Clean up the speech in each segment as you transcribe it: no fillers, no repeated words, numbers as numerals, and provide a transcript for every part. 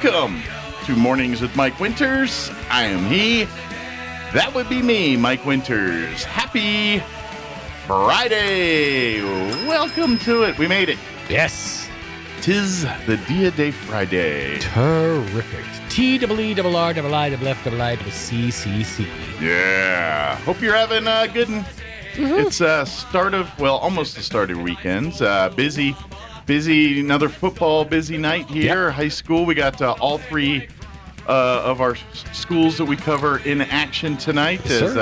Welcome to Mornings with Mike Winters. I am he. That would be me, Mike Winters. Happy Friday. Welcome to it. We made it. Yes. 'Tis the Dia de Friday. Terrific. TEERRIFFCCC. Yeah. Hope you're having a good one. It's almost the start of weekends. Busy, another football busy night here. Yep. High school, we got all three of our schools that we cover in action tonight. Yes, as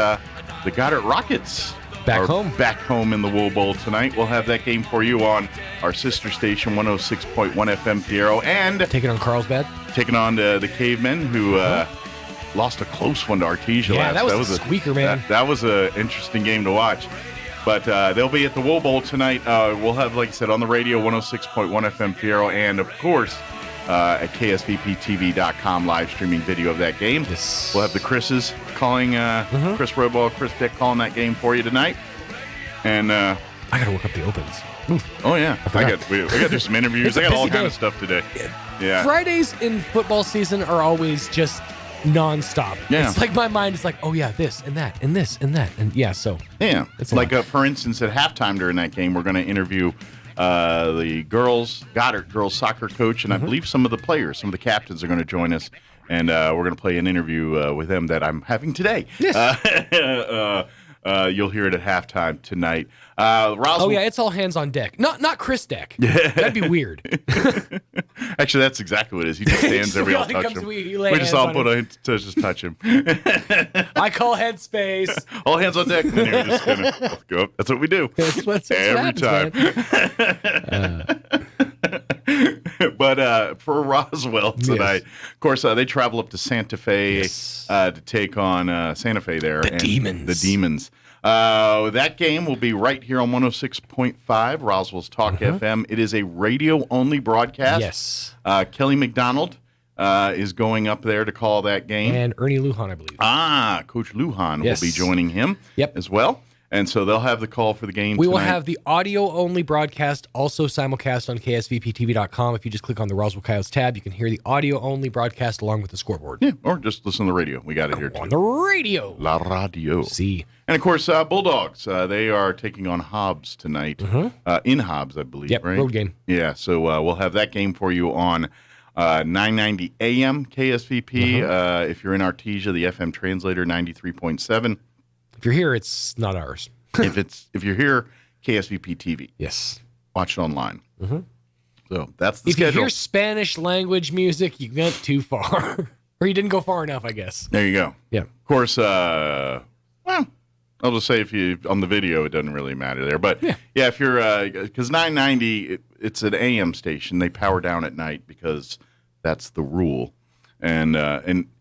the Goddard Rockets back home in the Wool Bowl tonight. We'll have that game for you on our sister station, 106.1 FM Fiero, and taking on Carlsbad, taking on the Cavemen, who lost a close one to Artesia. Yeah, that was a squeaker, man. That was an interesting game to watch. But they'll be at the Wool Bowl tonight. We'll have, like I said, on the radio, 106.1 FM Fiero, and, of course, at ksvptv.com, live streaming video of that game. Yes. We'll have the Chris's calling, Chris Royball, Chris Dick calling that game for you tonight. And I got to work up the opens. Oh, yeah. We got to do some interviews. I got all kind of stuff today. Yeah. Fridays in football season are always just nonstop. Yeah. It's like my mind is like, oh yeah, this and that and this and that. And yeah, so. Yeah. It's like, for instance, at halftime during that game, we're going to interview the Goddard girls soccer coach, and I believe some of the players, some of the captains are going to join us, and we're going to play an interview with them that I'm having today. Yes. You'll hear it at halftime tonight. Oh yeah, it's all hands on deck. Not Chris Deck. That'd be weird. Actually, that's exactly what it is. He just stands there. We all touch him. We just all just touch him. I call headspace. All hands on deck. And you're just gonna go. That's what we do. That's every time. But for Roswell tonight, of course, they travel up to Santa Fe to take on Santa Fe there. The Demons. That game will be right here on 106.5, Roswell's Talk FM. It is a radio-only broadcast. Yes. Kelly McDonald is going up there to call that game. And Ernie Lujan, I believe. Coach Lujan will be joining him as well. And so they'll have the call for the game We tonight. will have the audio-only broadcast, also simulcast on ksvptv.com. If you just click on the Roswell Coyotes tab, you can hear the audio-only broadcast along with the scoreboard. Yeah, or just listen to the radio. We got it here, too. On the radio. La radio. See. And, of course, Bulldogs. They are taking on Hobbs tonight. In Hobbs, I believe, right? Road game. Yeah, so we'll have that game for you on 990 AM KSVP. If you're in Artesia, the FM translator, 93.7. If you're here, it's not ours. if you're here, KSVP TV. Yes. Watch it online. So that's the schedule. If you hear Spanish language music, you went too far. Or you didn't go far enough, I guess. There you go. Yeah. Of course, well, I'll just say if you on the video, it doesn't really matter there. But yeah if you're, because 990, it's an AM station. They power down at night because that's the rule. And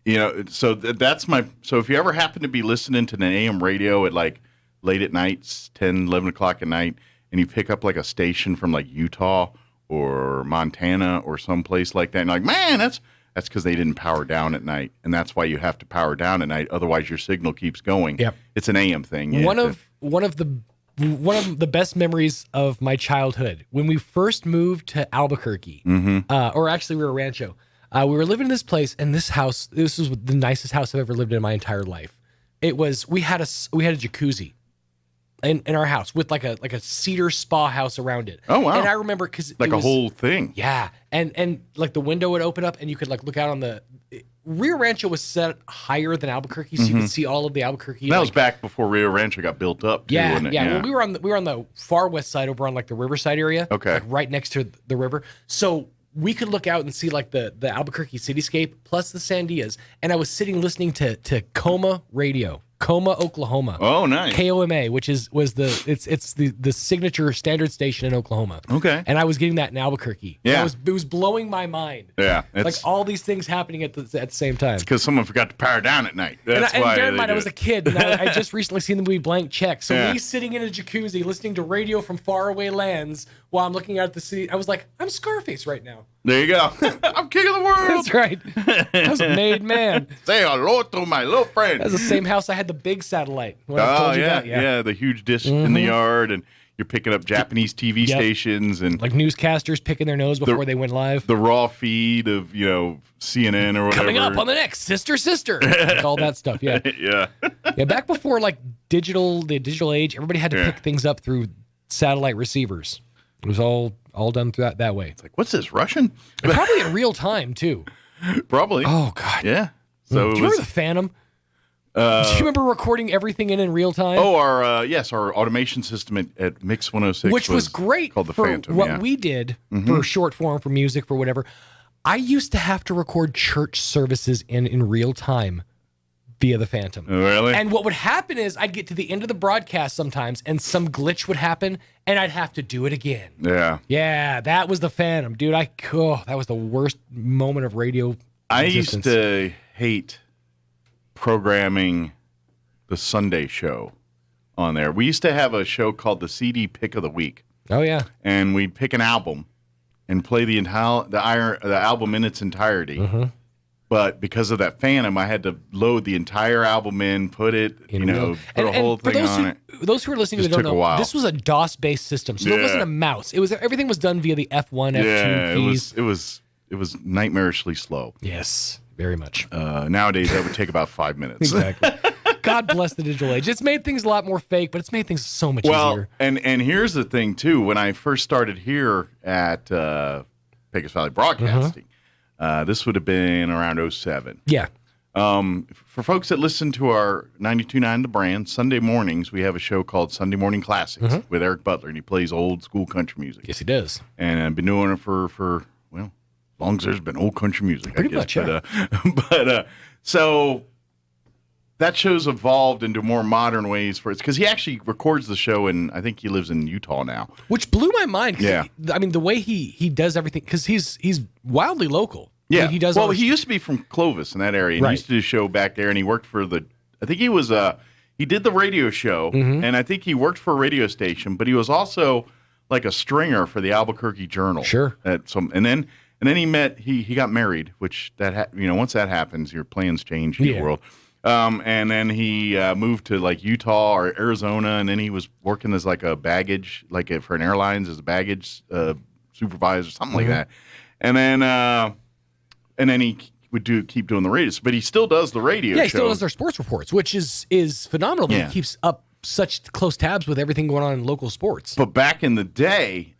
you know, so that's my. So if you ever happen to be listening to an AM radio at like late at night, 10, 11 o'clock at night, and you pick up like a station from like Utah or Montana or someplace like that, and you're like, man, that's because they didn't power down at night, and that's why you have to power down at night. Otherwise, your signal keeps going. Yep. It's an AM thing. One of the best memories of my childhood when we first moved to Albuquerque, or actually we were Rancho. We were living in this place, and this was the nicest house I've ever lived in my entire life. We had a jacuzzi in our house with like a cedar spa house around it. Oh wow! And I remember because a whole thing. Yeah, and like the window would open up, and you could like look out on the Rio Rancho was set higher than Albuquerque, so you could see all of the Albuquerque. That was back before Rio Rancho got built up. Too, yeah, wasn't it? yeah. Well, we were on the far west side, over on like the Riverside area. Okay, like right next to the river. So we could look out and see like the Albuquerque cityscape plus the Sandias. And I was sitting listening to Coma Radio, Coma, Oklahoma. Oh, nice. KOMA, which was the signature standard station in Oklahoma. Okay. And I was getting that in Albuquerque. Yeah. It was blowing my mind. Yeah. Like all these things happening at the same time. It's because someone forgot to power down at night. That's and why. bear in mind, I was a kid, and I just recently seen the movie Blank Check. So Yeah. me sitting in a jacuzzi listening to radio from faraway lands while I'm looking out at the city, I was like, I'm Scarface right now. There you go. I'm king of the world. That's right. I was a made man. Say hello to my little friend. That's the same house I had the big satellite. When I told you that. Yeah, the huge dish in the yard, and you're picking up Japanese TV stations and like newscasters picking their nose before they went live. The raw feed of CNN or whatever. Coming up on the next sister, like all that stuff. Yeah, yeah. Back before the digital age, everybody had to pick things up through satellite receivers. It was all done through that way. It's like, what's this, Russian? And probably in real time too. Probably. Oh God. Yeah. So do you remember the Phantom? Do you remember recording everything in real time? Oh, our automation system at Mix 106, which was great called the for Phantom. What we did for short form, for music, for whatever. I used to have to record church services in real time via the Phantom. Oh, really? And what would happen is I'd get to the end of the broadcast sometimes, and some glitch would happen, and I'd have to do it again. Yeah. Yeah, that was the Phantom, dude. That was the worst moment of radio existence. I used to hate programming the Sunday show on there. We used to have a show called the CD Pick of the Week. Oh yeah, and we'd pick an album and play the album in its entirety. But because of that Phantom, I had to load the entire album in, put it, put a whole thing on it. Those who are listening Just don't took a know, while. this was a DOS-based system, so there wasn't a mouse. Everything was done via the F1, F2 keys. It was nightmarishly slow. Yes, very much. Nowadays, that would take about 5 minutes. Exactly. God bless the digital age. It's made things a lot more fake, but it's made things so much easier. And here's the thing, too. When I first started here at Pecos Valley Broadcasting, this would have been around 07. Yeah. For folks that listen to our 92.9 The Brand, Sunday mornings, we have a show called Sunday Morning Classics with Eric Butler, and he plays old school country music. Yes, he does. And I've been doing it for as long as there's been old country music, Pretty I guess. much, yeah. So that show's evolved into more modern ways for it, because he actually records the show, and I think he lives in Utah now. Which blew my mind. Yeah. The way he does everything, because he's wildly local. Yeah. He does. He used to be from Clovis in that area, and he used to do a show back there, and he worked for I think he was, he did the radio show, and I think he worked for a radio station, but he was also like a stringer for the Albuquerque Journal. Sure. And then he got married, which once that happens, your plans change in the world. And then he moved to like Utah or Arizona, and then he was working as like a baggage, for an airlines as a baggage supervisor, something like that. And then he would keep doing the radio, but he still does the radio show. Yeah, he still does their sports reports, which is phenomenal. Yeah. He keeps up such close tabs with everything going on in local sports. But back in the day,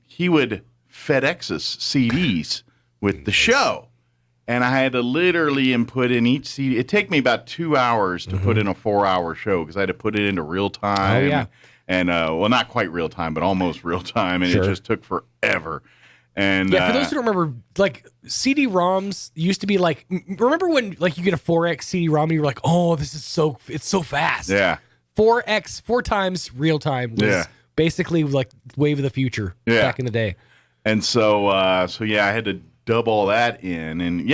he would FedEx us CDs with the show. And I had to literally input in each CD. It'd take me about 2 hours to put in a 4-hour show, because I had to put it into real time. Oh, yeah. And, not quite real time, but almost real time. And It just took forever. And for those who don't remember, CD-ROMs used to be remember when you get a 4X CD-ROM and you're like, oh, it's so fast. Yeah. 4X, 4 times real time was basically like wave of the future back in the day. And so I had to dub all that in, and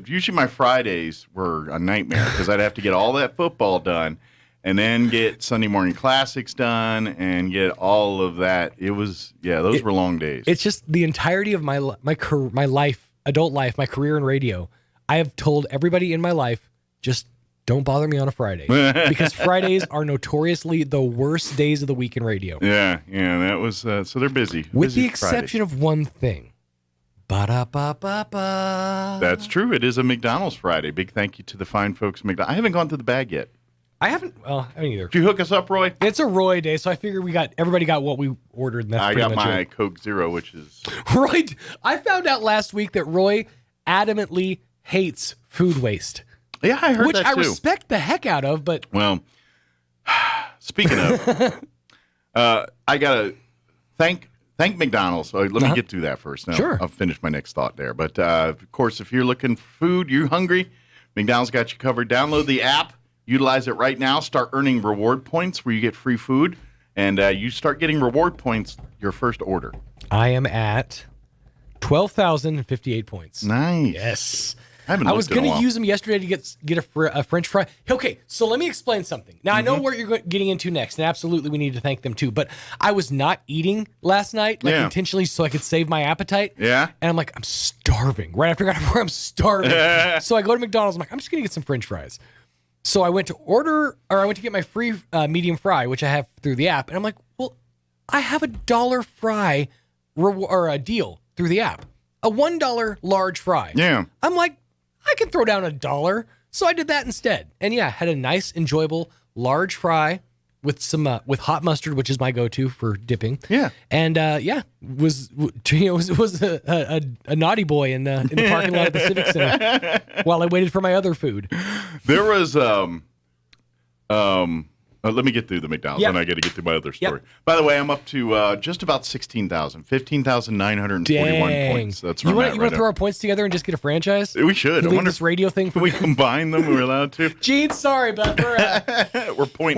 usually my Fridays were a nightmare, because I'd have to get all that football done, and then get Sunday Morning Classics done, and get all of that. It was those were long days. It's just the entirety of my life, adult life, my career in radio. I have told everybody in my life, just don't bother me on a Friday, because Fridays are notoriously the worst days of the week in radio. Yeah, that was so they're busy. With the exception of one thing. Ba-da-ba-ba-ba. That's true. It is a McDonald's Friday. Big thank you to the fine folks at McDonald's. I haven't gone through the bag yet. I haven't either. Did you hook us up, Roy? It's a Roy day, so I figure everybody got what we ordered. And that's I pretty got much my it. Coke Zero, which is Roy. I found out last week that Roy adamantly hates food waste. Yeah, I heard which that too. I respect the heck out of, but speaking of, I gotta thank McDonald's. So let me get through that first. Now, sure. I'll finish my next thought there. But of course, if you're looking for food, you're hungry, McDonald's got you covered. Download the app, utilize it right now. Start earning reward points where you get free food, and you start getting reward points your first order. I am at 12,058 points. Nice. Yes. I was going to use them yesterday to get a French fry. Okay, so let me explain something. Now, I know where you're getting into next, and absolutely we need to thank them too, but I was not eating last night intentionally so I could save my appetite. Yeah. And I'm like, I'm starving. Right after I got I'm starving. So I go to McDonald's. I'm like, I'm just going to get some French fries. So I went to get my free medium fry, which I have through the app, and I'm like, well, I have a $1 fry or a deal through the app. A $1 large fry. Yeah. I'm like, I can throw down $1. So I did that instead. And yeah, had a nice, enjoyable large fry with some with hot mustard, which is my go-to for dipping. Yeah. And was a naughty boy in the parking lot of the Civic Center while I waited for my other food. There was let me get through the McDonald's, and I got to get through my other story. Yep. By the way, I'm up to just about 15,941 points. That's you right. want to throw our points together and just get a franchise? We should. Leave this radio thing. Can we combine them? We're allowed to. Gene, sorry, but we're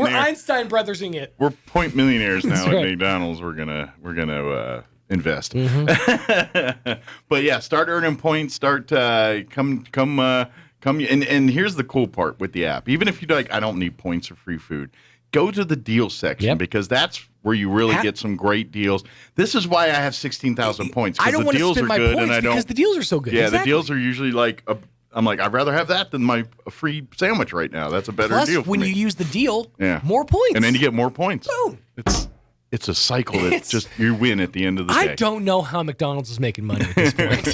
Einstein brothersing it. We're point millionaires now right. at McDonald's. We're gonna invest. Mm-hmm. But yeah, start earning points. Start come. And here's the cool part with the app. Even if you I don't need points for free food. Go to the deal section because that's where you really get some great deals. This is why I have 16,000 points. I don't want to spend my points because the deals are so good. Yeah, the deals are usually I'm like, I'd rather have that than my free sandwich right now. That's a better deal for when me. you use the deal, more points. And then you get more points. Boom. It's a cycle that just you win at the end of the day. I don't know how McDonald's is making money at this point.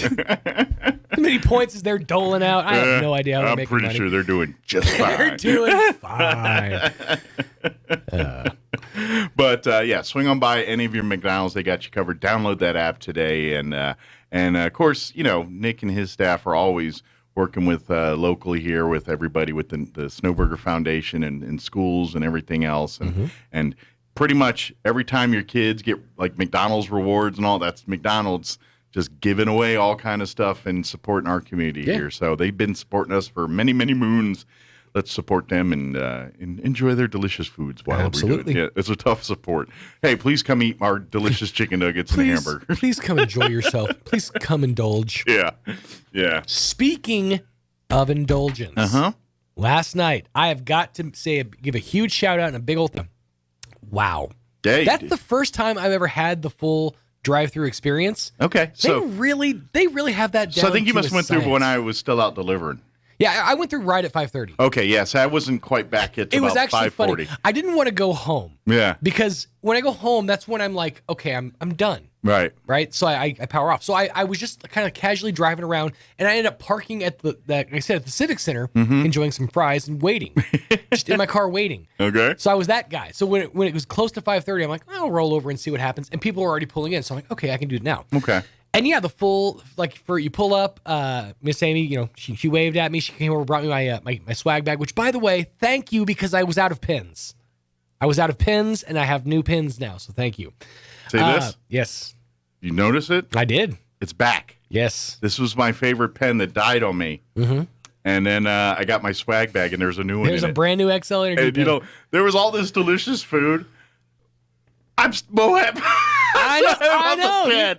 How many points is they're doling out? I have no idea how they're making money. I'm pretty sure they're doing just fine. They're doing fine. But yeah, swing on by any of your McDonald's. They got you covered. Download that app today. And of course, Nick and his staff are always working with locally here with everybody with the Snowburger Foundation and schools and everything else. And pretty much every time your kids get like McDonald's rewards and all, that's McDonald's just giving away all kind of stuff and supporting our community here. So they've been supporting us for many, many moons. Let's support them and enjoy their delicious foods while we do it. Yeah, it's a tough support. Hey, please come eat our delicious chicken nuggets and hamburgers. Please come enjoy yourself. Please come indulge. Yeah. Speaking of indulgence, last night I have got to give a huge shout out and a big old thing. Wow. That's the first time I've ever had the full drive-through experience. Okay. They really have that down. So I think you must have went science. through when I was still out delivering. Yeah, I went through right at 5:30. Okay, yes. I wasn't quite back yet to about 5:40. It was actually funny. I didn't want to go home. Yeah. Because when I go home, that's when I'm like, okay, I'm done. Right. So I power off. So I was just kind of casually driving around, and I ended up parking at the Civic Center, enjoying some fries and waiting, just in my car waiting. Okay. So I was that guy. So when it was close to 5:30, I'm like, I'll roll over and see what happens. And people are already pulling in, so I'm like, okay, I can do it now. Okay. And yeah, the full you pull up. Miss Amy, she waved at me. She came over, brought me my swag bag. Which, by the way, thank you because I was out of pins. And I have new pins now. So thank you. See this? Yes. You notice it? I did. It's back. Yes. This was my favorite pen that died on me. And then I got my swag bag, and there's a new one. There's a brand new XL Energy pen. And there was all this delicious food. I'm so happy. I know.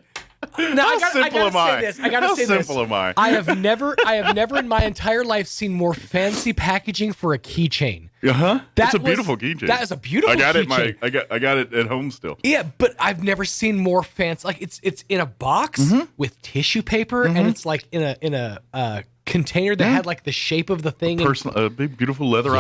Now, How simple am I? I gotta say this. How simple am I? I have never in my entire life seen more fancy packaging for a keychain. That's a beautiful keychain. That is a beautiful keychain. I got it at home still. Yeah, but I've never seen more fancy. Like it's in a box with tissue paper, and it's like in a container that had like the shape of the thing. A big beautiful leather.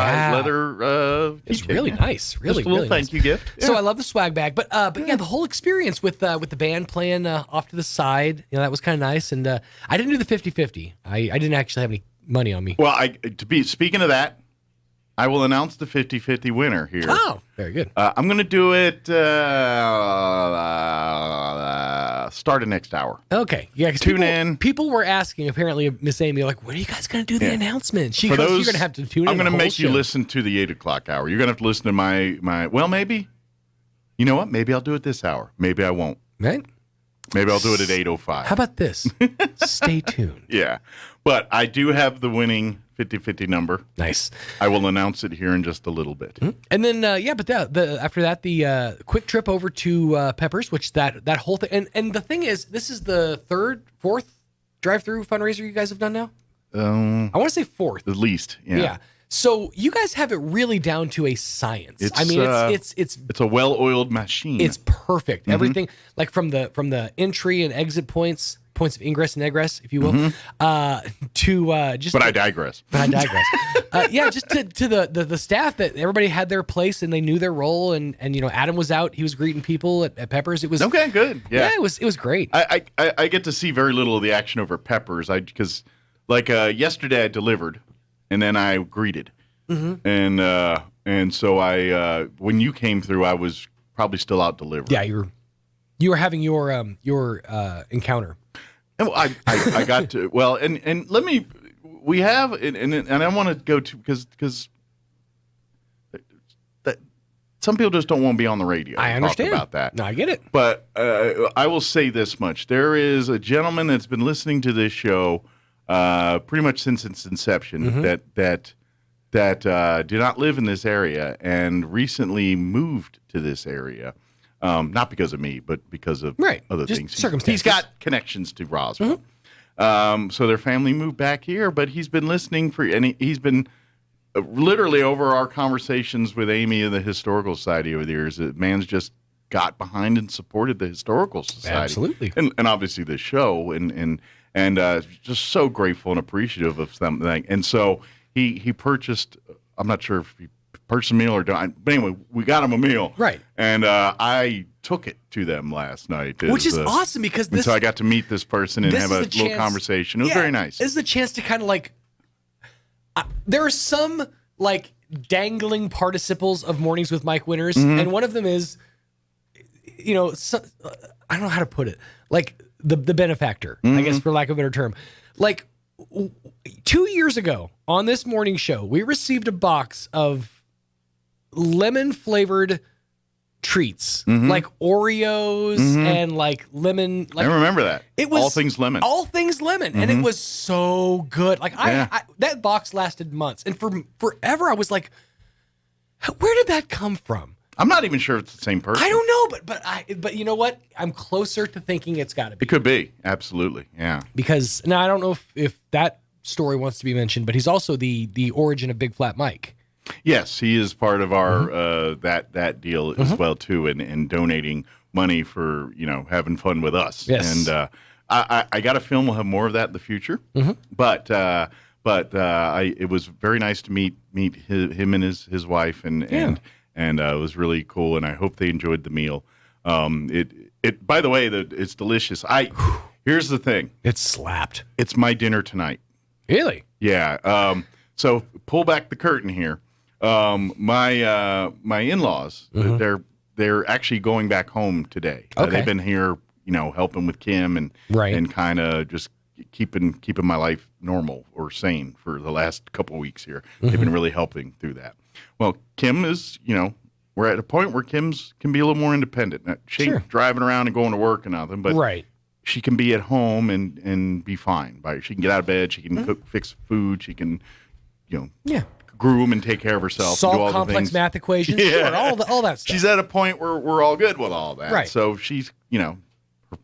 It's really nice. Really, just a little really thank nice. you gift. Yeah. So I love the swag bag, but yeah, the whole experience with the band playing off to the side, that was kind of nice. And I didn't do the 50-50. I didn't actually have any money on me. Well, speaking of that, I will announce the 50-50 winner here. Oh, very good. I'm going to do it start of next hour. Okay. Yeah, tune in. People were asking, apparently, Miss Amy, like, when are you guys going to do the announcement? She goes, you're going to have to tune in. I'm going to make you listen to the 8 o'clock hour. You're going to have to listen to my well, maybe. You know what? Maybe I'll do it this hour. Maybe I won't. Right? Maybe I'll do it at 8:05. How about this? Stay tuned. Yeah. But I do have the winning 50-50 number. Nice. I will announce it here in just a little bit. And then, after that, the quick trip over to Peppers, which that whole thing. And the thing is, this is the fourth drive-through fundraiser you guys have done now? I want to say fourth. At least, yeah. So you guys have it really down to a science. It's a well-oiled machine. It's perfect. perfect. Everything like from the entry and exit points of ingress and egress, if you will, to just. But I digress. Yeah, just to the staff, that everybody had their place and they knew their role, and Adam was out. He was greeting people at Peppers. It was okay. Good. Yeah, it was great. I get to see very little of the action over at Peppers. Because yesterday I delivered, and then I greeted, and so I when you came through, I was probably still out delivering. Yeah, you were having your encounter. And I got to and let me. We have and I want to go to because that some people just don't want to be on the radio. I understand about that. No, I get it. But I will say this much: there is a gentleman that's been listening to this show pretty much since its inception that did not live in this area and recently moved to this area. Not because of me, but because of other things. Circumstances. He's got connections to Roswell. So their family moved back here, but he's been listening he's been literally over our conversations with Amy and the Historical Society over the years. The man's just got behind and supported the Historical Society. Absolutely. And obviously the show and just so grateful and appreciative of something. And so he purchased, I'm not sure if he purchased a meal or don't. But anyway, we got him a meal. Right. And I took it to them last night. Which is awesome because so I got to meet this person and have a little conversation. It was very nice. This is a chance to kind of there are some dangling participles of Mornings with Mike Winters, and one of them is, I don't know how to put it, the benefactor, I guess, for lack of a better term. 2 years ago on this morning show, we received a box of lemon flavored treats, like Oreos and lemon. I remember that. It was all things lemon. And it was so good. I that box lasted months, and forever I was like, where did that come from? I'm not even sure if it's the same person. I don't know, but you know what? I'm closer to thinking it's got to be. It could be, absolutely, yeah. Because now I don't know if that story wants to be mentioned, but he's also the origin of Big Flat Mike. Yes, he is part of our that deal as well too, and donating money for having fun with us. Yes. And I got a film. We'll have more of that in the future. But it was very nice to meet him and his wife, and it was really cool. And I hope they enjoyed the meal. It by the way, it's delicious. Here's the thing. It slapped. It's my dinner tonight. Really? Yeah. So pull back the curtain here. My in-laws, they're actually going back home today. Okay. They've been here, helping with Kim and kind of just keeping my life normal or sane for the last couple of weeks here. They've been really helping through that. Well, Kim is, we're at a point where can be a little more independent. She ain't driving around and going to work and nothing, but she can be at home and be fine. She can get out of bed. She can cook, fix food. She can, groom and take care of herself. Solve do all complex the math equations. Yeah. Sure, all that stuff. She's at a point where we're all good with all that. Right. So she's, her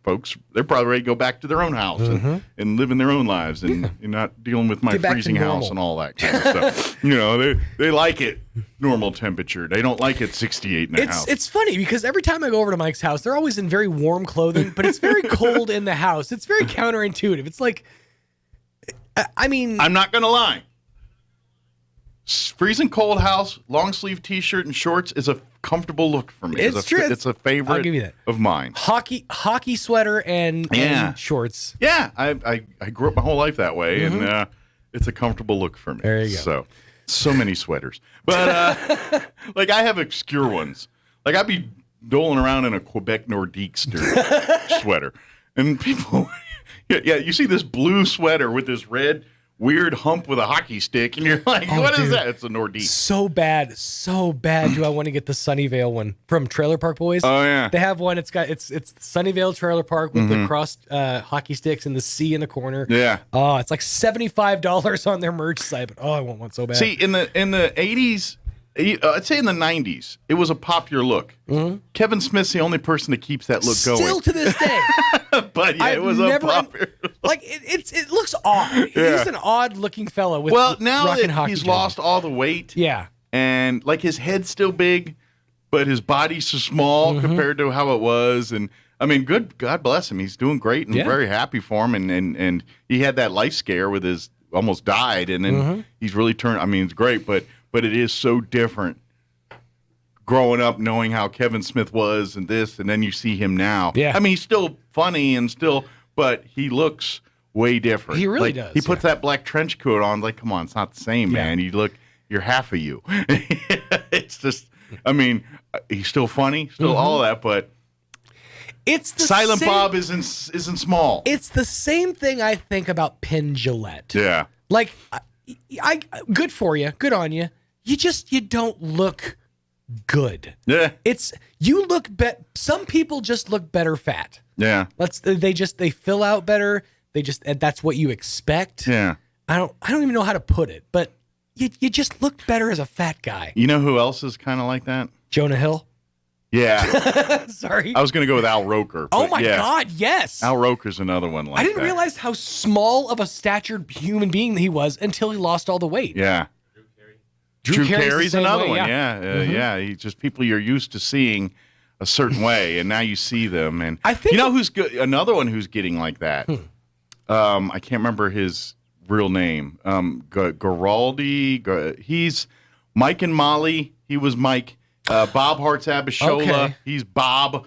folks, they're probably ready to go back to their own house and living their own lives and not dealing with my freezing house and all that kind of stuff. They like it normal temperature. They don't like it 68 in the house. It's funny because every time I go over to Mike's house, they're always in very warm clothing, but it's very cold in the house. It's very counterintuitive. It's I'm not going to lie. Freezing cold house, long sleeve T-shirt and shorts is a comfortable look for me. It's true. It's a favorite I'll give you that. of mine. Hockey sweater and shorts. Yeah, I grew up my whole life that way, and it's a comfortable look for me. There you go. So many sweaters, but I have obscure ones. I'd be doling around in a Quebec Nordique sweater, and people, you see this blue sweater with this red weird hump with a hockey stick, and you're like, what is that? It's a Nordique. So bad do I want to get the Sunnyvale one from Trailer Park Boys. Oh yeah, they have one. It's Sunnyvale Trailer Park with the crossed hockey sticks and the C in the corner. Yeah. Oh, it's $75 on their merch site, but I want one so bad. See, in the 80s, I'd say in the 90s, it was a popular look. Kevin Smith's the only person that keeps that look going. Still to this day. But yeah, it was a popular look. It looks odd. Yeah. He's an odd looking fella with now that he's lost all the weight. Yeah. And his head's still big, but his body's so small compared to how it was. And I mean, God bless him. He's doing great and very happy for him. And he had that life scare with his almost died, and then he's really turned. I mean, it's great, but it is so different growing up knowing how Kevin Smith was and this, and then you see him now. Yeah. I mean, he's still funny and still, but he looks way different. He really does. He puts that black trench coat on. Like, come on, it's not the same, man. You're half of you. It's just, I mean, he's still funny, still all that, but it's the Silent same, Bob isn't small. It's the same thing I think about Penn Jillette. Yeah. Like, I good for you, good on you. You don't look good. Yeah. Some people just look better fat. Yeah. They fill out better. That's what you expect. Yeah. I don't even know how to put it, but you just look better as a fat guy. You know who else is kind of like that? Jonah Hill. Yeah. Sorry. I was going to go with Al Roker. Oh my God, yes. Al Roker's another one like that. I didn't realize how small of a statured human being he was until he lost all the weight. Yeah. Drew Carey's another one. Yeah. He's just people you're used to seeing a certain way, and now you see them. And I think who's good? Another one who's getting like that. I can't remember his real name. Garaldi. He's Mike and Molly. He was Mike. Bob Hart's Abishola. Okay. He's Bob.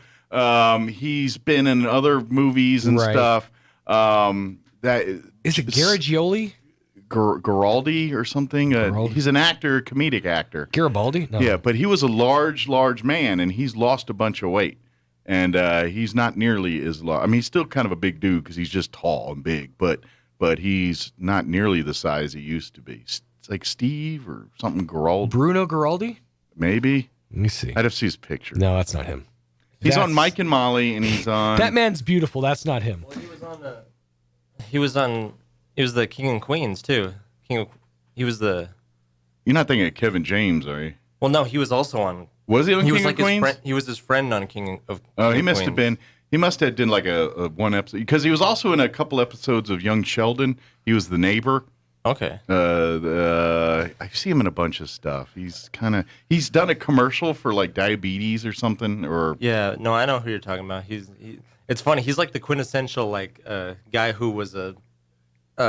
He's been in other movies and stuff. That is it Garigioli? Garaldi or something. He's an actor, comedic actor. Garibaldi? No. Yeah, but he was a large man, and he's lost a bunch of weight. And he's not nearly as large. I mean, he's still kind of a big dude because he's just tall and big, but he's not nearly the size he used to be. It's like Steve or something Garaldi. Bruno Garaldi? Maybe. Let me see. I'd have to see his picture. No, that's not him. He's on Mike and Molly, and he's on... That man's beautiful. That's not him. Well, he was the King and Queens, too. He was the... You're not thinking of Kevin James, are you? Well, no, he was also on... Was he on King of Queens? He was his friend on King of Oh, he Queens. must have been... He must have done like a one episode... Because he was also in a couple episodes of Young Sheldon. He was the neighbor. Okay. I see him in a bunch of stuff. He's he's done a commercial for like diabetes or something, or yeah. No, I know who you're talking about. It's funny. He's like the quintessential guy who was a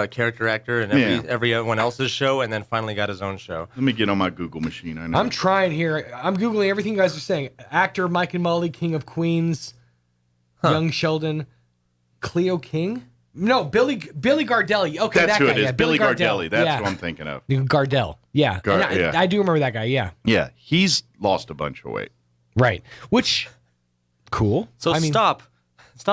character actor in everyone else's show, and then finally got his own show. Let me get on my Google machine. I know. I'm trying here. I'm Googling everything you guys are saying. Actor Mike and Molly, King of Queens, Young Sheldon, Cleo King. No, Billy Gardelli. Okay, that's that who guy. it is. Yeah, Billy Gardelli. That's who I'm thinking of. Gardell. Yeah. I do remember that guy. Yeah. Yeah, he's lost a bunch of weight. Right. Which, cool. So stop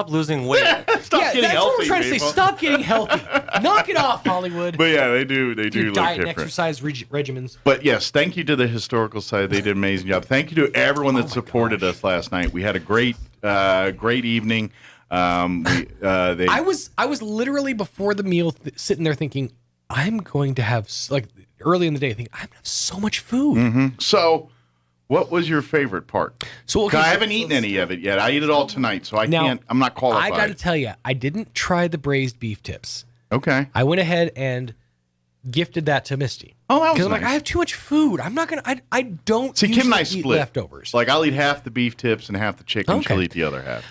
losing weight. Stop getting that's healthy. What I'm trying to say. Stop getting healthy. Knock it off, Hollywood. But yeah, they do look diet different. and exercise regimens. But yes, thank you to the historical side. They did an amazing job. Thank you to everyone that supported us last night. We had a great evening. I was literally before the meal sitting there thinking, I'm going to have early in the day thinking I'm gonna have so much food. Mm-hmm. So, what was your favorite part? So I haven't eaten any of it yet. I eat it all tonight, so I'm not qualified. I got to tell you, I didn't try the braised beef tips. Okay. I went ahead and gifted that to Misty. Oh, that was because I'm nice. like, I have too much food. I'm not gonna. I don't. See, Kim and I eat split leftovers. Like I'll eat half the beef tips and half the chicken. Okay. She'll eat the other half.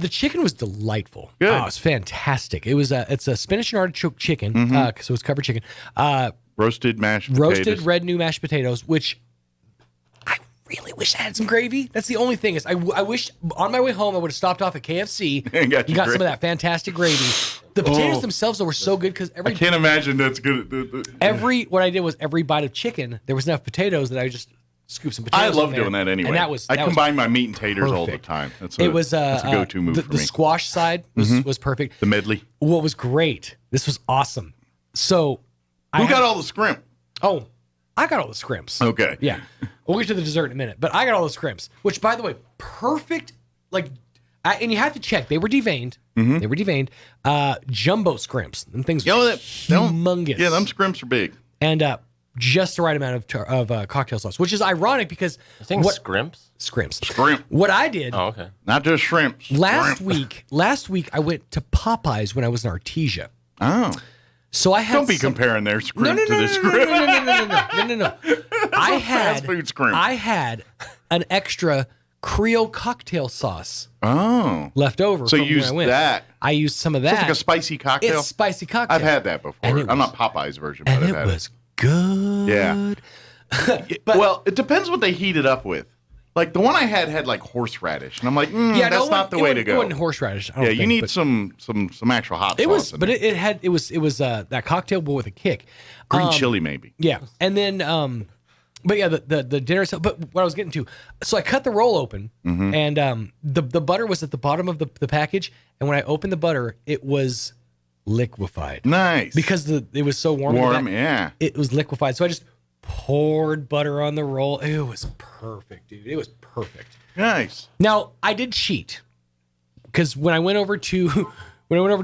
The chicken was delightful. Good. Oh, it's fantastic. It's a spinach and artichoke chicken. So it's covered chicken. Roasted mashed potatoes. Roasted red new mashed potatoes, which I really wish I had some gravy. That's the only thing is I wish on my way home I would have stopped off at KFC and got some of that fantastic gravy. The potatoes themselves were so good because I can't imagine that's good. What I did was every bite of chicken there was enough potatoes that I just scooped some potatoes. I love doing that anyway. And I combine my meat and taters all the time. That's a go-to move for me. The squash side was perfect. The medley. What was great? This was awesome. So who got all the scrimp? Oh, I got all the scrimps. Okay. Yeah. We'll get to the dessert in a minute. But I got all the scrimps, which, by the way, perfect. And you have to check. They were deveined. Mm-hmm. They were deveined. Jumbo scrimps. Them things were humongous. Yeah, them scrimps are big. And just the right amount of cocktail sauce, which is ironic because... I think scrimps? Scrimps. Scrimp. What I did... Oh, okay. Not just shrimps. Last week, I went to Popeyes when I was in Artesia. Oh. So I had Don't be comparing their scrimp to the scrimp. No. I had fast food scrimp. I had an extra Creole cocktail sauce left over. So from you used that. I used some of that. So it's like a spicy cocktail? It's spicy cocktail. I've had that before. I'm not Popeye's version, but I've had it. And it was good. Yeah. Well, it depends what they heat it up with. Like the one I had like horseradish, and I'm like, that's not the way to go. It wasn't horseradish. I don't think, you need some actual hot sauce. It was that cocktail, but with a kick. Green chili, maybe. Yeah, and then, but yeah, the dinner itself. But what I was getting to, so I cut the roll open, and the butter was at the bottom of the package, and when I opened the butter, it was liquefied. Nice, because it was so warm. Yeah, it was liquefied. So I just poured butter on the roll. It was perfect, dude. It was perfect. Nice. Now I did cheat because when I went over to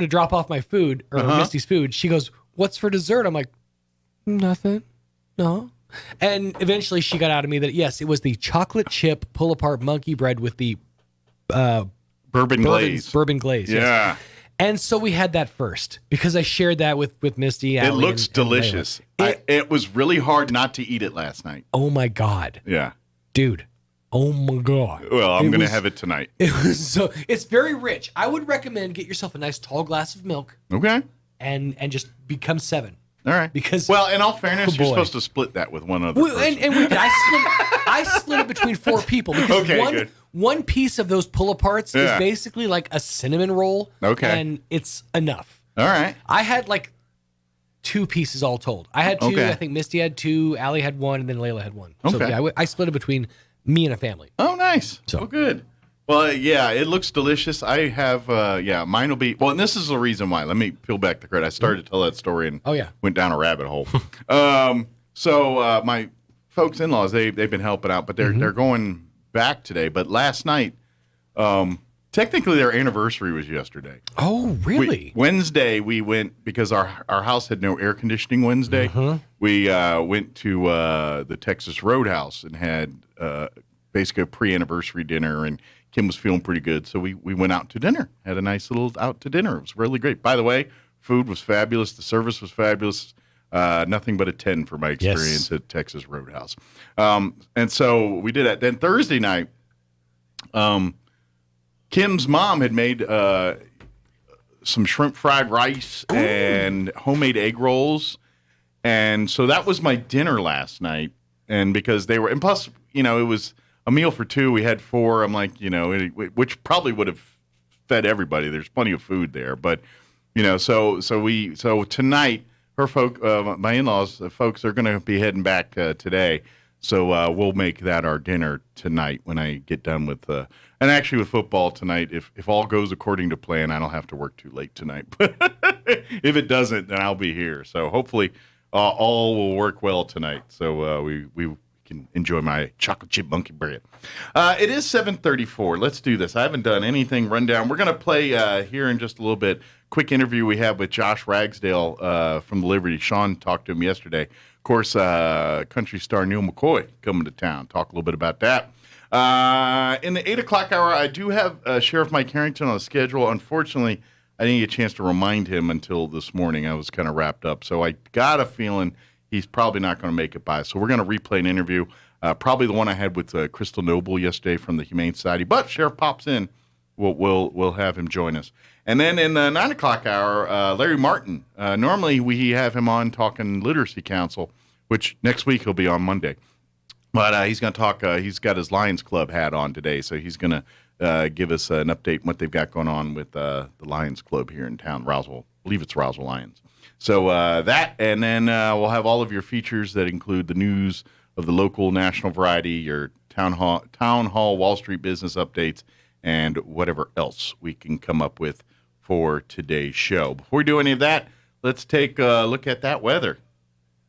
drop off my food or Misty's food, she goes, "What's for dessert?" I'm like, "Nothing, no." And eventually she got out of me that yes, it was the chocolate chip pull apart monkey bread with the bourbon glaze. Bourbon glaze. Yeah. Yes. And so we had that first because I shared that with Misty. It looks delicious. It was really hard not to eat it last night. Oh my God. Yeah. Dude. Oh my God. Well, I'm going to have it tonight. It's very rich. I would recommend get yourself a nice tall glass of milk. Okay. And just become 7. All right. Because in all fairness, you're supposed to split that with one other person. And we did. I split it between 4 people because good. One piece of those pull-aparts is basically like a cinnamon roll. Okay. And it's enough. All right. I had like 2 pieces all told. I had 2. Okay. I think Misty had 2. Allie had 1, and then Layla had 1. So okay. yeah, I split it between me and a family. Oh, nice. So good. Well, yeah, it looks delicious. I have, mine will be, and this is the reason why. Let me peel back the curtain. I started to tell that story and went down a rabbit hole. So my folks, in-laws, they've been helping out, but they're going back today. But last night, technically their anniversary was yesterday. Oh, really? Wednesday, we went, because our house had no air conditioning Wednesday, we went to the Texas Roadhouse and had basically a pre-anniversary dinner, and Kim was feeling pretty good, so we went out to dinner. Had a nice little out to dinner. It was really great. By the way, food was fabulous. The service was fabulous. Nothing but a 10 for my experience at Texas Roadhouse. And so we did that. Then Thursday night, Kim's mom had made some shrimp fried rice and homemade egg rolls. And so that was my dinner last night. And because they were, and plus, it was a meal for 2. We had 4. I'm like, which probably would have fed everybody. There's plenty of food there, but so tonight, my in-laws, folks, are going to be heading back today. So we'll make that our dinner tonight when I get done with and actually with football tonight. If all goes according to plan, I don't have to work too late tonight. But if it doesn't, then I'll be here. So hopefully all will work well tonight. So we can enjoy my chocolate chip monkey bread. It is 7:34. Let's do this. I haven't done anything rundown. We're going to play here in just a little bit. Quick interview we have with Josh Ragsdale from the Liberty. Sean talked to him yesterday. Of course, country star Neil McCoy coming to town. Talk a little bit about that. In the 8 o'clock hour, I do have Sheriff Mike Harrington on the schedule. Unfortunately, I didn't get a chance to remind him until this morning. I was kind of wrapped up. So I got a feeling he's probably not going to make it by. So we're going to replay an interview, probably the one I had with Crystal Noble yesterday from the Humane Society. But Sheriff pops in. We'll have him join us. And then in the 9 o'clock hour, Larry Martin. Normally we have him on talking Literacy Council, which next week he'll be on Monday. But he's going to talk. He's got his Lions Club hat on today, so he's going to give us an update on what they've got going on with the Lions Club here in town, Roswell. I believe it's Roswell Lions. So that, and then we'll have all of your features that include the news of the local, national variety, your town hall, Wall Street business updates, and whatever else we can come up with for today's show. Before we do any of that, let's take a look at that weather.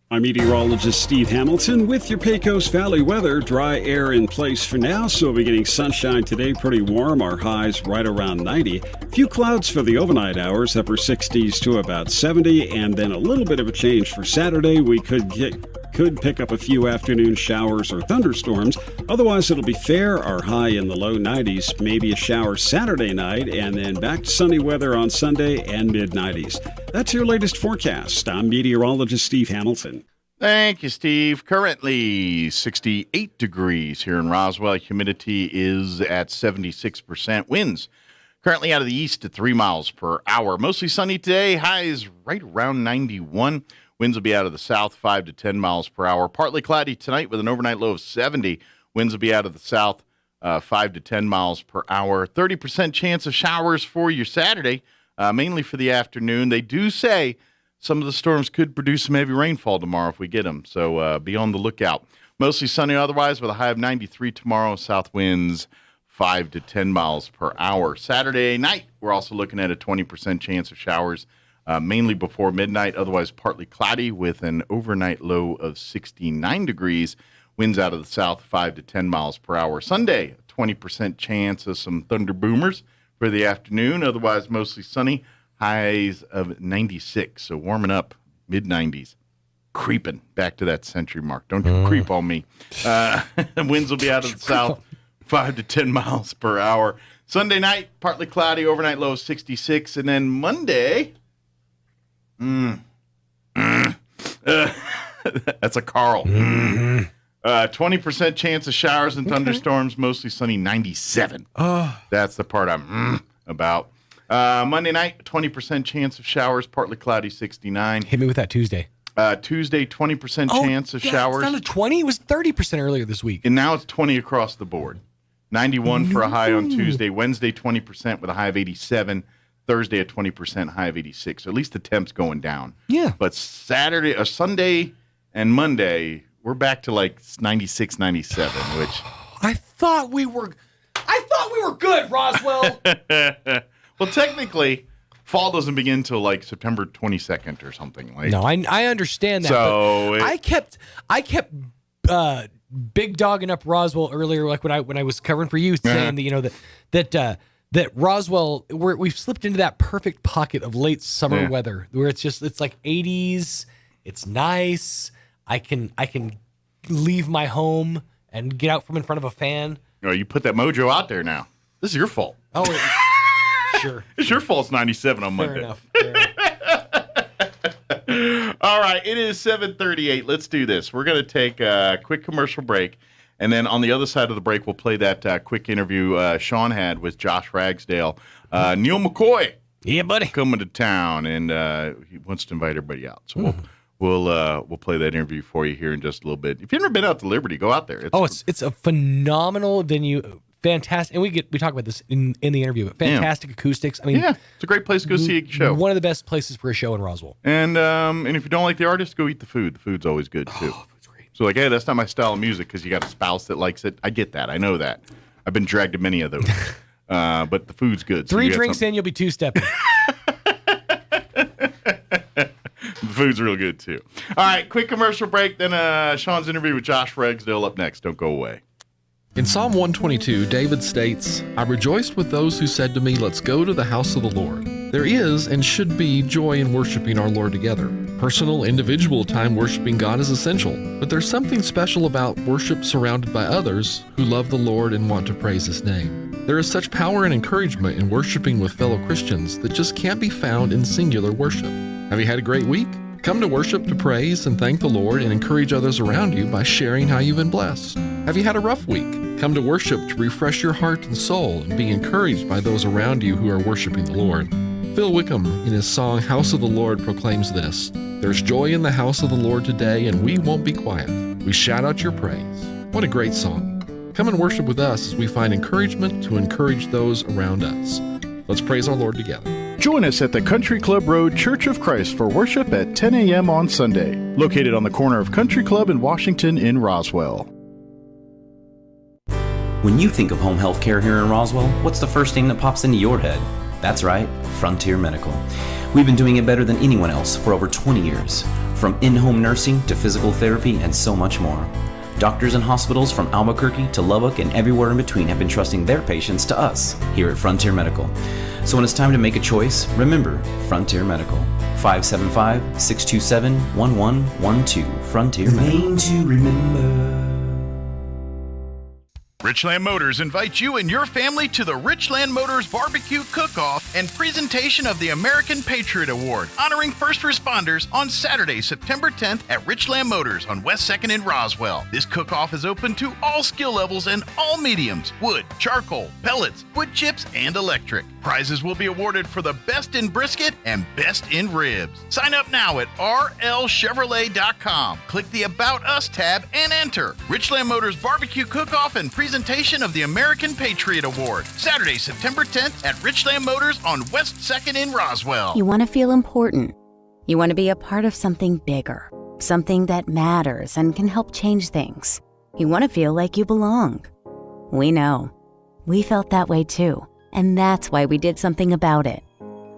I'm meteorologist Steve Hamilton with your Pecos Valley weather. Dry air in place for now, so we'll be getting sunshine today, pretty warm. Our highs right around 90. Few clouds for the overnight hours, upper 60s to about 70, and then a little bit of a change for Saturday. We could pick up a few afternoon showers or thunderstorms. Otherwise, it'll be fair. Our high in the low 90s, maybe a shower Saturday night, and then back to sunny weather on Sunday and mid-90s. That's your latest forecast. I'm meteorologist Steve Hamilton. Thank you, Steve. Currently 68 degrees here in Roswell. Humidity is at 76%. Winds currently out of the east at 3 miles per hour. Mostly sunny today. Highs right around 91. Winds will be out of the south 5 to 10 miles per hour. Partly cloudy tonight with an overnight low of 70. Winds will be out of the south 5 to 10 miles per hour. 30% chance of showers for your Saturday, mainly for the afternoon. They do say some of the storms could produce some heavy rainfall tomorrow if we get them, so be on the lookout. Mostly sunny otherwise with a high of 93 tomorrow. South winds 5 to 10 miles per hour. Saturday night, we're also looking at a 20% chance of showers, mainly before midnight. Otherwise, partly cloudy with an overnight low of 69 degrees. Winds out of the south 5 to 10 miles per hour. Sunday, 20% chance of some thunder boomers for the afternoon. Otherwise, mostly sunny. Highs of 96, so warming up, mid-90s. Creeping back to that century mark. Don't you creep on me. Winds will be out of the south, 5 to 10 miles per hour. Sunday night, partly cloudy, overnight low of 66. And then Monday, that's a Carl. 20% chance of showers and thunderstorms, mostly sunny, 97. That's the part I'm about. Monday night, 20% chance of showers, partly cloudy, 69. Hit me with that Tuesday. Tuesday, 20% chance of showers. It's down to 20? It was 30% earlier this week. And now it's 20 across the board. 91 for a high on Tuesday. Wednesday, 20% with a high of 87. Thursday, a 20% high of 86. So at least the temp's going down. Yeah. But Sunday and Monday, we're back to like 96, 97, which... I thought we were good, Roswell. Well, technically, fall doesn't begin till like September 22nd or something. Like, no, I understand that. So I kept big dogging up Roswell earlier, like when I was covering for you, saying that that Roswell, we've slipped into that perfect pocket of late summer weather where it's like 80s. It's nice. I can leave my home and get out from in front of a fan. You put that mojo out there now. This is your fault. Oh. Sure. It's your fault. It's 97 on Monday. Fair enough. All right. It is 7:38. Let's do this. We're going to take a quick commercial break. And then on the other side of the break, we'll play that quick interview Sean had with Josh Ragsdale. Neil McCoy. Yeah, buddy. Coming to town, and he wants to invite everybody out. So we'll play that interview for you here in just a little bit. If you've never been out to Liberty, go out there. It's a phenomenal venue. Fantastic, and we talk about this in the interview. But fantastic acoustics. I mean, it's a great place to go see a show. One of the best places for a show in Roswell. And if you don't like the artist, go eat the food. The food's always good too. Food's great. So like, hey, that's not my style of music because you got a spouse that likes it. I get that. I know that. I've been dragged to many of those. But the food's good. So 3 drinks in, you'll be 2-stepping. The food's real good too. All right, quick commercial break. Then Sean's interview with Josh Ragsdale up next. Don't go away. In Psalm 122, David states, I rejoiced with those who said to me, let's go to the house of the Lord. There is and should be joy in worshiping our Lord together. Personal, individual time worshiping God is essential, but there's something special about worship surrounded by others who love the Lord and want to praise His name. There is such power and encouragement in worshiping with fellow Christians that just can't be found in singular worship. Have you had a great week? Come to worship to praise and thank the Lord and encourage others around you by sharing how you've been blessed. Have you had a rough week? Come to worship to refresh your heart and soul and be encouraged by those around you who are worshiping the Lord. Phil Wickham, in his song House of the Lord, proclaims this, there's joy in the house of the Lord today, and we won't be quiet. We shout out your praise. What a great song. Come and worship with us as we find encouragement to encourage those around us. Let's praise our Lord together. Join us at the Country Club Road Church of Christ for worship at 10 a.m. on Sunday, located on the corner of Country Club and Washington in Roswell. When you think of home health care here in Roswell, what's the first thing that pops into your head? That's right, Frontier Medical. We've been doing it better than anyone else for over 20 years, from in-home nursing to physical therapy and so much more. Doctors and hospitals from Albuquerque to Lubbock and everywhere in between have been trusting their patients to us here at Frontier Medical. So when it's time to make a choice, remember Frontier Medical. 575-627-1112. Frontier Medical. Name to remember. Richland Motors invites you and your family to the Richland Motors Barbecue Cook-Off and presentation of the American Patriot Award, honoring first responders on Saturday, September 10th at Richland Motors on West 2nd in Roswell. This cook-off is open to all skill levels and all mediums: wood, charcoal, pellets, wood chips, and electric. Prizes will be awarded for the best in brisket and best in ribs. Sign up now at rlchevrolet.com. Click the About Us tab and enter. Richland Motors Barbecue Cook-Off and presentation of the American Patriot Award, Saturday, September 10th at Richland Motors on West 2nd in Roswell. You want to feel important. You want to be a part of something bigger, something that matters and can help change things. You want to feel like you belong. We know. We felt that way too, and that's why we did something about it.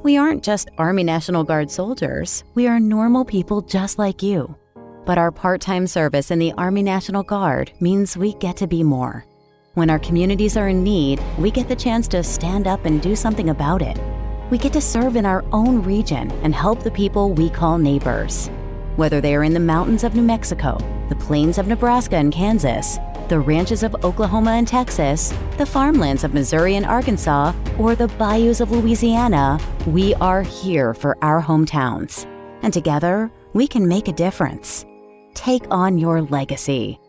We aren't just Army National Guard soldiers. We are normal people just like you. But our part-time service in the Army National Guard means we get to be more. When our communities are in need, we get the chance to stand up and do something about it. We get to serve in our own region and help the people we call neighbors. Whether they are in the mountains of New Mexico, the plains of Nebraska and Kansas, the ranches of Oklahoma and Texas, the farmlands of Missouri and Arkansas, or the bayous of Louisiana, we are here for our hometowns. And together, we can make a difference. Take on your legacy.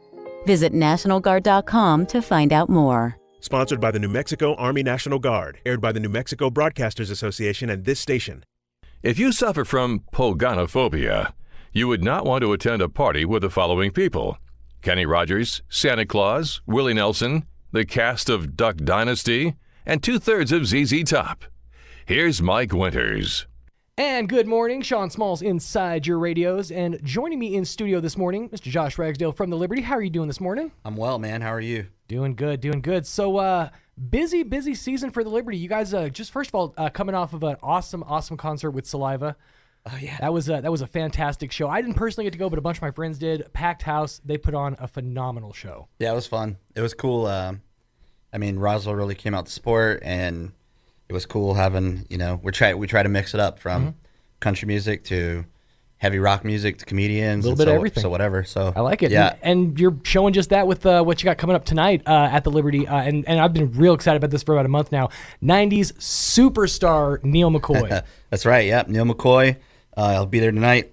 Visit NationalGuard.com to find out more. Sponsored by the New Mexico Army National Guard. Aired by the New Mexico Broadcasters Association and this station. If you suffer from pogonophobia, you would not want to attend a party with the following people: Kenny Rogers, Santa Claus, Willie Nelson, the cast of Duck Dynasty, and 2/3 of ZZ Top. Here's Mike Winters. And good morning, Sean Smalls inside your radios. And joining me in studio this morning, Mr. Josh Ragsdale from the Liberty. How are you doing this morning? I'm well, man. How are you? Doing good, doing good. So, busy season for the Liberty. You guys, just first of all, coming off of an awesome concert with Saliva. Oh, yeah. That was a fantastic show. I didn't personally get to go, but a bunch of my friends did. Packed house. They put on a phenomenal show. Yeah, it was fun. It was cool. I mean, Roswell really came out to support, and it was cool having, we try to mix it up from country music to heavy rock music to comedians. A little bit of everything. So whatever. So I like it. Yeah. And you're showing just that with what you got coming up tonight at the Liberty. And I've been real excited about this for about a month now. 90s superstar Neil McCoy. That's right. Yep. Neil McCoy. I'll be there tonight.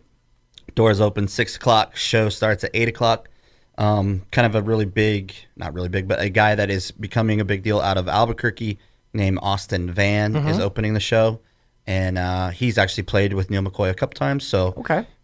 Doors open 6 o'clock. Show starts at 8 o'clock. Kind of a really big, not really big, but a guy that is becoming a big deal out of Albuquerque named Austin Van is opening the show. And he's actually played with Neil McCoy a couple times. So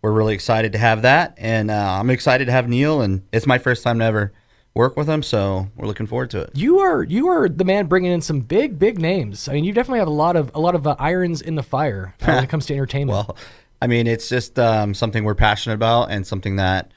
we're really excited to have that. And I'm excited to have Neil. And it's my first time to ever work with him. So we're looking forward to it. You are the man bringing in some big names. I mean, you definitely have a lot of irons in the fire when it comes to entertainment. Well, I mean, it's just something we're passionate about and something that,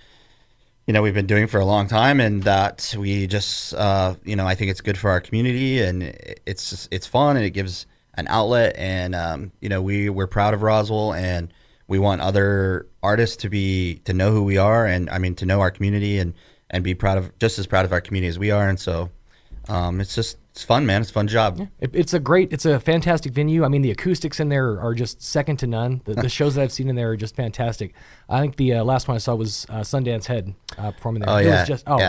we've been doing for a long time, and that we just, I think it's good for our community, and it's fun, and it gives an outlet, and, we're proud of Roswell, and we want other artists to know who we are, and I mean, to know our community and be just as proud of our community as we are. And so it's fun, man. It's a fun job. Yeah. It's a fantastic venue. I mean, the acoustics in there are just second to none. The shows that I've seen in there are just fantastic. I think the last one I saw was Sundance Head performing there. Oh, yeah.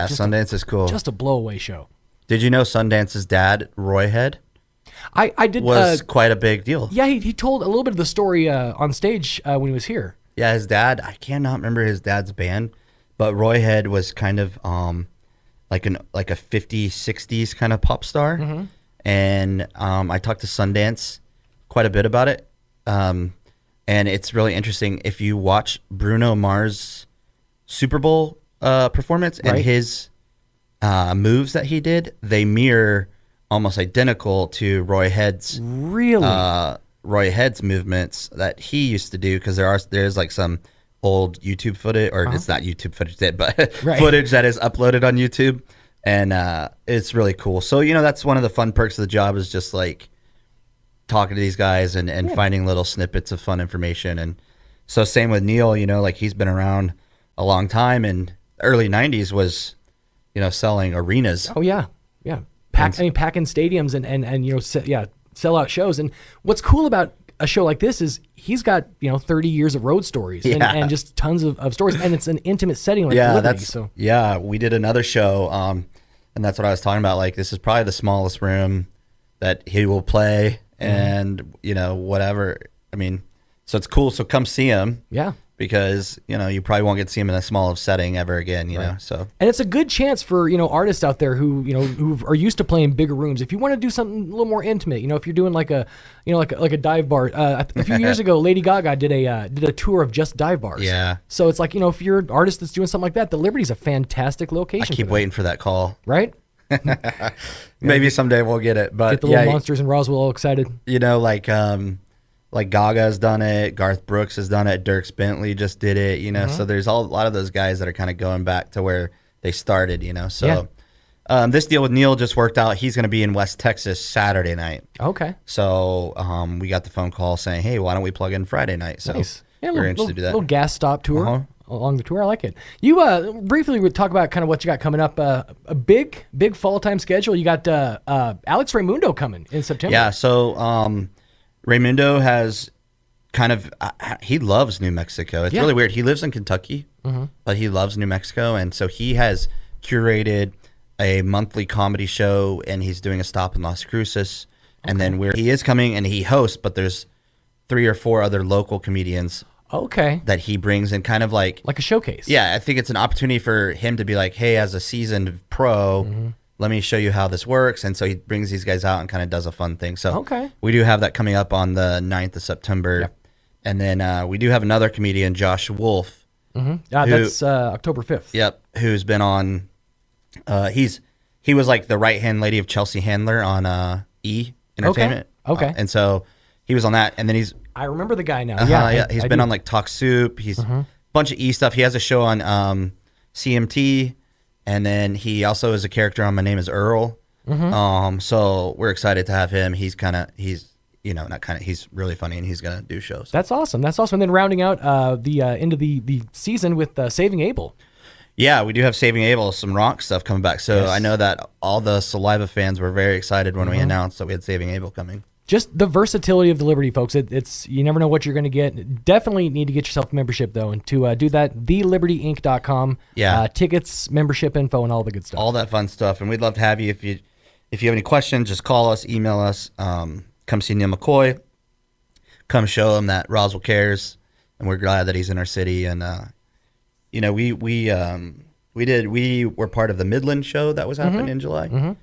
Sundance is cool. Just a blow-away show. Did you know Sundance's dad, Roy Head, I did. Was quite a big deal. Yeah, he told a little bit of the story on stage when he was here. Yeah, his dad, I cannot remember his dad's band, but Roy Head was kind of like a 50s, 60s kind of pop star. And I talked to Sundance quite a bit about it. And it's really interesting. If you watch Bruno Mars' Super Bowl performance and his moves that he did, they mirror almost identical to Roy Head's movements that he used to do, because there's like some old YouTube footage, or it's not YouTube footage, but footage that is uploaded on YouTube, and it's really cool. So that's one of the fun perks of the job, is just like talking to these guys and finding little snippets of fun information. And so same with Neil, like he's been around a long time, and early 90s was selling arenas. Oh yeah packing stadiums and sell out shows. And what's cool about a show like this is he's got 30 years of road stories and just tons of stories, and it's an intimate setting like Liberty. We did another show And that's what I was talking about. Like, this is probably the smallest room that he will play, and whatever. I mean, so it's cool. So come see him. Yeah. Because you probably won't get to see him in a small setting ever again. You know, so and it's a good chance for artists out there who are used to playing bigger rooms. If you want to do something a little more intimate, if you're doing like a like a dive bar. A few years ago, Lady Gaga did a tour of just dive bars. Yeah. So it's like if you're an artist that's doing something like that, the Liberty's a fantastic location. I keep waiting for that call. Right. Maybe someday we'll get it. But get the little monsters in Roswell all excited. Like Gaga's done it, Garth Brooks has done it, Dierks Bentley just did it, so there's a lot of those guys that are kind of going back to where they started, so this deal with Neil just worked out. He's going to be in West Texas Saturday night. Okay. So we got the phone call saying, hey, why don't we plug in Friday night? So nice. we're interested to do that. Little gas stop tour along the tour. I like it. You briefly would talk about kind of what you got coming up. A big fall time schedule. You got Alex Raimundo coming in September. Yeah, so Raimundo has kind of he loves New Mexico. It's really weird. He lives in Kentucky, but he loves New Mexico, and so he has curated a monthly comedy show, and he's doing a stop in Las Cruces, and then he is coming and he hosts, but there's 3 or 4 other local comedians that he brings in, kind of like a showcase. Yeah, I think it's an opportunity for him to be like, hey, as a seasoned pro, let me show you how this works. And so he brings these guys out and kind of does a fun thing. So we do have that coming up on the 9th of September. Yep. And then we do have another comedian, Josh Wolf. That's October 5th. Yep. Who's been on, he was like the right-hand lady of Chelsea Handler on E! Entertainment. Okay. And so he was on that. And then I remember the guy now. He's been on like Talk Soup. He's a bunch of E! stuff. He has a show on CMT. And then he also is a character on My Name is Earl. So we're excited to have him. He's really funny, and he's going to do shows. That's awesome. And then rounding out the end of the season with Saving Abel. Yeah, we do have Saving Abel, some rock stuff coming back. So I know that all the Saliva fans were very excited when we announced that we had Saving Abel coming. Just the versatility of the Liberty, folks. It's you never know what you're going to get. Definitely need to get yourself a membership, though. And to do that, thelibertyinc.com. Yeah. Tickets, membership info, and all the good stuff. All that fun stuff. And we'd love to have you. If you have any questions, just call us, email us. Come see Neil McCoy. Come show him that Roswell cares. And we're glad that he's in our city. And, we were part of the Midland show that was happening in July.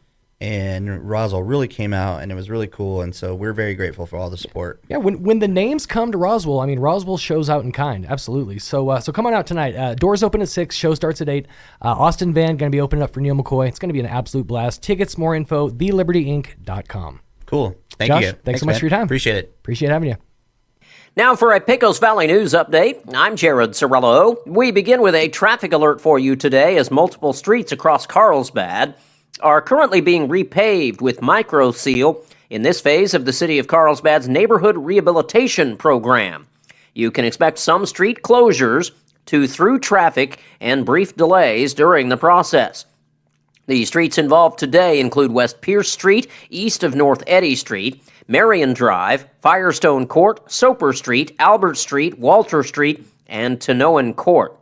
And Roswell really came out, and it was really cool. And so we're very grateful for all the support. Yeah, when the names come to Roswell, I mean, Roswell shows out in kind. Absolutely. So come on out tonight. Doors open at 6. Show starts at 8. Austin Van going to be opening up for Neil McCoy. It's going to be an absolute blast. Tickets, more info, thelibertyinc.com. Cool. Thank Josh, you. Thanks so much for your time. Appreciate it. Appreciate having you. Now for a Pecos Valley News update, I'm Jared Sorello. We begin with a traffic alert for you today as multiple streets across Carlsbad are currently being repaved with microseal in this phase of the City of Carlsbad's Neighborhood Rehabilitation Program. You can expect some street closures to through traffic and brief delays during the process. The streets involved today include West Pierce Street, east of North Eddy Street, Marion Drive, Firestone Court, Soper Street, Albert Street, Walter Street, and Tanoan Court.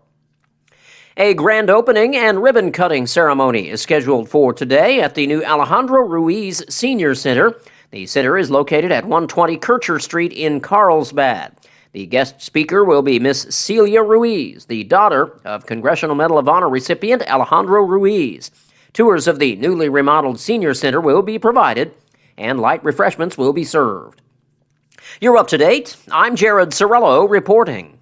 A grand opening and ribbon-cutting ceremony is scheduled for today at the new Alejandro Ruiz Senior Center. The center is located at 120 Kircher Street in Carlsbad. The guest speaker will be Miss Celia Ruiz, the daughter of Congressional Medal of Honor recipient Alejandro Ruiz. Tours of the newly remodeled Senior Center will be provided, and light refreshments will be served. You're up to date. I'm Jared Sorello reporting.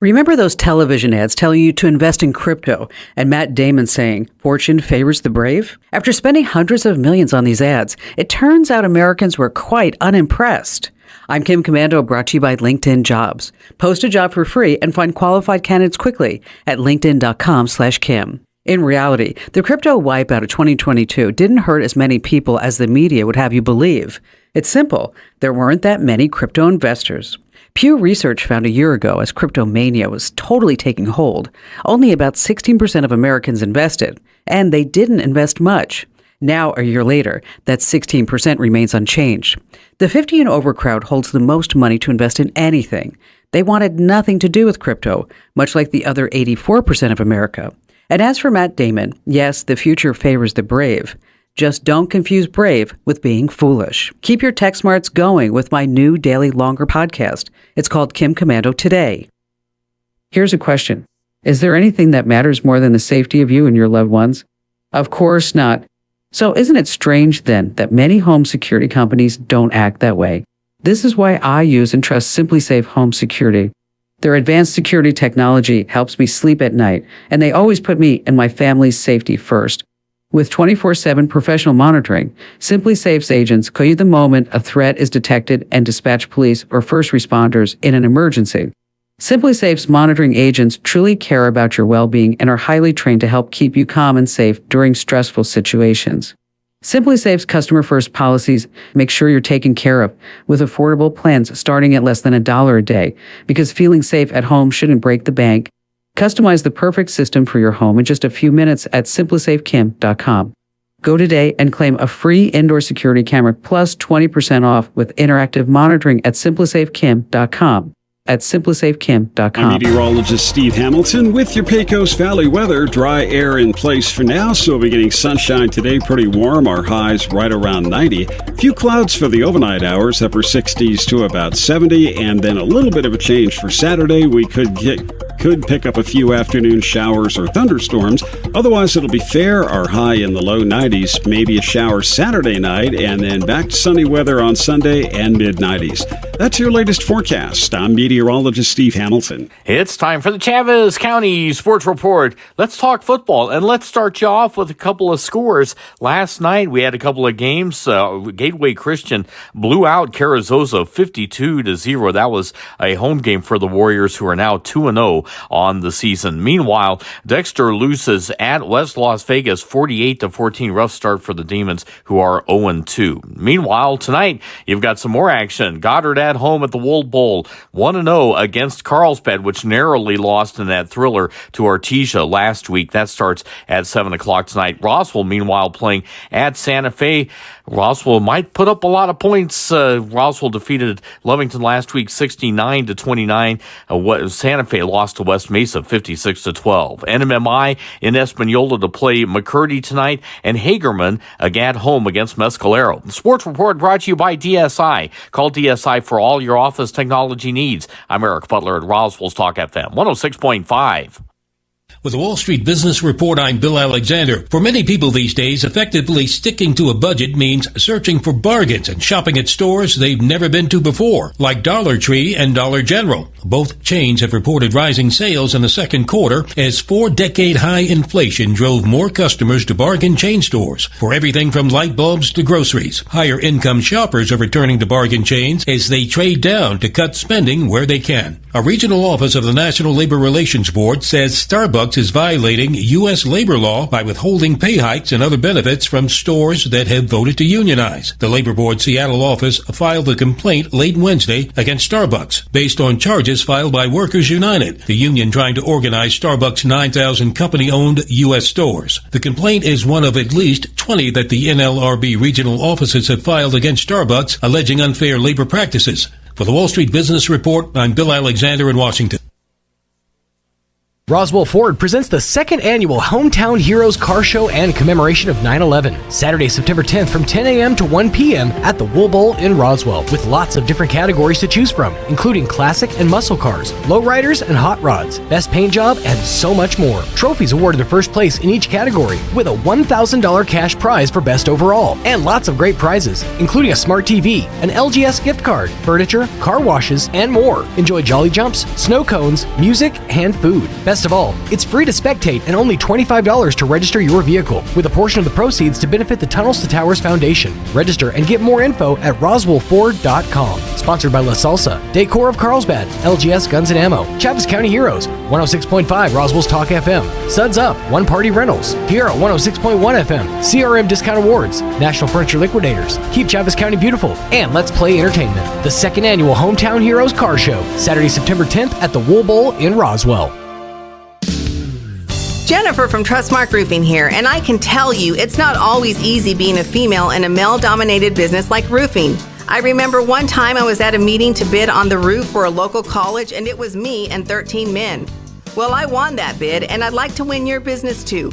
Remember those television ads telling you to invest in crypto and Matt Damon saying, "Fortune favors the brave"? After spending hundreds of millions on these ads, it turns out Americans were quite unimpressed. I'm Kim Commando, brought to you by LinkedIn Jobs. Post a job for free and find qualified candidates quickly at linkedin.com/Kim. In reality, the crypto wipeout of 2022 didn't hurt as many people as the media would have you believe. It's simple. There weren't that many crypto investors. Pew Research found a year ago, as crypto mania was totally taking hold, only about 16% of Americans invested, and they didn't invest much. Now, a year later, that 16% remains unchanged. The 50 and over crowd holds the most money to invest in anything. They wanted nothing to do with crypto, much like the other 84% of America. And as for Matt Damon, yes, the future favors the brave. Just don't confuse brave with being foolish. Keep your tech smarts going with my new daily longer podcast. It's called Kim Commando Today. Here's a question. Is there anything that matters more than the safety of you and your loved ones? Of course not. So isn't it strange then that many home security companies don't act that way? This is why I use and trust SimpliSafe Home Security. Their advanced security technology helps me sleep at night, and they always put me and my family's safety first. With 24/7 professional monitoring, SimpliSafe's agents call you the moment a threat is detected and dispatch police or first responders in an emergency. SimpliSafe's monitoring agents truly care about your well-being and are highly trained to help keep you calm and safe during stressful situations. SimpliSafe's customer-first policies make sure you're taken care of with affordable plans starting at less than $1 a day, because feeling safe at home shouldn't break the bank. Customize the perfect system for your home in just a few minutes at SimpliSafeKim.com. Go today and claim a free indoor security camera plus 20% off with interactive monitoring at SimpliSafeKim.com. At SimpliSafeKim.com. I'm meteorologist Steve Hamilton with your Pecos Valley weather. Dry air in place for now, so we'll be getting sunshine today, pretty warm. Our highs right around 90. Few clouds for the overnight hours, upper 60s to about 70, and then a little bit of a change for Saturday. We could pick up a few afternoon showers or thunderstorms. Otherwise, it'll be fair. Our high in the low 90s, maybe a shower Saturday night, and then back to sunny weather on Sunday and mid-90s. That's your latest forecast. I'm meteorologist Steve Hamilton. It's time for the Chavez County Sports Report. Let's talk football, and let's start you off with a couple of scores. Last night, we had a couple of games. Gateway Christian blew out Carrizosa 52-0. That was a home game for the Warriors, who are now 2-0 on the season. Meanwhile, Dexter loses at West Las Vegas 48-14. Rough start for the Demons, who are 0-2. Meanwhile, tonight, you've got some more action. Goddard at home at the Wold Bowl, 1-0 against Carlsbad, which narrowly lost in that thriller to Artesia last week. That starts at 7 o'clock tonight. Roswell, meanwhile, playing at Santa Fe. Roswell might put up a lot of points. Roswell defeated Lovington last week 69-29. Santa Fe lost to West Mesa 56-12. NMMI in Espanola to play McCurdy tonight, and Hagerman at home against Mescalero. The Sports Report brought to you by DSI. Call DSI for all your office technology needs. I'm Eric Butler at Roswell's Talk FM 106.5. With the Wall Street Business Report, I'm Bill Alexander. For many people these days, effectively sticking to a budget means searching for bargains and shopping at stores they've never been to before, like Dollar Tree and Dollar General. Both chains have reported rising sales in the second quarter as four-decade-high inflation drove more customers to bargain chain stores for everything from light bulbs to groceries. Higher-income shoppers are returning to bargain chains as they trade down to cut spending where they can. A regional office of the National Labor Relations Board says Starbucks is violating U.S. labor law by withholding pay hikes and other benefits from stores that have voted to unionize. The Labor Board Seattle office filed a complaint late Wednesday against Starbucks based on charges filed by Workers United, the union trying to organize Starbucks' 9,000 company-owned U.S. stores. The complaint is one of at least 20 that the NLRB regional offices have filed against Starbucks, alleging unfair labor practices. For the Wall Street Business Report, I'm Bill Alexander in Washington. Roswell Ford presents the second annual Hometown Heroes Car Show and commemoration of 9/11. Saturday, September 10th from 10 a.m. to 1 p.m. at the Wool Bowl in Roswell, with lots of different categories to choose from, including classic and muscle cars, lowriders and hot rods, best paint job, and so much more. Trophies awarded to first place in each category, with a $1,000 cash prize for best overall, and lots of great prizes, including a smart TV, an LGS gift card, furniture, car washes, and more. Enjoy jolly jumps, snow cones, music, and food. Best of all, it's free to spectate and only $25 to register your vehicle, with a portion of the proceeds to benefit the Tunnels to Towers Foundation. Register and get more info at roswellford.com. Sponsored by La Salsa, Decor of Carlsbad, LGS Guns and Ammo, Chavez County Heroes, 106.5 Roswell's Talk FM, Suds Up, One Party Rentals, Hero 106.1 FM, CRM Discount Awards, National Furniture Liquidators, Keep Chavez County Beautiful, and Let's Play Entertainment. The second annual Hometown Heroes Car Show, Saturday, September 10th at the Wool Bowl in Roswell. Jennifer from Trustmark Roofing here, and I can tell you it's not always easy being a female in a male-dominated business like roofing. I remember one time I was at a meeting to bid on the roof for a local college, and it was me and 13 men. Well, I won that bid, and I'd like to win your business too.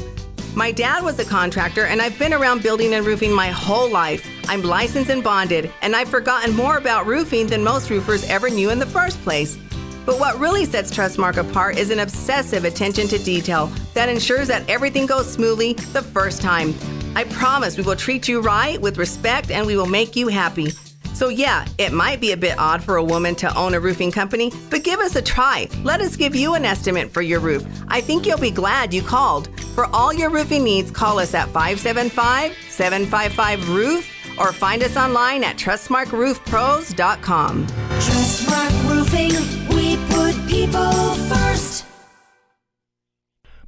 My dad was a contractor, and I've been around building and roofing my whole life. I'm licensed and bonded, and I've forgotten more about roofing than most roofers ever knew in the first place. But what really sets Trustmark apart is an obsessive attention to detail that ensures that everything goes smoothly the first time. I promise we will treat you right with respect, and we will make you happy. So yeah, it might be a bit odd for a woman to own a roofing company, but give us a try. Let us give you an estimate for your roof. I think you'll be glad you called. For all your roofing needs, call us at 575-755-ROOF or find us online at TrustmarkRoofPros.com. Trustmark Roofing, we put people first.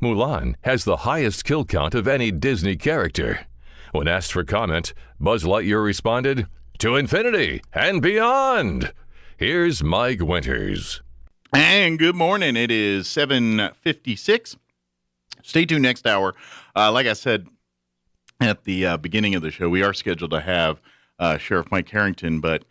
Mulan has the highest kill count of any Disney character. When asked for comment, Buzz Lightyear responded, "To infinity and beyond." Here's Mike Winters. And good morning. It is 7:56. Stay tuned next hour. Like I said at the beginning of the show, we are scheduled to have Sheriff Mike Harrington, but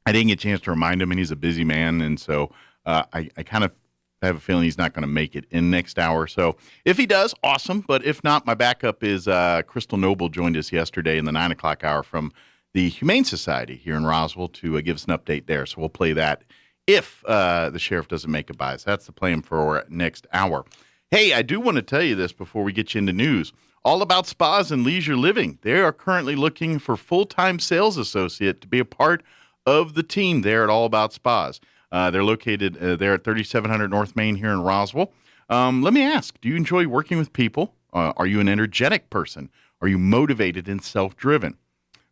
I didn't get a chance to remind him, and he's a busy man, and so I kind of have a feeling he's not going to make it in next hour. So if he does, awesome. But if not, my backup is Crystal Noble joined us yesterday in the 9 o'clock hour from the Humane Society here in Roswell to give us an update there. So we'll play that if the sheriff doesn't make it by us. That's the plan for next hour. Hey, I do want to tell you this before we get you into news. All About Spas and Leisure Living. They are currently looking for full-time sales associate to be a part of the team there at All About Spas. They're located there at 3700 North Main here in Roswell. Let me ask, do you enjoy working with people? Are you an energetic person? Are you motivated and self-driven?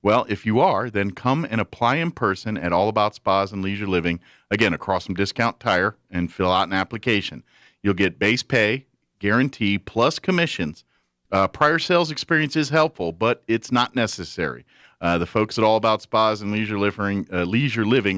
Well, if you are, then come and apply in person at All About Spas and Leisure Living, again, across from Discount Tire, and fill out an application. You'll get base pay, guarantee, plus commissions. Prior sales experience is helpful, but it's not necessary. The folks at All About Spas and Leisure Living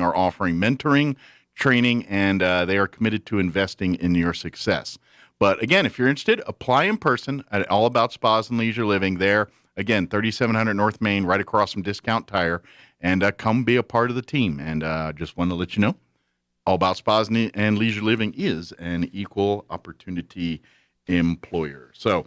are offering mentoring, training, and they are committed to investing in your success. But again, if you're interested, apply in person at All About Spas and Leisure Living there. Again, 3700 North Main, right across from Discount Tire, and come be a part of the team. And just want to let you know, All About Spas and Leisure Living is an equal opportunity employer. So,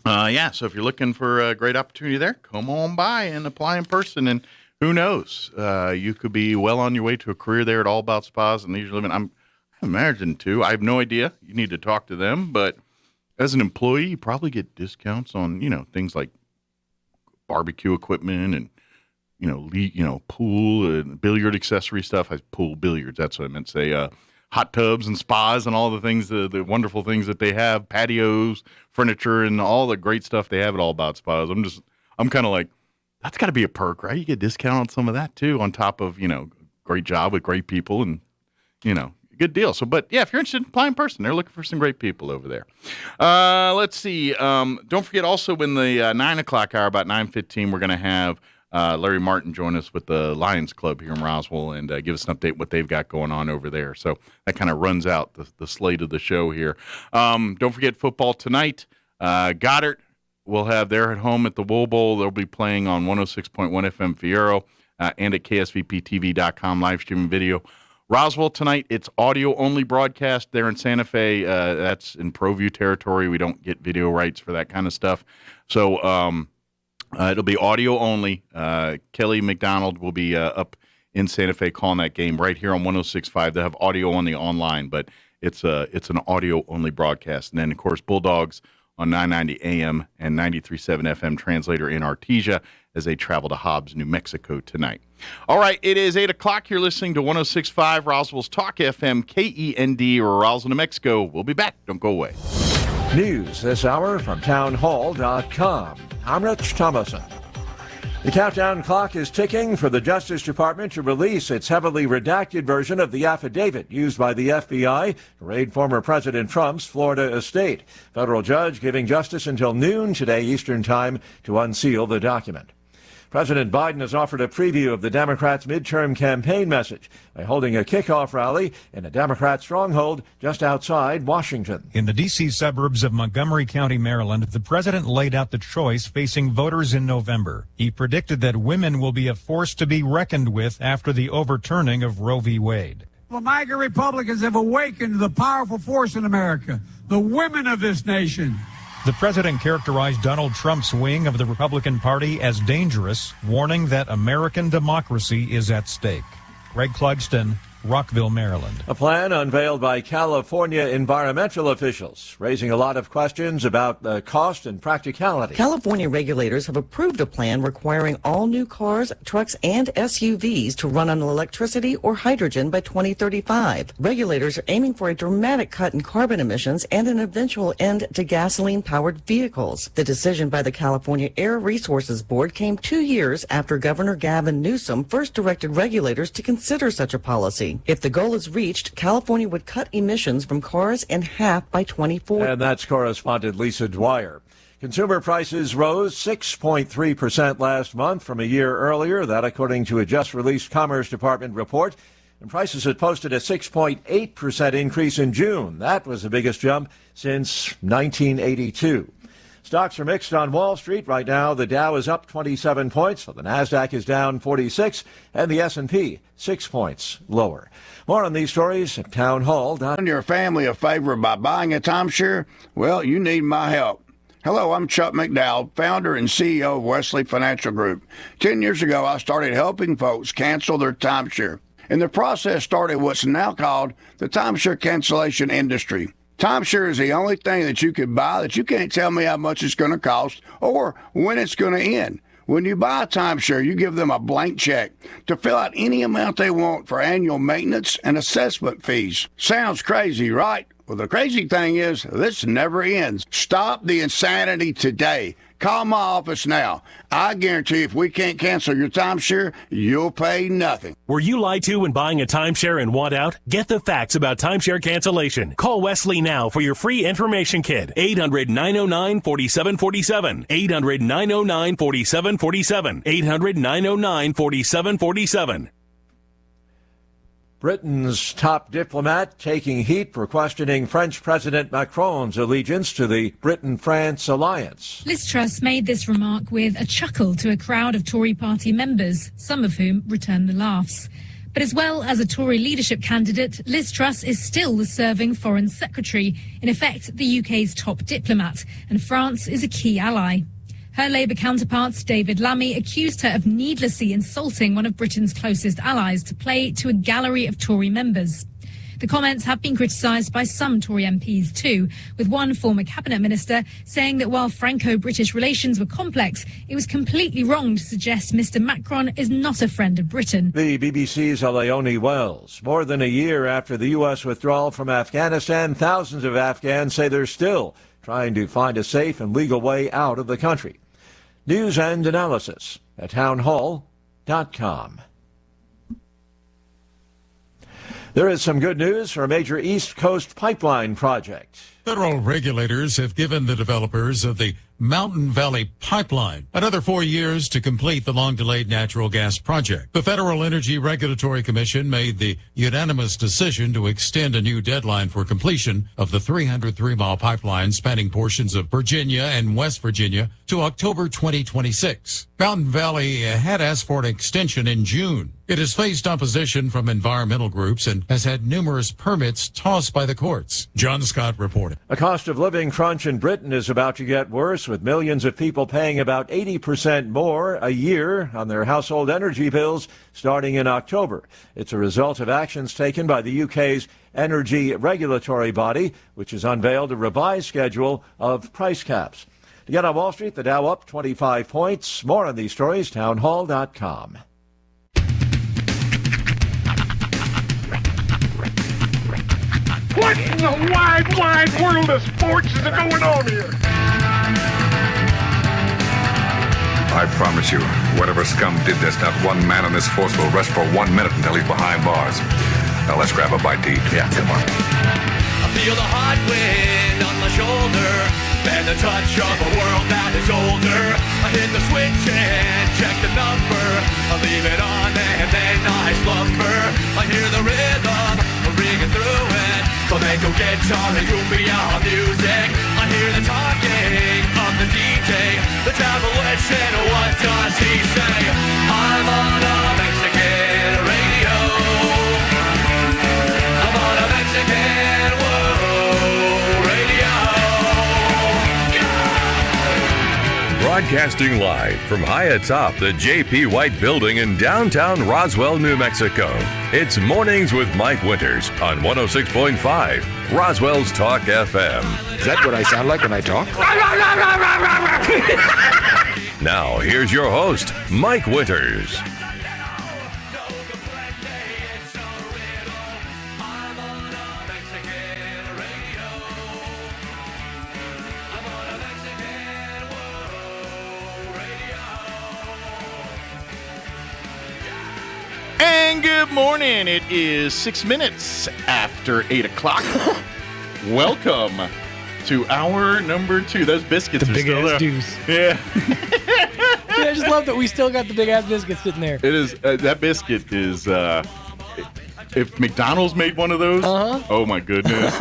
so if you're looking for a great opportunity there, come on by and apply in person. And who knows, you could be well on your way to a career there at All About Spas and Leisure Living. I imagine too. I have no idea. You need to talk to them, but as an employee, you probably get discounts on things like barbecue equipment and pool and billiard accessory stuff. Pool billiards, that's what I meant to say. Hot tubs and spas and all the things, the wonderful things that they have, patios, furniture, and all the great stuff they have at All About Spas. I'm kind of like, that's got to be a perk, right? You get a discount on some of that too, on top of great job with great people and good deal. So, but yeah, if you're interested, apply in person. They're looking for some great people over there. Let's see. Don't forget also in the 9 o'clock hour, about 9:15, we're going to have Larry Martin join us with the Lions Club here in Roswell and give us an update what they've got going on over there. So that kind of runs out the slate of the show here. Don't forget football tonight. Goddard will have their at home at the Wool Bowl. They'll be playing on 106.1 FM Fiero and at KSVPTV.com live streaming video. Roswell tonight, it's audio-only broadcast there in Santa Fe. That's in ProView territory. We don't get video rights for that kind of stuff. So it'll be audio-only. Kelly McDonald will be up in Santa Fe calling that game right here on 106.5. They have audio on the online, but it's an audio-only broadcast. And then, of course, Bulldogs on 990 AM and 93.7 FM translator in Artesia as they travel to Hobbs, New Mexico tonight. All right, it is 8 o'clock. You're listening to 106.5 Roswell's Talk FM, KEND, Roswell, New Mexico. We'll be back. Don't go away. News this hour from townhall.com. I'm Rich Thomason. The countdown clock is ticking for the Justice Department to release its heavily redacted version of the affidavit used by the FBI to raid former President Trump's Florida estate. Federal judge giving justice until noon today Eastern Time to unseal the document. President Biden has offered a preview of the Democrats' midterm campaign message by holding a kickoff rally in a Democrat stronghold just outside Washington. In the D.C. suburbs of Montgomery County, Maryland, the president laid out the choice facing voters in November. He predicted that women will be a force to be reckoned with after the overturning of Roe v. Wade. The MAGA Republicans have awakened the powerful force in America, the women of this nation. The president characterized Donald Trump's wing of the Republican Party as dangerous, warning that American democracy is at stake. Greg Clugston, Rockville, Maryland. A plan unveiled by California environmental officials, raising a lot of questions about the cost and practicality. California regulators have approved a plan requiring all new cars, trucks, and SUVs to run on electricity or hydrogen by 2035. Regulators are aiming for a dramatic cut in carbon emissions and an eventual end to gasoline-powered vehicles. The decision by the California Air Resources Board came 2 years after Governor Gavin Newsom first directed regulators to consider such a policy. If the goal is reached, California would cut emissions from cars in half by 2040. And that's correspondent Lisa Dwyer. Consumer prices rose 6.3% last month from a year earlier. That according to a just-released Commerce Department report. And prices had posted a 6.8% increase in June. That was the biggest jump since 1982. Stocks are mixed on Wall Street. Right now, the Dow is up 27 points. The Nasdaq is down 46, and the S&P 6 points lower. More on these stories at townhall.com. Doing your family a favor by buying a timeshare? Well, you need my help. Hello, I'm Chuck McDowell, founder and CEO of Wesley Financial Group. 10 years ago, I started helping folks cancel their timeshare. And the process started what's now called the timeshare cancellation industry. Timeshare is the only thing that you could buy that you can't tell me how much it's going to cost or when it's going to end. When you buy a timeshare, you give them a blank check to fill out any amount they want for annual maintenance and assessment fees. Sounds crazy, right? Well, the crazy thing is this never ends. Stop the insanity today. Call my office now. I guarantee if we can't cancel your timeshare, you'll pay nothing. Were you lied to when buying a timeshare and want out? Get the facts about timeshare cancellation. Call Wesley now for your free information kit. 800-909-4747. 800-909-4747. 800-909-4747. Britain's top diplomat taking heat for questioning French President Macron's allegiance to the Britain-France alliance. Liz Truss made this remark with a chuckle to a crowd of Tory party members, some of whom returned the laughs. But as well as a Tory leadership candidate, Liz Truss is still the serving Foreign Secretary, in effect the UK's top diplomat, and France is a key ally. Her Labour counterpart, David Lammy, accused her of needlessly insulting one of Britain's closest allies to play to a gallery of Tory members. The comments have been criticised by some Tory MPs too, with one former cabinet minister saying that while Franco-British relations were complex, it was completely wrong to suggest Mr Macron is not a friend of Britain. The BBC's Leonie Wells. More than a year after the U.S. withdrawal from Afghanistan, thousands of Afghans say they're still trying to find a safe and legal way out of the country. News and analysis at townhall.com. There is some good news for a major East Coast pipeline project. Federal regulators have given the developers of the Mountain Valley Pipeline another 4 years to complete the long-delayed natural gas project. The Federal Energy Regulatory Commission made the unanimous decision to extend a new deadline for completion of the 303-mile pipeline spanning portions of Virginia and West Virginia to October 2026. Mountain Valley had asked for an extension in June. It has faced opposition from environmental groups and has had numerous permits tossed by the courts. John Scott reported. A cost of living crunch in Britain is about to get worse, with millions of people paying about 80% more a year on their household energy bills starting in October. It's a result of actions taken by the UK's energy regulatory body, which has unveiled a revised schedule of price caps. To get on Wall Street, the Dow up 25 points. More on these stories, townhall.com. What in the wide, wide world of sports is going on here? I promise you, whatever scum did this, not one man on this force will rest for 1 minute until he's behind bars. Now let's grab a bite to eat. Yeah, come on. I feel the hot wind on my shoulder and the touch of a world that is older. I hit the switch and check the number. I leave it on and then I slumber. I hear the rhythm ringing through it. Flamenco guitar and cumbia music. I hear the talking of the DJ. The travel and what does he say? I'm on a Mexican radio. Broadcasting live from high atop the J.P. White Building in downtown Roswell, New Mexico. It's Mornings with Mike Winters on 106.5 Roswell's Talk FM. Is that what I sound like when I talk? Now, here's your host, Mike Winters. And good morning. It is 6 minutes after 8 o'clock. Welcome to hour number 2. Those biscuits The are big still ass there. deuce. Yeah. Yeah, I just love that we still got the big ass biscuits sitting there. It is. That biscuit is. If McDonald's made one of those, oh my goodness.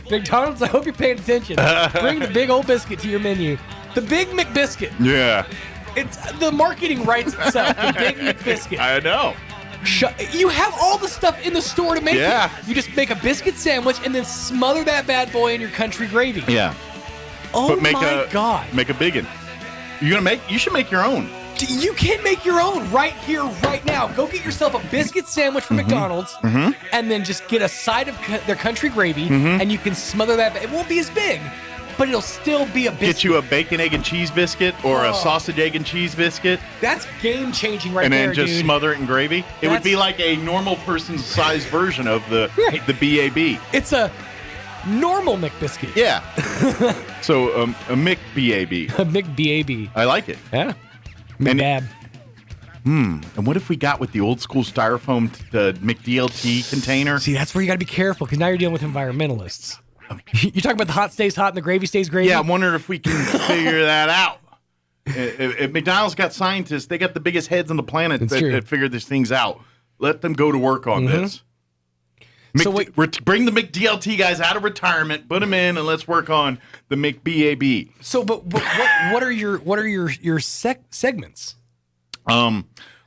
McDonald's, I hope you're paying attention. Bring the big old biscuit to your menu. The Big McBiscuit. Yeah. It's the marketing writes itself. The Big McBiscuit. I know. You have all the stuff in the store to make Yeah. it. You just make a biscuit sandwich and then smother that bad boy in your country gravy. Yeah. Oh But my God. Make a big one. You should make your own. You can make your own right here, right now. Go get yourself a biscuit sandwich from McDonald's and then just get a side of their country gravy and you can smother that. It won't be as big, but it'll still be a biscuit. Get you a bacon, egg, and cheese biscuit or a sausage, egg, and cheese biscuit. That's game changing right and there, then just dude. smother it in gravy. It would be like a normal person's size version of the BAB. It's a normal McBiscuit. Yeah. So a McBAB. A McBAB. I like it. Yeah. McDab. And what if we got with the old school styrofoam McDLT container? See, that's where you got to be careful because now you're dealing with environmentalists. You talking about the hot stays hot and the gravy stays gravy? Yeah, I'm wondering if we can figure that out. If McDonald's got scientists, they got the biggest heads on the planet that figured these things out. Let them go to work on this. So bring the McDLT guys out of retirement, put them in, and let's work on the McBAB. So, but what are your segments?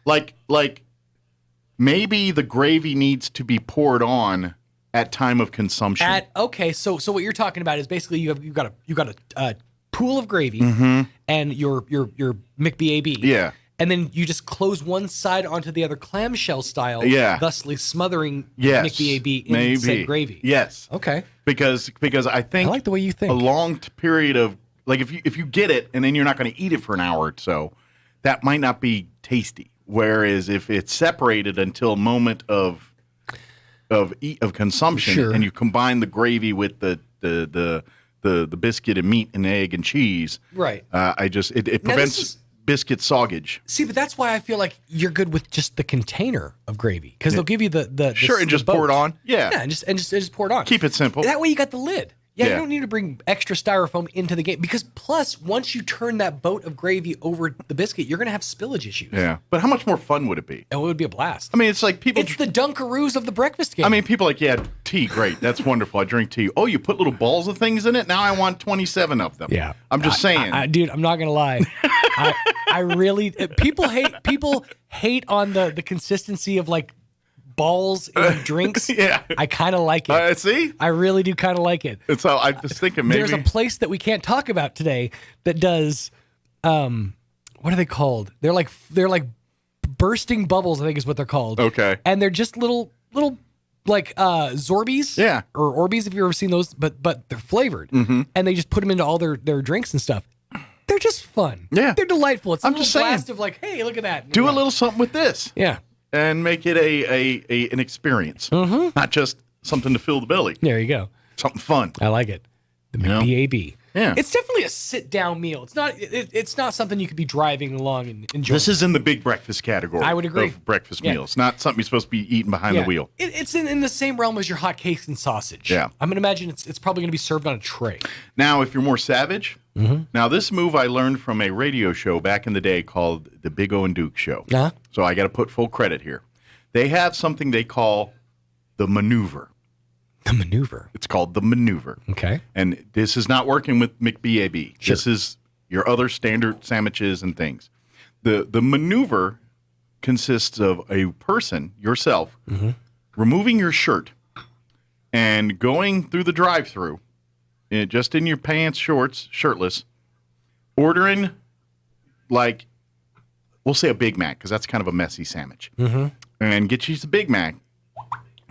Like maybe the gravy needs to be poured on at time of consumption. So what you're talking about is basically you've got a pool of gravy and your McBAB. Yeah. And then you just close one side onto the other clamshell style, thusly smothering McBAB in said gravy. Yes. Okay. Because I think I like the way you think. A long period of like if you get it and then you're not going to eat it for an hour or so, that might not be tasty. Whereas if it's separated until a moment of consumption and you combine the gravy with the biscuit and meat and egg and cheese, right? It prevents biscuit soggage. See, but that's why I feel like you're good with just the container of gravy because they'll give you the and just pour it on. Yeah, and just pour it on. Keep it simple. That way you got the lid. Yeah, you don't need to bring extra styrofoam into the game because plus once you turn that boat of gravy over the biscuit, you're gonna have spillage issues. Yeah, but how much more fun would it be? Oh, it would be a blast. I mean, it's like people. It's the Dunkaroos of the breakfast game. I mean, people are like, yeah, tea, great, that's wonderful. I drink tea. Oh, you put little balls of things in it. Now I want 27 of them. Yeah, I'm just saying, dude. I'm not gonna lie. I really people hate on the consistency of like balls in drinks. Yeah, I kind of like it. See, I really do kind of like it. And so I was thinking maybe there's a place that we can't talk about today that does what are they called? They're like bursting bubbles, I think is what they're called. Okay, and they're just little like Zorbies, or Orbeez if you've ever seen those, but they're flavored, and they just put them into all their drinks and stuff. They're just fun. Yeah, they're delightful. It's I'm a just little saying, blast of like, hey, look at that. Do a little something with this. Yeah. And make it an experience, not just something to fill the belly. There you go. Something fun. I like it. The McBAB. Yeah. It's definitely a sit-down meal. It's not something you could be driving along and enjoying. This is in the big breakfast category. I would agree. Of breakfast meals, not something you're supposed to be eating behind the wheel. It's in the same realm as your hot cakes and sausage. Yeah. I'm going to imagine it's probably going to be served on a tray. Now, if you're more savage, now this move I learned from a radio show back in the day called the Big O and Duke Show. So I got to put full credit here. They have something they call the maneuver. The maneuver. It's called the maneuver. Okay. And this is not working with McBAB. Sure. This is your other standard sandwiches and things. The maneuver consists of a person, yourself, removing your shirt and going through the drive-thru, just in your pants, shorts, shirtless, ordering like, we'll say a Big Mac, because that's kind of a messy sandwich. Mm-hmm. And get you the Big Mac,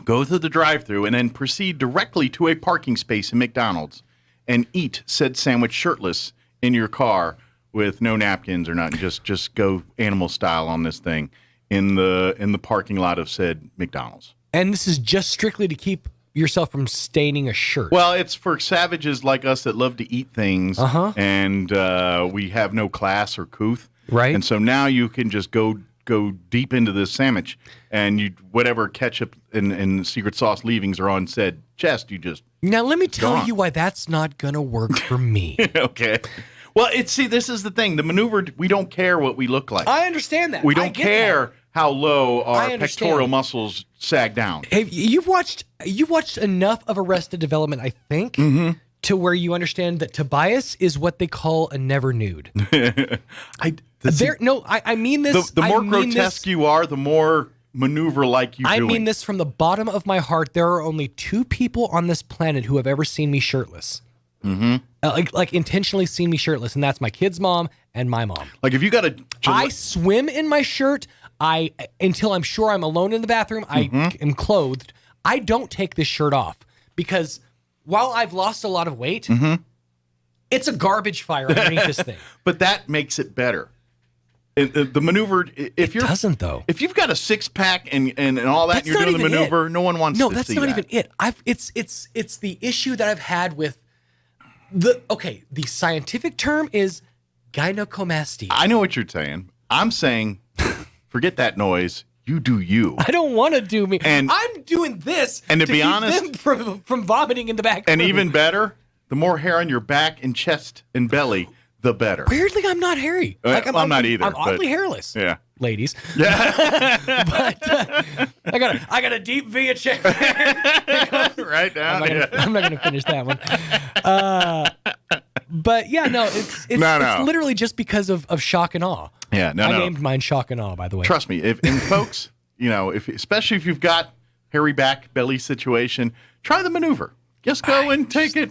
go through the drive-thru, and then proceed directly to a parking space in McDonald's and eat said sandwich shirtless in your car with no napkins or nothing. Just go animal style on this thing in the parking lot of said McDonald's. And this is just strictly to keep yourself from staining a shirt. Well, it's for savages like us that love to eat things, and we have no class or couth. Right. And so now you can just go deep into this sandwich, and you whatever ketchup and secret sauce leavings are on said chest, you just Now, let me tell gone. you why that's not going to work for me. Okay. Well, this is the thing. The maneuver, we don't care what we look like. I understand that. We I don't get care that. how low I our understand. pectoral muscles sag down. Hey, you've watched enough of Arrested Development, I think, to where you understand that Tobias is what they call a never nude. I mean this. The more I mean grotesque this, you are, the more maneuver-like you I doing. mean this from the bottom of my heart. There are only 2 people on this planet who have ever seen me shirtless. Mm-hmm. Like intentionally seen me shirtless, and that's my kid's mom and my mom. Like if you got I swim in my shirt. Until I'm sure I'm alone in the bathroom, I am clothed. I don't take this shirt off because while I've lost a lot of weight, it's a garbage fire underneath this thing. But that makes it better. The maneuver, if you're doesn't though. If you've got a 6-pack and all that, and you're doing the maneuver, no one wants to see that. No, that's not even it. It's the issue that I've had with the scientific term is gynecomastia. I know what you're saying. I'm saying, forget that noise. You do you. I don't want to do me. And I'm doing this and to be keep honest, them from vomiting in the back. And room. even better, the more hair on your back and chest and belly, the better. Weirdly, I'm not hairy. I'm not either. I'm oddly but, hairless. Yeah, ladies. Yeah, but I got a deep V at chest. Right down. I'm not gonna finish that one. But yeah, no, it's literally just because of shock and awe. Yeah, I named mine Shock and Awe, by the way. Trust me, folks, especially if you've got hairy back belly situation, try the maneuver. Just go and take your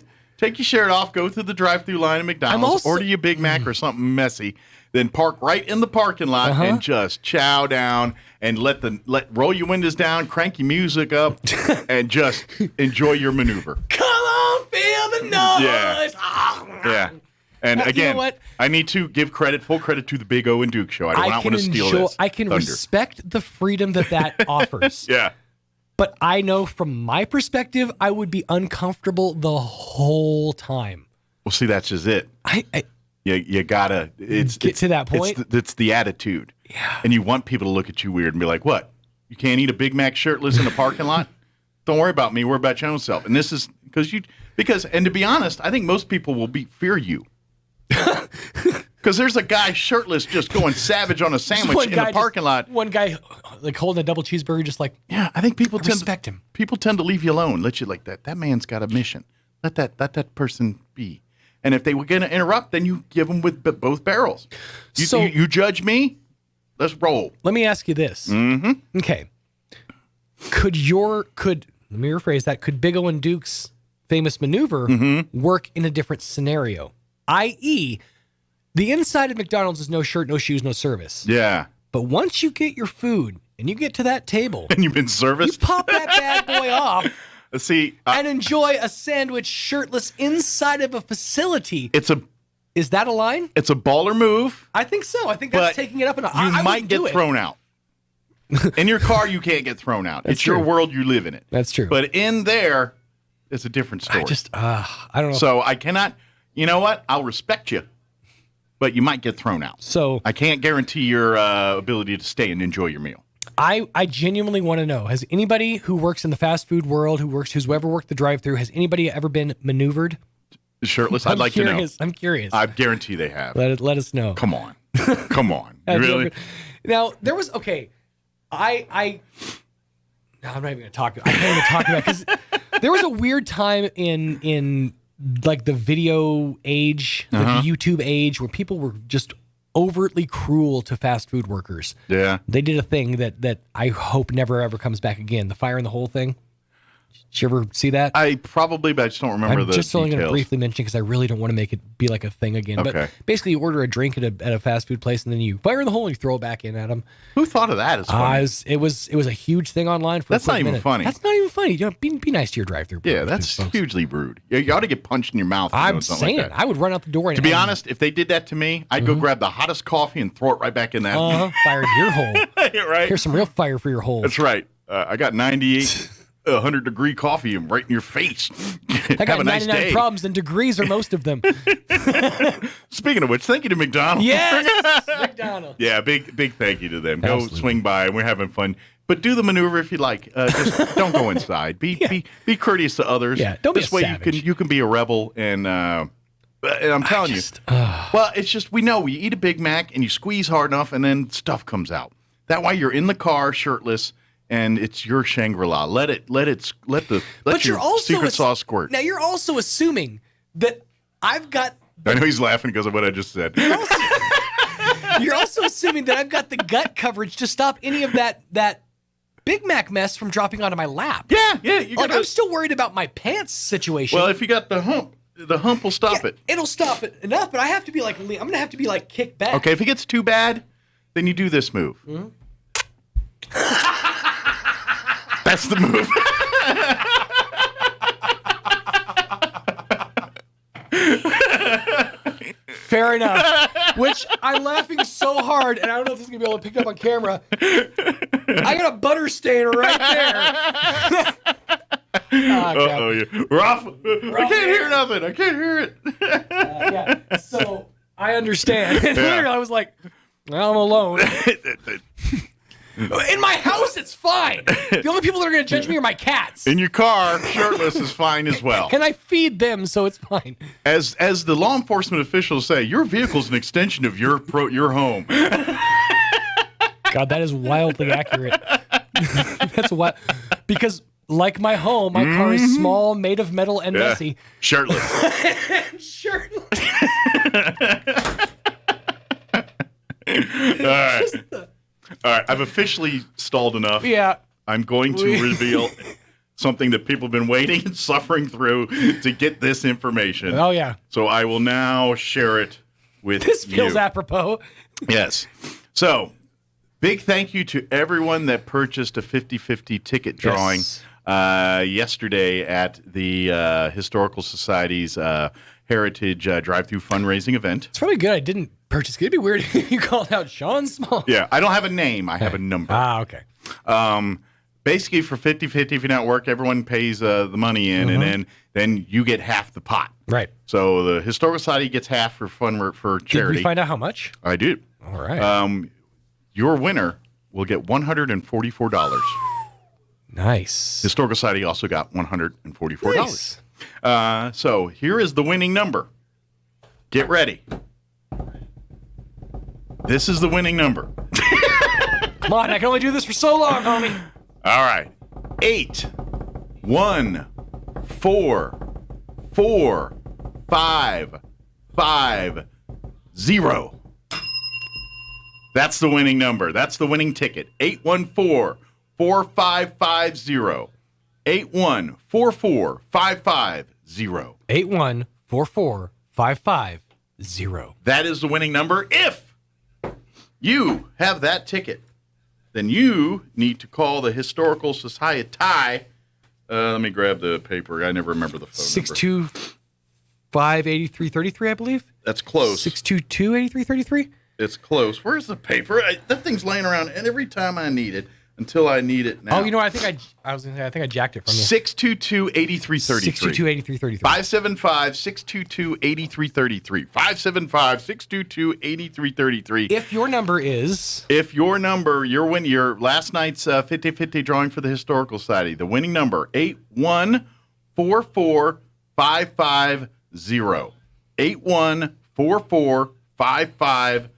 shirt off, go through the drive-through line at McDonald's, order you a Big Mac or something messy, then park right in the parking lot and just chow down and roll your windows down, crank your music up, and just enjoy your maneuver. Come on, feel the noise. Yeah. And again, you know what? I need to give full credit to the Big O and Duke show. I do not want to steal this. I can thunder. respect the freedom that offers. Yeah. But I know from my perspective, I would be uncomfortable the whole time. Well, see, that's just it. You gotta get to that point. It's the attitude. Yeah. And you want people to look at you weird and be like, "What? You can't eat a Big Mac shirtless in the parking lot? Don't worry about me. Worry about your own self." And this is because and to be honest, I think most people will fear you. Because there's a guy shirtless just going savage on a sandwich in the parking lot. One guy like holding a double cheeseburger, just like I think people respect him. People tend to leave you alone. Let you like that. That man's got a mission. Let that person be. And if they were going to interrupt, then you give them with both barrels. You judge me. Let's roll. Let me ask you this. Mm-hmm. Okay. Let me rephrase that. Could Big O and Duke's famous maneuver work in a different scenario? I.e., the inside of McDonald's is no shirt, no shoes, no service. Yeah. But once you get your food and you get to that table, and you've been serviced, you pop that bad boy off. See, and enjoy a sandwich shirtless inside of a facility. Is that a line? It's a baller move. I think so. I think that's taking it up. You might get thrown out. In your car, you can't get thrown out. It's your world. You live in it. That's true. But in there, it's a different story. I don't know. So I cannot. You know what? I'll respect you, but you might get thrown out. So I can't guarantee your ability to stay and enjoy your meal. I genuinely want to know, has anybody who works in the fast food world, who's ever worked the drive-thru, has anybody ever been maneuvered? Shirtless? I'd like to know. I'm curious. I guarantee they have. Let us know. Come on. Come on. Really? Now, there was, okay, I'm not even going to talk. I can't even talk about it because there was a weird time in like the video age, the YouTube age, where people were just overtly cruel to fast food workers. Yeah. They did a thing that I hope never ever comes back again. The fire in the hole thing. Did you ever see that? I probably, but I just don't remember the just only going to details. briefly mention because I really don't want to make it be like a thing again. Okay. But basically, you order a drink at a fast food place, and then you fire in the hole and you throw it back in at them. Who thought of that? It's funny. It was a huge thing online for. That's a quick not even minute. funny. That's not even funny. You know, be nice to your drive-through. Yeah, that's hugely rude. You ought to get punched in your mouth. I'm something saying, like that. I would run out the door. To be honest, if they did that to me, I'd go grab the hottest coffee and throw it right back in that. Fire in your hole. Right. Here's some real fire for your hole. That's right. I got 98, 100-degree coffee right in your face. I got Have a nice 99 day. problems, and degrees are most of them. Speaking of which, thank you to McDonald's. Yes, McDonald's. Yeah, big thank you to them. Absolutely. Go swing by, and we're having fun. But do the maneuver if you like. Just don't go inside. Be courteous to others. Yeah, don't be this a way savage. you can be a rebel. And I'm telling you, well, it's just we know you eat a Big Mac and you squeeze hard enough, and then stuff comes out. That way you're in the car shirtless, and it's your Shangri-La. Let your secret sauce squirt. Now you're also assuming that I've got. I know he's laughing because of what I just said. You're also assuming that I've got the gut coverage to stop any of that Big Mac mess from dropping onto my lap. Yeah. I'm still worried about my pants situation. Well, if you got the hump will stop it. It'll stop it enough, but I have to be like, I'm going to have to be like kicked back. Okay, if it gets too bad, then you do this move. Mm-hmm. That's the move. Fair enough. Which I'm laughing so hard, and I don't know if this is going to be able to pick up on camera. I got a butter stain right there. Ruff. I can't hear nothing. I can't hear it. Yeah. So I understand. And literally, I was like, I'm alone. In my house, it's fine. The only people that are going to judge me are my cats. In your car, shirtless is fine as well. And I feed them, so it's fine. As the law enforcement officials say, your vehicle's an extension of your home. God, that is wildly accurate. That's what, because like my home, my car is small, made of metal, and messy. Shirtless. Shirtless. All right, I've officially stalled enough. Yeah. I'm going to reveal something that people have been waiting and suffering through to get this information. Oh, yeah. So I will now share it with This feels you. apropos. Yes. So, big thank you to everyone that purchased a 50/50 ticket drawing yesterday at the Historical Society's Heritage Drive-Through fundraising event. It's probably good I didn't purchase. It'd be weird if you called out Sean Small. Yeah, I don't have a name. I have a number. Okay. Basically, for 50/50, if you're not work, everyone pays the money in, and then you get half the pot. Right. So the Historical Society gets half for for charity. Did we find out how much? I did. All right. Your winner will get $144. Nice. Historical Society also got $144. So here is the winning number. Get ready. This is the winning number. Come on, I can only do this for so long, homie. All right. 8 1 4 4 5 5 0. That's the winning number. That's the winning ticket. 814-4550. 8144550. 8144550. That is the winning number. If you have that ticket, then you need to call the Historical Society. Let me grab the paper. I never remember the phone number. 625-8333, I believe. That's close. 622-8333. It's close. Where's the paper? That thing's laying around, and every time I need it, until I need it now. Oh, you know, I think I jacked it from you. 622-8333. 622-8333. 575-622-8333. 575-622-8333. If your number is... your last night's 50/50 drawing for the Historical Society, the winning number, 8144550. 8144550.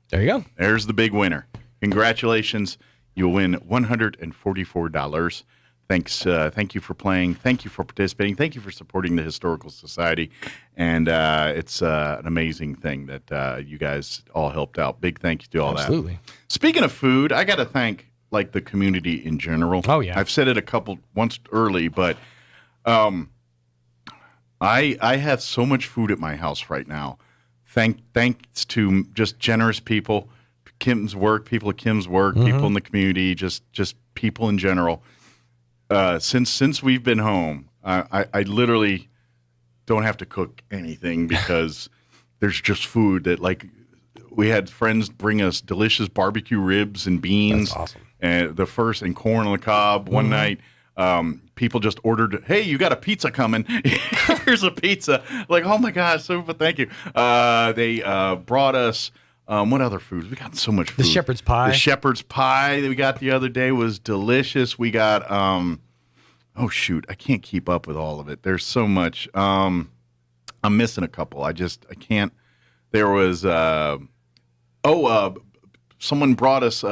There you go. There's the big winner. Congratulations. You'll win $144. Thanks. Thank you for playing. Thank you for participating. Thank you for supporting the Historical Society. And it's an amazing thing that you guys all helped out. Big thank you to all that. Absolutely. Speaking of food, I got to thank like the community in general. Oh, yeah. I've said it once early, but I have so much food at my house right now. Thanks to just generous people, people at Kim's work, people in the community, just people in general. Since we've been home, I literally don't have to cook anything because there's just food that, like, we had friends bring us delicious barbecue ribs and beans. That's awesome. And corn on the cob one night. People just ordered, hey, you got a pizza coming. Here's a pizza. Like, oh my gosh, super, thank you. They brought us, what other foods? We got so much food. The shepherd's pie. The shepherd's pie that we got the other day was delicious. We got, oh shoot, I can't keep up with all of it. There's so much. I'm missing a couple. I can't. There was, someone brought us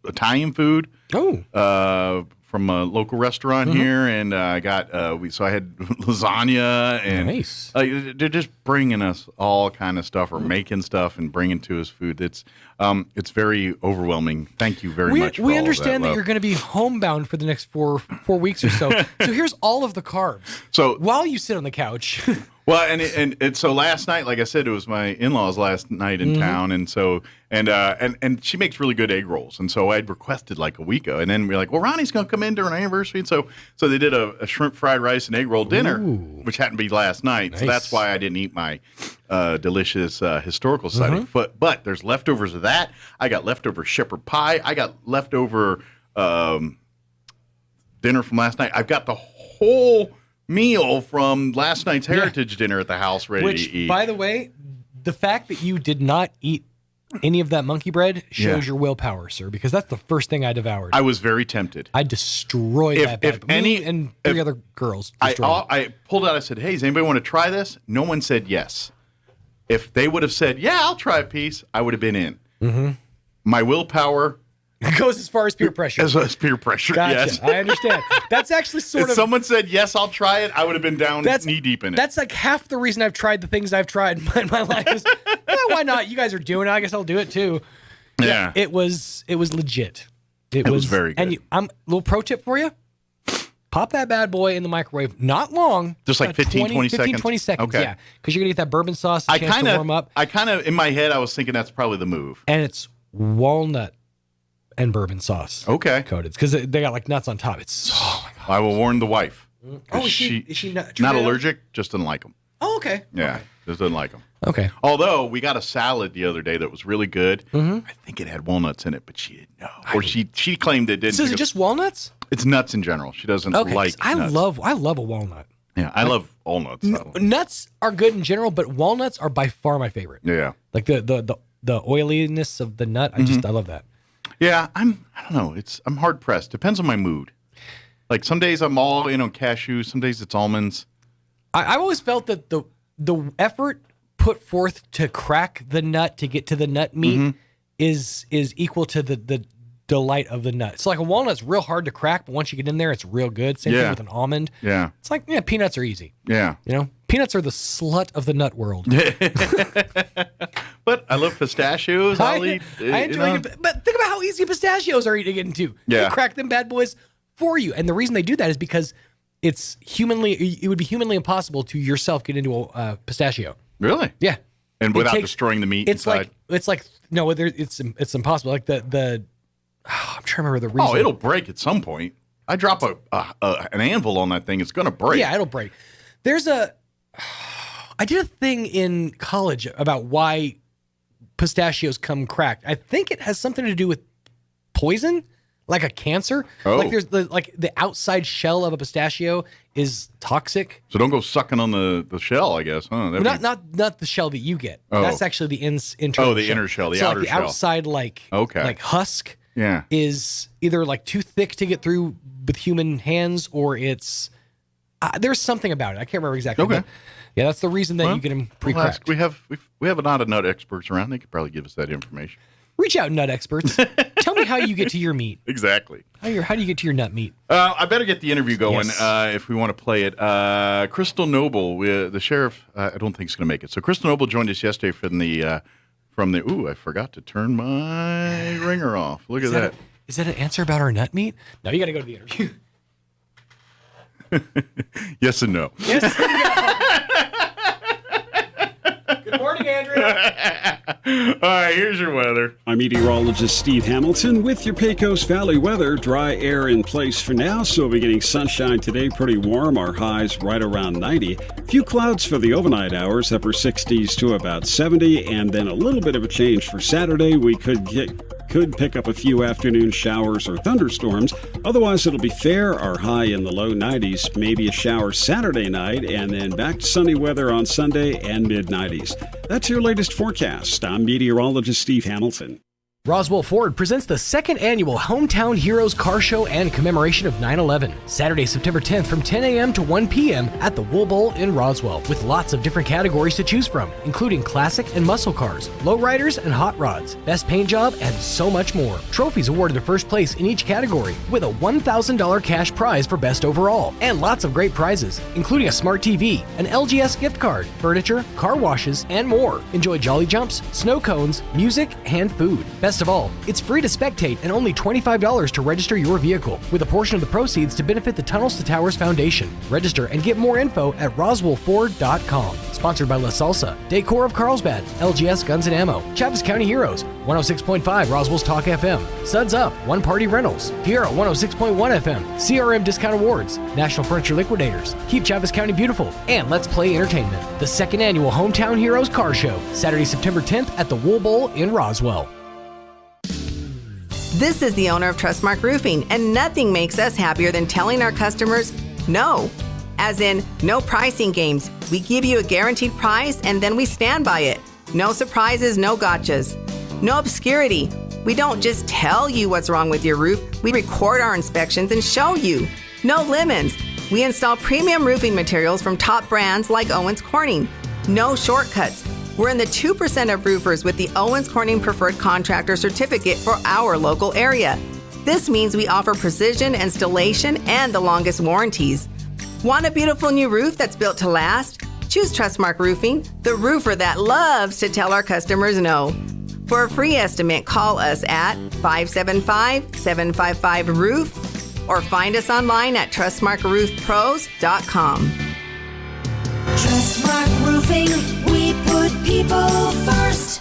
Italian food. From a local restaurant here, and I got so I had lasagna, and nice. They're just bringing us all kind of stuff, or making stuff and bringing to us food. It's very overwhelming. Thank you very much. We understand that you're going to be homebound for the next four weeks or so. So here's all of the carbs. So while you sit on the couch. Well, and so last night, like I said, it was my in-laws last night in town, and so and she makes really good egg rolls, and so I'd requested like a week ago, and then we're like, well, Ronnie's going to come in during our anniversary, and so they did a shrimp fried rice and egg roll dinner, which happened to be last night, so that's why I didn't eat my delicious historical study. But there's leftovers of that. I got leftover shepherd pie. I got leftover dinner from last night. I've got the whole meal from last night's heritage dinner at the house ready to eat. By the way, the fact that you did not eat any of that monkey bread shows your willpower, sir, because that's the first thing I devoured. I was very tempted. I destroyed that bad. Me and three other girls destroyed it. I pulled out, I said, hey, does anybody want to try this? No one said yes. If they would have said, yeah, I'll try a piece, I would have been in. Mm-hmm. My willpower goes as far as peer pressure. As peer pressure, gotcha. Yes. I understand. That's actually if someone said, yes, I'll try it, I would have been down knee deep in it. That's like half the reason I've tried the things I've tried in my life is, why not? You guys are doing it. I guess I'll do it too. Yeah. It was legit. It was very good. And a little pro tip for you. Pop that bad boy in the microwave. Not long. Just like 15, 20 seconds? 20 seconds, okay. yeah. Because you're going to get that bourbon sauce to warm up. I kind of, in my head, I was thinking that's probably the move. And it's walnut and bourbon sauce. Okay. Coated. Because they got like nuts on top. It's, oh my God. I will warn the wife. Oh, is she not allergic? Just doesn't like them. Oh, okay. Yeah. Okay. Just doesn't like them. Okay. Although we got a salad the other day that was really good. Mm-hmm. I think it had walnuts in it, but she didn't know. Or she claimed it didn't. So is it just walnuts? It's nuts in general. She doesn't like nuts. I love a walnut. Yeah, I love all nuts. Nuts are good in general, but walnuts are by far my favorite. Yeah. Like the oiliness of the nut. I love that. Yeah, I don't know. I'm hard pressed. Depends on my mood. Like some days I'm all in on cashews. Some days it's almonds. I've always felt that the effort put forth to crack the nut to get to the nut meat is equal to the delight of the nut. It's like a walnut's real hard to crack, but once you get in there, it's real good. Same thing with an almond. Yeah. It's like, peanuts are easy. Yeah. Peanuts are the slut of the nut world. But I love pistachios. I enjoy it. But think about how easy pistachios are to get into. Yeah. They crack them bad boys for you. And the reason they do that is because it would be humanly impossible to yourself get into a pistachio. Really? Yeah. And without destroying the meat inside? It's impossible. Like I'm trying to remember the reason. Oh, it'll break at some point. I drop an anvil on that thing, it's going to break. Yeah, it'll break. I did a thing in college about why pistachios come cracked. I think it has something to do with poison, like a cancer. Oh. Like there's the outside shell of a pistachio is toxic. So don't go sucking on the shell, I guess, huh? Not the shell that you get. Oh. That's actually the internal shell. Oh, the inner shell, the outer shell. The outside like husk is either like too thick to get through with human hands, or it's there's something about it. I can't remember exactly. Okay. Yeah, that's the reason that you get them pre-cracked. We have a lot of nut experts around. They could probably give us that information. Reach out, nut experts. Tell me how you get to your meat. Exactly. How do you get to your nut meat? I better get the interview going if we want to play it. Crystal Noble, the sheriff, I don't think is going to make it. So Crystal Noble joined us yesterday from from the. Ooh, I forgot to turn my ringer off. Look at that. Is that an answer about our nut meat? No, you got to go to the interview. Yes and no. Yes. Good morning, Andrew. All right, here's your weather. I'm meteorologist Steve Hamilton with your Pecos Valley weather. Dry air in place for now, so we'll be getting sunshine today, pretty warm. Our highs right around 90. Few clouds for the overnight hours, upper 60s to about 70, and then a little bit of a change for Saturday. We could pick up a few afternoon showers or thunderstorms. Otherwise, it'll be fair. Our high in the low 90s, maybe a shower Saturday night, and then back to sunny weather on Sunday and mid-90s. That's your latest forecast. I'm meteorologist Steve Hamilton. Roswell Ford presents the second annual Hometown Heroes Car Show and commemoration of 9/11. Saturday, September 10th from 10 a.m. to 1 p.m. at the Wool Bowl in Roswell, with lots of different categories to choose from, including classic and muscle cars, lowriders and hot rods, best paint job, and so much more. Trophies awarded to first place in each category, with a $1,000 cash prize for best overall, and lots of great prizes, including a smart TV, an LGS gift card, furniture, car washes, and more. Enjoy jolly jumps, snow cones, music, and food. Best of all, it's free to spectate and only $25 to register your vehicle, with a portion of the proceeds to benefit the Tunnels to Towers Foundation. Register and get more info at roswellford.com. Sponsored by La Salsa, Decor of Carlsbad, LGS Guns and Ammo, Chaves County Heroes, 106.5 Roswell's Talk FM, Suds Up, One Party Rentals, Piero 106.1 FM, CRM Discount Awards, National Furniture Liquidators, Keep Chaves County Beautiful, and Let's Play Entertainment. The second annual Hometown Heroes Car Show, Saturday, September 10th at the Wool Bowl in Roswell. This is the owner of Trustmark Roofing, and nothing makes us happier than telling our customers no. As in, no pricing games. We give you a guaranteed price, and then we stand by it. No surprises, no gotchas. No obscurity. We don't just tell you what's wrong with your roof. We record our inspections and show you. No lemons. We install premium roofing materials from top brands like Owens Corning. No shortcuts. We're in the 2% of roofers with the Owens Corning Preferred Contractor Certificate for our local area. This means we offer precision installation and the longest warranties. Want a beautiful new roof that's built to last? Choose Trustmark Roofing, the roofer that loves to tell our customers no. For a free estimate, call us at 575-755-ROOF or find us online at trustmarkroofpros.com. Trustmark Roofing, we put people first.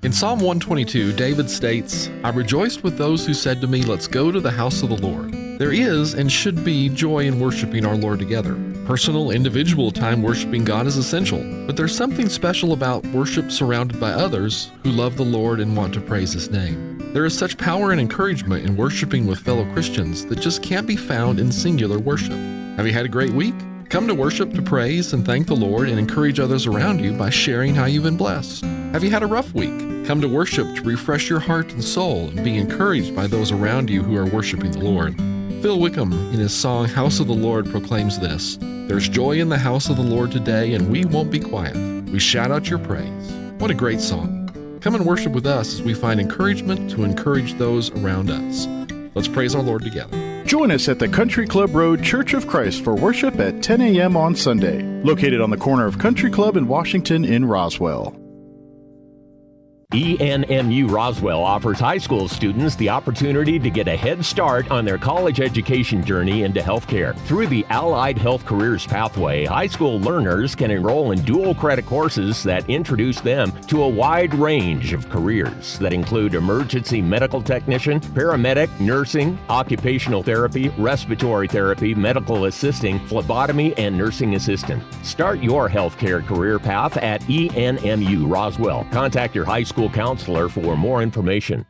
In Psalm 122, David states, I rejoiced with those who said to me, let's go to the house of the Lord. There is and should be joy in worshiping our Lord together. Personal, individual time worshiping God is essential, but there's something special about worship surrounded by others who love the Lord and want to praise His name. There is such power and encouragement in worshiping with fellow Christians that just can't be found in singular worship. Have you had a great week? Come to worship to praise and thank the Lord and encourage others around you by sharing how you've been blessed. Have you had a rough week? Come to worship to refresh your heart and soul and be encouraged by those around you who are worshiping the Lord. Phil Wickham, in his song House of the Lord, proclaims this, there's joy in the house of the Lord today, and we won't be quiet. We shout out your praise. What a great song. Come and worship with us as we find encouragement to encourage those around us. Let's praise our Lord together. Join us at the Country Club Road Church of Christ for worship at 10 a.m. on Sunday, located on the corner of Country Club and Washington in Roswell. ENMU Roswell offers high school students the opportunity to get a head start on their college education journey into healthcare. Through the Allied Health Careers Pathway, high school learners can enroll in dual credit courses that introduce them to a wide range of careers that include emergency medical technician, paramedic, nursing, occupational therapy, respiratory therapy, medical assisting, phlebotomy, and nursing assistant. Start your healthcare career path at ENMU Roswell. Contact your high school counselor for more information.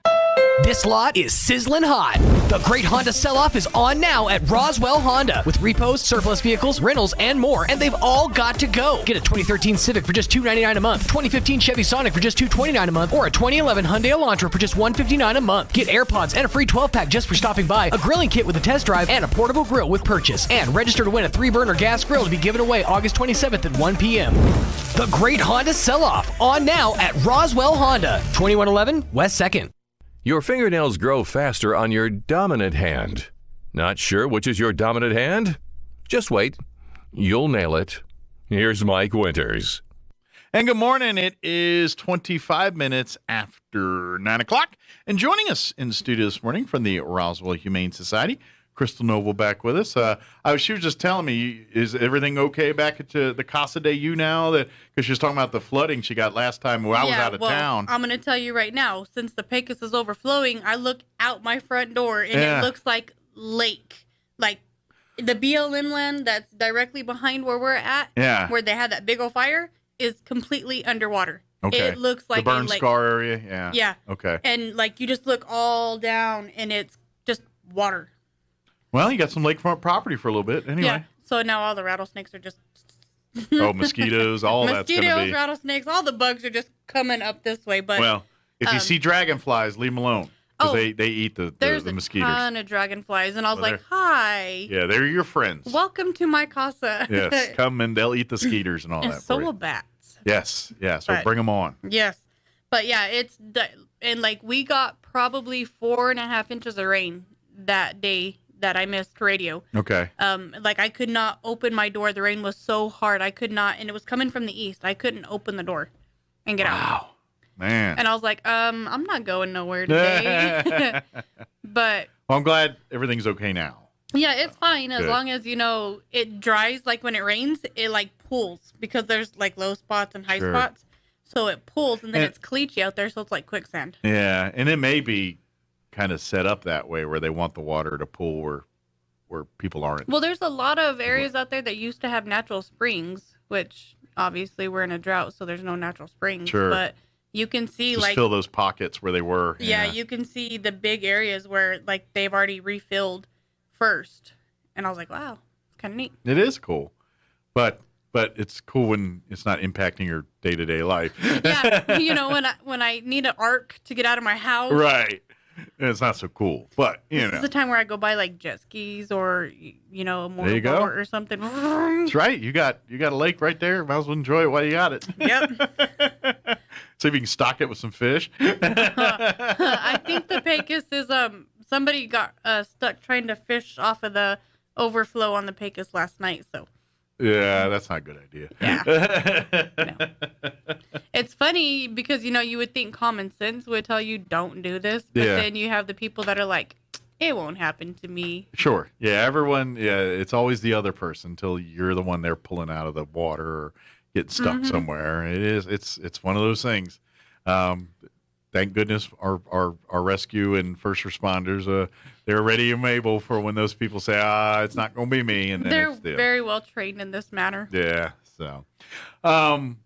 This lot is sizzling hot. The Great Honda Sell-Off is on now at Roswell Honda with repos, surplus vehicles, rentals, and more, and they've all got to go. Get a 2013 Civic for just $299 a month, 2015 Chevy Sonic for just $229 a month, or a 2011 Hyundai Elantra for just $159 a month. Get AirPods and a free 12-pack just for stopping by, a grilling kit with a test drive, and a portable grill with purchase. And register to win a 3-burner gas grill to be given away August 27th at 1 p.m. The Great Honda Sell-Off on now at Roswell Honda, 2111 West 2nd. Your fingernails grow faster on your dominant hand. Not sure which is your dominant hand? Just wait. You'll nail it. Here's Mike Winters. And good morning. It is 25 minutes after 9 o'clock. And joining us in the studio this morning from the Roswell Humane Society, Crystal Noble back with us. She was just telling me, is everything okay back at the Casa de U now? Because she was talking about the flooding she got last time while I was out of town. I'm going to tell you right now, since the Pecos is overflowing, I look out my front door and it looks like lake. Like the BLM land that's directly behind where we're at, where they had that big old fire, is completely underwater. Okay. It looks like the burn a lake. scar area? Yeah. Yeah. Okay. And like you just look all down and it's just water. Well, you got some lakefront property for a little bit anyway. Yeah. So now all the rattlesnakes are just... mosquitoes, all that's going to be... Mosquitoes, rattlesnakes, all the bugs are just coming up this way. But well, if you see dragonflies, leave them alone. Because they eat the mosquitoes. There's a ton of dragonflies. And I was like, hi. Yeah, they're your friends. Welcome to my casa. Yes, come and they'll eat the skeeters and all that. And so will bats. Yes, yeah, so bring them on. Yes. But yeah, and like we got probably 4.5 inches of rain that day that I missed radio. Okay. Like I could not open my door. The rain was so hard. I could not, and it was coming from the east. I couldn't open the door and get out. Wow. Man. And I was like, I'm not going nowhere today. But well, I'm glad everything's okay now. Yeah, it's fine as Good. long as, it dries. Like when it rains, it like pools because there's like low spots and high spots. So it pools and then it's cleachy out there. So it's like quicksand. Yeah. And it may be kind of set up that way where they want the water to pool where people aren't. Well, there's a lot of areas out there that used to have natural springs, which obviously we're in a drought. So there's no natural springs. Sure. But you can see just fill those pockets where they were. Yeah, you can see the big areas where like they've already refilled first. And I was like, wow, it's kind of neat. It is cool. But it's cool when it's not impacting your day-to-day life. Yeah, when I need an arc to get out of my house. Right. It's not so cool. But, This is the time where I go buy like jet skis or, a motorboat or something. That's right. You got a lake right there. Might as well enjoy it while you got it. Yep. See if you can stock it with some fish. I think the Pecos is somebody got stuck trying to fish off of the overflow on the Pecos last night. So yeah, that's not a good idea. Yeah. No. It's funny because you would think common sense would tell you don't do this, but then you have the people that are like, it won't happen to me. Sure. Yeah, everyone. Yeah, it's always the other person until you're the one they're pulling out of the water or getting stuck somewhere. It's one of those things. Thank goodness our rescue and first responders, they're ready and able for when those people say, it's not going to be me. And then they're it's them. very well trained in this manner. Yeah. So, of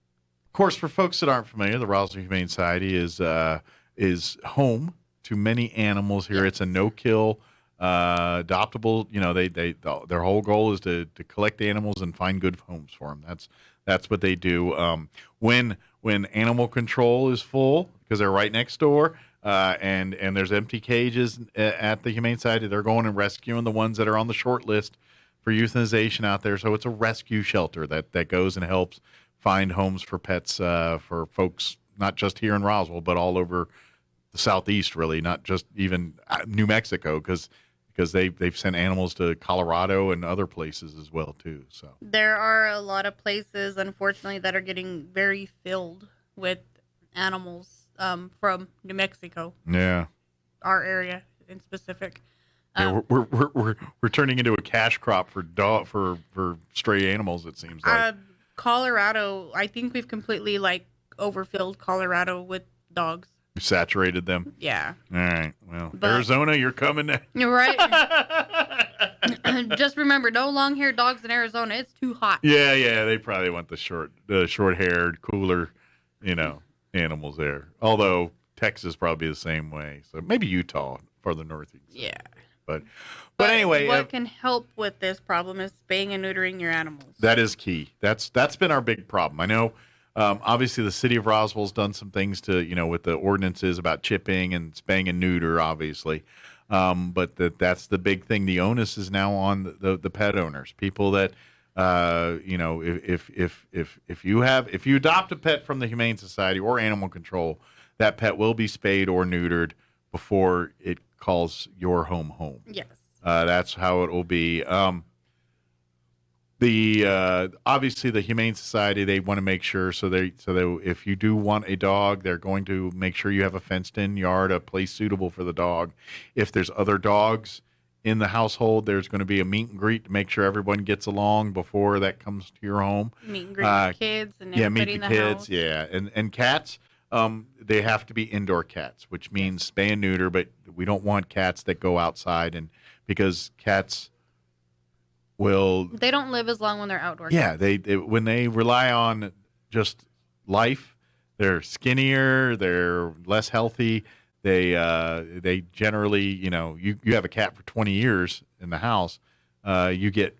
course, for folks that aren't familiar, the Roswell Humane Society is home to many animals here. Yes. It's a no-kill, adoptable. Their whole goal is to collect animals and find good homes for them. That's what they do. When animal control is full, because they're right next door, and there's empty cages at the Humane Society, they're going and rescuing the ones that are on the short list for euthanization out there. So it's a rescue shelter that goes and helps find homes for pets for folks, not just here in Roswell, but all over the Southeast, really, not just even New Mexico, because they've sent animals to Colorado and other places as well, too. So there are a lot of places, unfortunately, that are getting very filled with animals from New Mexico. Yeah. Our area in specific. Yeah, we're turning into a cash crop for stray animals, it seems like. Colorado, I think we've completely overfilled Colorado with dogs. You saturated them? Yeah. All right. Well, Arizona, you're coming. You're right. Just remember, no long-haired dogs in Arizona. It's too hot. Yeah. They probably want the short-haired, cooler, animals there. Although Texas probably the same way. So maybe Utah, farther north. Yeah. But anyway, what can help with this problem is spaying and neutering your animals. That is key. That's been our big problem. I know. Obviously, the city of Roswell's done some things to, with the ordinances about chipping and spaying and neuter, obviously. But that's the big thing. The onus is now on the pet owners, people that, if you adopt a pet from the Humane Society or Animal Control, that pet will be spayed or neutered before it calls your home. Yes. That's how it will be. Obviously the Humane Society, they want to make sure so they if you do want a dog, they're going to make sure you have a fenced-in yard, a place suitable for the dog. If there's other dogs in the household, there's going to be a meet and greet to make sure everyone gets along before that comes to your home. Meet and greet with kids and everybody in the kids, house. yeah, and cats. They have to be indoor cats, which means spay and neuter. But we don't want cats that go outside, and because cats they don't live as long when they're outdoors. Yeah, they when they rely on just life, they're skinnier, they're less healthy. They generally, you have a cat for 20 years in the house, you get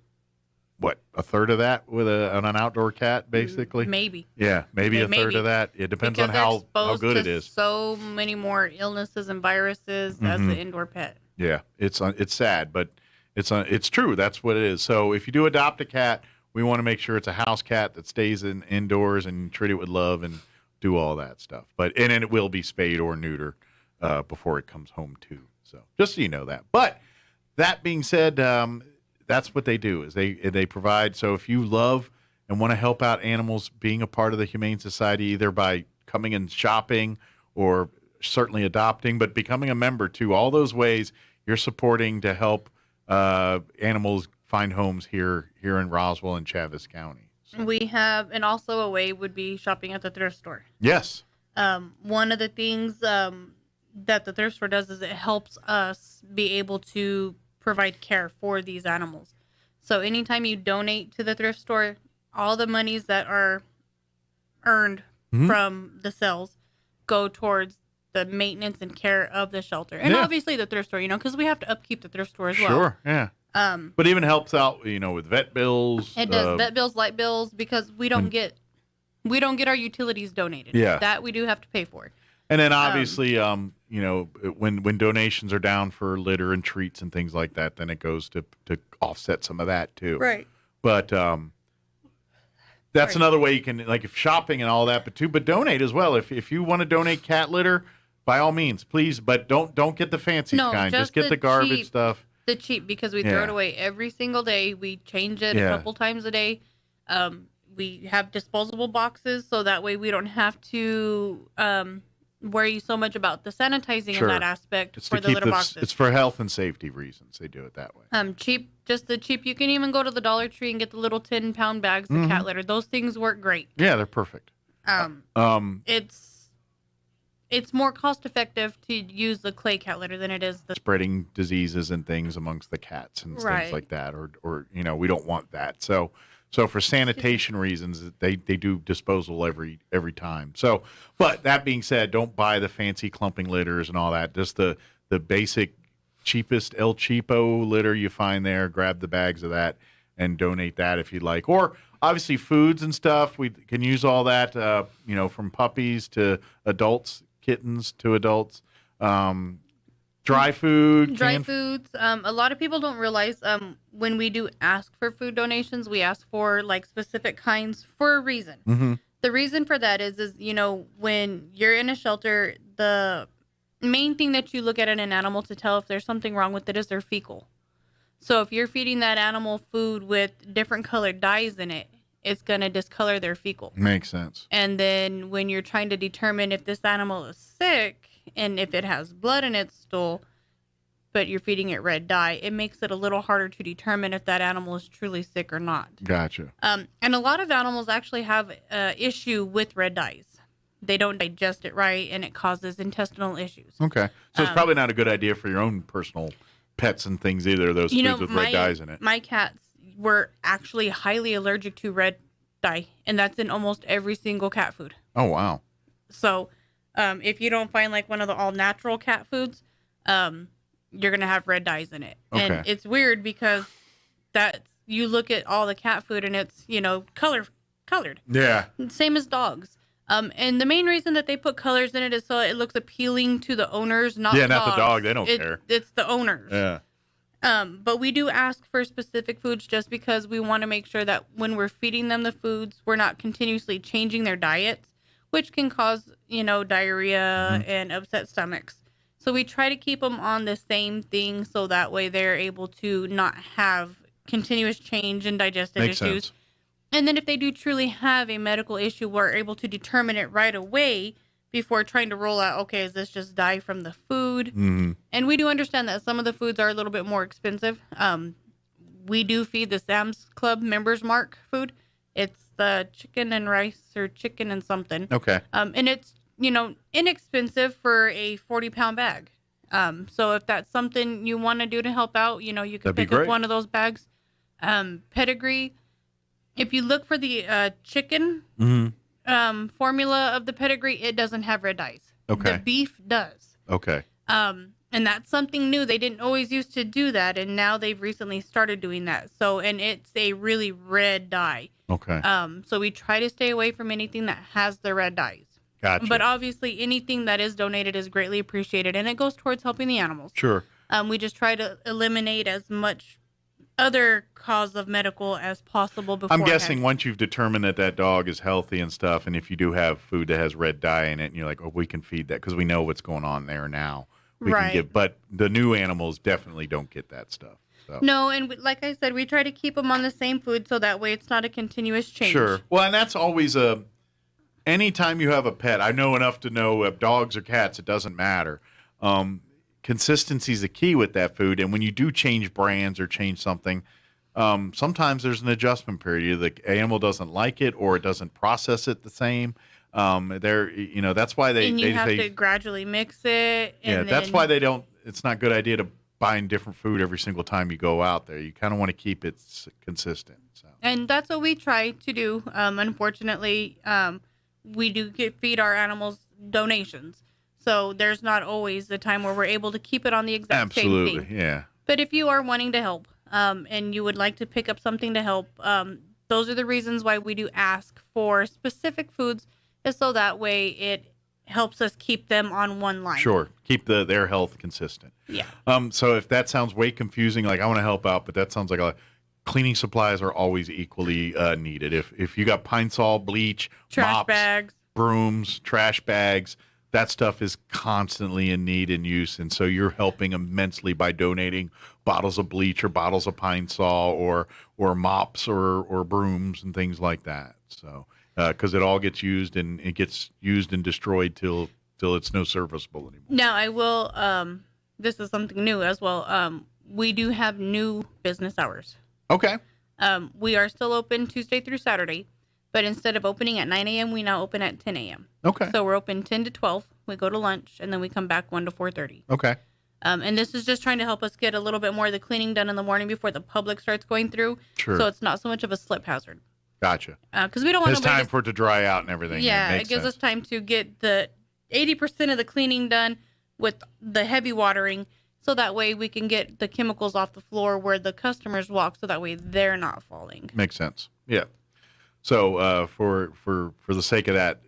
what, a third of that with an outdoor cat, basically? Maybe. Yeah, maybe a third of that. It depends on how good it is. So many more illnesses and viruses as an indoor pet. Yeah, it's sad, but it's true. That's what it is. So if you do adopt a cat, we want to make sure it's a house cat that stays indoors and treat it with love and do all that stuff. And it will be spayed or neutered before it comes home too. So just so you know that. But that being said, that's what they do is they provide. So if you love and want to help out animals, being a part of the Humane Society, either by coming and shopping or certainly adopting, but becoming a member too, all those ways you're supporting to help animals find homes here in Roswell and Chaves County. So. We have, and also a way would be shopping at the thrift store. Yes. One of the things that the thrift store does is it helps us be able to provide care for these animals. So anytime you donate to the thrift store, all the monies that are earned from the sales go towards the maintenance and care of the shelter. And obviously the thrift store, because we have to upkeep the thrift store as well. Sure, yeah. But even helps out, with vet bills. It does, vet bills, light bills, because we don't get our utilities donated. Yeah. That we do have to pay for. And then obviously, when donations are down for litter and treats and things like that, then it goes to offset some of that too. Right. But that's another way you can, like, if shopping and all that, but donate as well. If you want to donate cat litter, by all means, please. But don't get the fancy kind. Just get the garbage cheap, stuff. The cheap, because we throw it away every single day. We change it a couple times a day. We have disposable boxes, so that way we don't have to worry so much about the sanitizing in that aspect for the litter boxes. It's for health and safety reasons they do it that way. Cheap, just the cheap. You can even go to the Dollar Tree and get the little 10-pound bags of cat litter. Those things work great. Yeah, they're perfect. It's more cost effective to use the clay cat litter than it is the spreading diseases and things amongst the cats and things like that, or we don't want that. So for sanitation reasons, they do disposal every time. So, but that being said, don't buy the fancy clumping litters and all that. Just the basic, cheapest El Cheapo litter you find there. Grab the bags of that and donate that if you'd like. Or obviously foods and stuff. We can use all that, from puppies to adults, kittens to adults. Dry food. Dry foods. A lot of people don't realize when we do ask for food donations, we ask for like specific kinds for a reason. Mm-hmm. The reason for that is when you're in a shelter, the main thing that you look at in an animal to tell if there's something wrong with it is their fecal. So if you're feeding that animal food with different colored dyes in it, it's going to discolor their fecal. Makes sense. And then when you're trying to determine if this animal is sick and if it has blood in its stool, but you're feeding it red dye, it makes it a little harder to determine if that animal is truly sick or not. Gotcha. And a lot of animals actually have an issue with red dyes. They don't digest it right, and it causes intestinal issues. Okay. So it's probably not a good idea for your own personal pets and things either, those foods with red dyes in it. My cats were actually highly allergic to red dye, and that's in almost every single cat food. Oh, wow. So if you don't find like one of the all-natural cat foods, you're going to have red dyes in it. Okay. And it's weird because you look at all the cat food and it's, colored. Yeah. Same as dogs. And the main reason that they put colors in it is so it looks appealing to the owners, not the dog. They don't care. It's the owners. Yeah. But we do ask for specific foods just because we want to make sure that when we're feeding them the foods, we're not continuously changing their diets, which can cause, diarrhea and upset stomachs. So we try to keep them on the same thing so that way they're able to not have continuous change and digestive Makes issues. sense. And then if they do truly have a medical issue, we're able to determine it right away before trying to roll out, okay, is this just dye from the food? Mm-hmm. And we do understand that some of the foods are a little bit more expensive. We do feed the Sam's Club Members Mark food. It's the chicken and rice or chicken and something. Okay. And it's, inexpensive for a 40-pound bag. So if that's something you want to do to help out, you can That'd be pick up great. one of those bags. Pedigree, if you look for the chicken formula of the pedigree, it doesn't have red dyes. Okay. The beef does. Okay. And that's something new. They didn't always used to do that, and now they've recently started doing that. So, and it's a really red dye. Okay. So we try to stay away from anything that has the red dyes. Gotcha. But obviously, anything that is donated is greatly appreciated, and it goes towards helping the animals. Sure. We just try to eliminate as much other cause of medical as possible beforehand. I'm guessing once you've determined that that dog is healthy and stuff, and if you do have food that has red dye in it, and you're like, oh, we can feed that because we know what's going on there now. We Right. can give, but the new animals definitely don't get that stuff. So. No, and like I said, we try to keep them on the same food so that way it's not a continuous change. Sure. Well, and that's always anytime you have a pet, I know enough to know if dogs or cats, it doesn't matter. Consistency is the key with that food. And when you do change brands or change something, sometimes there's an adjustment period. Either the animal doesn't like it or it doesn't process it the same. That's why they have to gradually mix it. Yeah, that's why they don't. It's not a good idea to buying different food every single time you go out there. You kind of want to keep it consistent. So. And that's what we try to do. Unfortunately, we do feed our animals donations. So there's not always the time where we're able to keep it on the exact same thing. Absolutely, yeah. But if you are wanting to help and you would like to pick up something to help, those are the reasons why we do ask for specific foods, is so that way it helps us keep them on one line. Sure. Keep their health consistent. Yeah. So if that sounds way confusing, like I want to help out, but that sounds like cleaning supplies are always equally needed. If you got Pine Sol, bleach, Trash mops, bags, brooms, trash bags, that stuff is constantly in need and use. And so you're helping immensely by donating bottles of bleach or bottles of Pine Sol or mops or brooms and things like that. So, because it all gets used and it gets used and destroyed till it's no serviceable anymore. Now, I will, this is something new as well. We do have new business hours. Okay. We are still open Tuesday through Saturday, but instead of opening at 9 a.m., we now open at 10 a.m. Okay. So we're open 10 to 12. We go to lunch, and then we come back 1 to 4:30. Okay. And this is just trying to help us get a little bit more of the cleaning done in the morning before the public starts going through. Sure. So it's not so much of a slip hazard. Gotcha. Because we don't want It's time for it to dry out and everything. Yeah, it gives us time to get the 80% of the cleaning done with the heavy watering, so that way we can get the chemicals off the floor where the customers walk, so that way they're not falling. Makes sense. Yeah. So for the sake of that,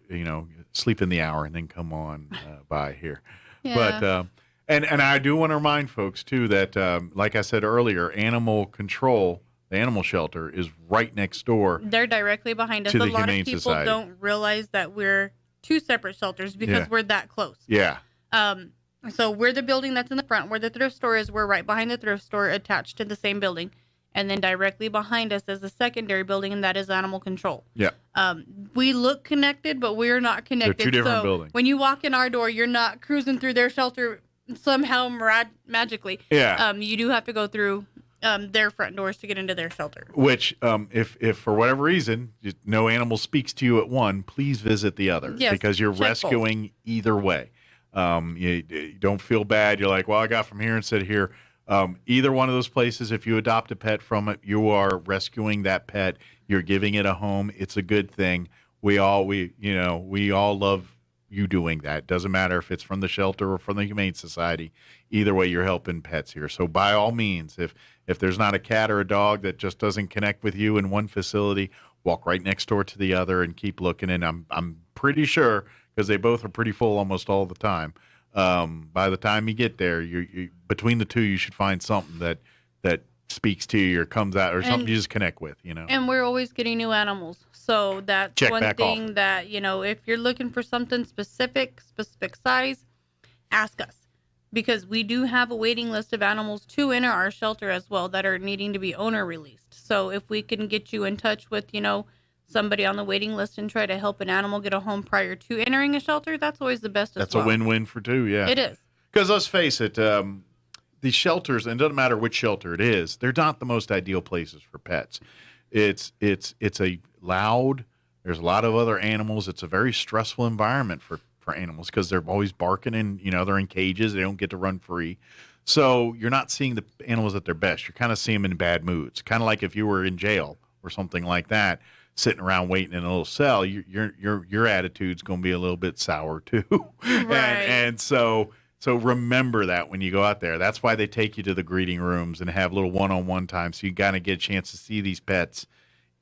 sleep in the hour and then come on by here. Yeah. But and I do want to remind folks too that like I said earlier, animal control, the animal shelter, is right next door. They're directly behind us. To A the lot of Humane people Society. don't realize that we're two separate shelters because we're that close. Yeah. So we're the building that's in the front where the thrift store is. We're right behind the thrift store, attached to the same building. And then directly behind us is the secondary building, and that is animal control. Yeah. We look connected, but we're not connected. They're two different so buildings. When you walk in our door, you're not cruising through their shelter somehow magically. Yeah. You do have to go through their front doors to get into their shelter. Which, if for whatever reason no animal speaks to you at one, please visit the other. Yes, because you're check rescuing either way. You don't feel bad. You're like, well, I got from here and said here. Either one of those places, if you adopt a pet from it, you are rescuing that pet. You're giving it a home. It's a good thing. We all love you doing that. Doesn't matter if it's from the shelter or from the Humane Society. Either way, you're helping pets here. So by all means, if there's not a cat or a dog that just doesn't connect with you in one facility, walk right next door to the other and keep looking. And I'm pretty sure, because they both are pretty full almost all the time. By the time you get there, you between the two, you should find something that speaks to you or comes out or something you just connect with, And we're always getting new animals. So that's Check one back thing often. that, if you're looking for something specific size, ask us. because we do have a waiting list of animals to enter our shelter as well that are needing to be owner released. So if we can get you in touch with, somebody on the waiting list and try to help an animal get a home prior to entering a shelter, that's always the best as well. That's a win-win for two, yeah. It is. Because let's face it, these shelters, and it doesn't matter which shelter it is, they're not the most ideal places for pets. It's a loud, there's a lot of other animals. It's a very stressful environment for animals because they're always barking and, they're in cages. They don't get to run free. So you're not seeing the animals at their best. You're kind of seeing them in bad moods. Kind of like if you were in jail or something like that, sitting around waiting in a little cell, your attitude's going to be a little bit sour too. Right. and so remember that when you go out there. That's why they take you to the greeting rooms and have little one-on-one time, so you got to get a chance to see these pets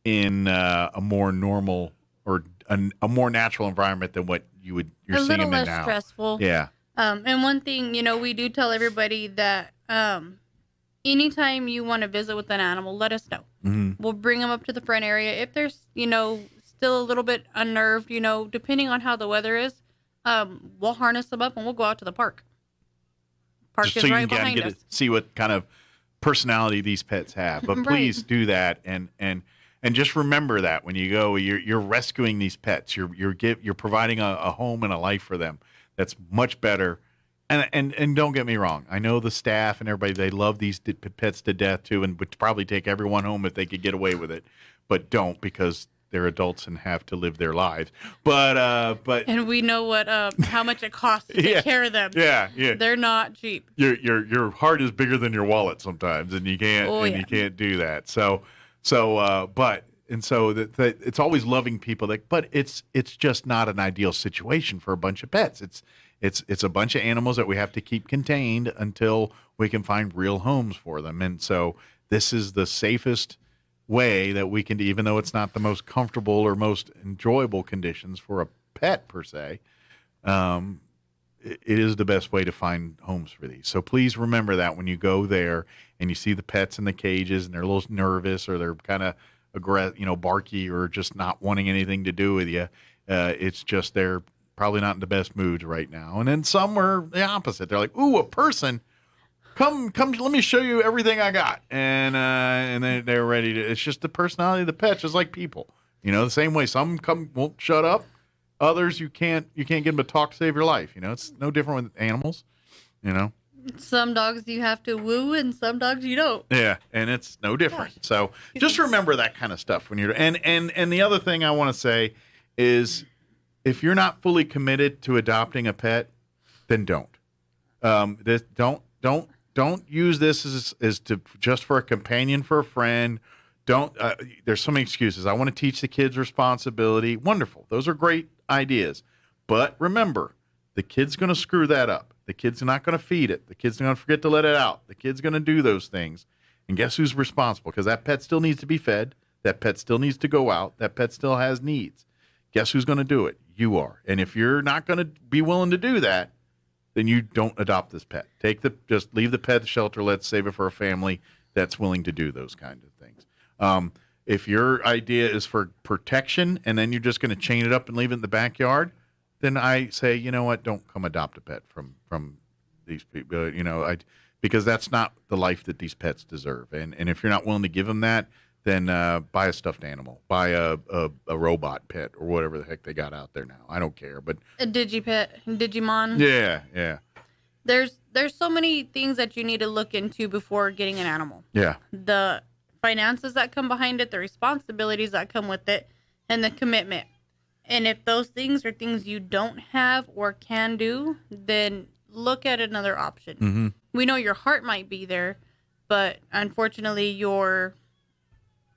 in a more normal or a more natural environment than what you're seeing them in now. A little less stressful. Yeah. And one thing, we do tell everybody that anytime you want to visit with an animal, let us know. Mm-hmm. We'll bring them up to the front area. If there's, still a little bit unnerved, depending on how the weather is, we'll harness them up and we'll go out to the park. Park is right behind us. See what kind of personality these pets have. But please do that and just remember that when you go, you're rescuing these pets. You're providing a home and a life for them that's much better. And don't get me wrong, I know the staff and everybody, they love these pets to death too, and would probably take everyone home if they could get away with it. But don't, because they're adults and have to live their lives. But and we know what how much it costs to take care of them. Yeah. They're not cheap. Your heart is bigger than your wallet sometimes, and you can't you can't do that. So it's always loving people, but it's just not an ideal situation for a bunch of pets. It's a bunch of animals that we have to keep contained until we can find real homes for them. And so this is the safest way that we can, even though it's not the most comfortable or most enjoyable conditions for a pet per se, it is the best way to find homes for these. So please remember that when you go there and you see the pets in the cages and they're a little nervous or they're kind of barky or just not wanting anything to do with you, it's just they're probably not in the best moods right now. And then some are the opposite. They're like, ooh, a person, come, let me show you everything I got. And they're ready to, it's just the personality of the pet, just like people. The same way some won't shut up. Others, you can't get them to talk to save your life. It's no different with animals, Some dogs you have to woo and some dogs you don't. Yeah, and it's no different. Gosh. So just remember that kind of stuff when you're, and the other thing I want to say is, if you're not fully committed to adopting a pet, then don't. Don't use this as to just for a companion, for a friend. Don't. There's so many excuses. I want to teach the kids responsibility. Wonderful. Those are great ideas. But remember, the kid's going to screw that up. The kid's not going to feed it. The kid's going to forget to let it out. The kid's going to do those things. And guess who's responsible? Because that pet still needs to be fed. That pet still needs to go out. That pet still has needs. Guess who's going to do it? You are. And if you're not going to be willing to do that, then you don't adopt this pet. Just leave the pet at the shelter. Let's save it for a family that's willing to do those kinds of things. If your idea is for protection and then you're just going to chain it up and leave it in the backyard, then I say, you know what? Don't come adopt a pet from these people. Because that's not the life that these pets deserve. And if you're not willing to give them that, then buy a stuffed animal, buy a robot pet or whatever the heck they got out there now. I don't care, but a Digimon. Yeah. There's so many things that you need to look into before getting an animal. Yeah. The finances that come behind it, the responsibilities that come with it, and the commitment. And if those things are things you don't have or can do, then look at another option. Mm-hmm. We know your heart might be there, but unfortunately your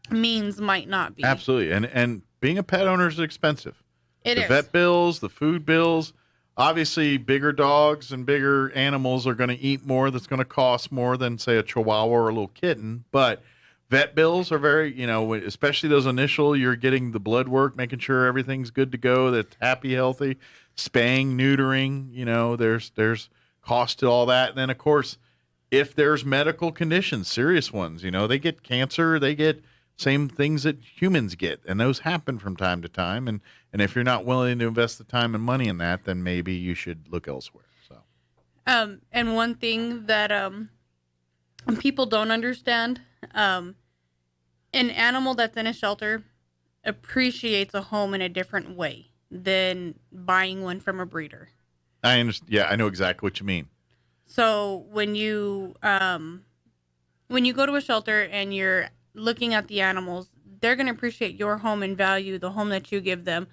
means might not be. Absolutely. And being a pet owner is expensive. The vet bills, the food bills. Obviously, bigger dogs and bigger animals are going to eat more. That's going to cost more than, say, a Chihuahua or a little kitten. But vet bills are very, especially those initial, you're getting the blood work, making sure everything's good to go, that's happy, healthy, spaying, neutering, there's cost to all that. And then, of course, if there's medical conditions, serious ones, they get cancer, they get same things that humans get, and those happen from time to time. And if you're not willing to invest the time and money in that, then maybe you should look elsewhere. So, And one thing that people don't understand, an animal that's in a shelter appreciates a home in a different way than buying one from a breeder. I understand. Yeah, I know exactly what you mean. So when you go to a shelter and you're looking at the animals, they're going to appreciate your home and value the home that you give them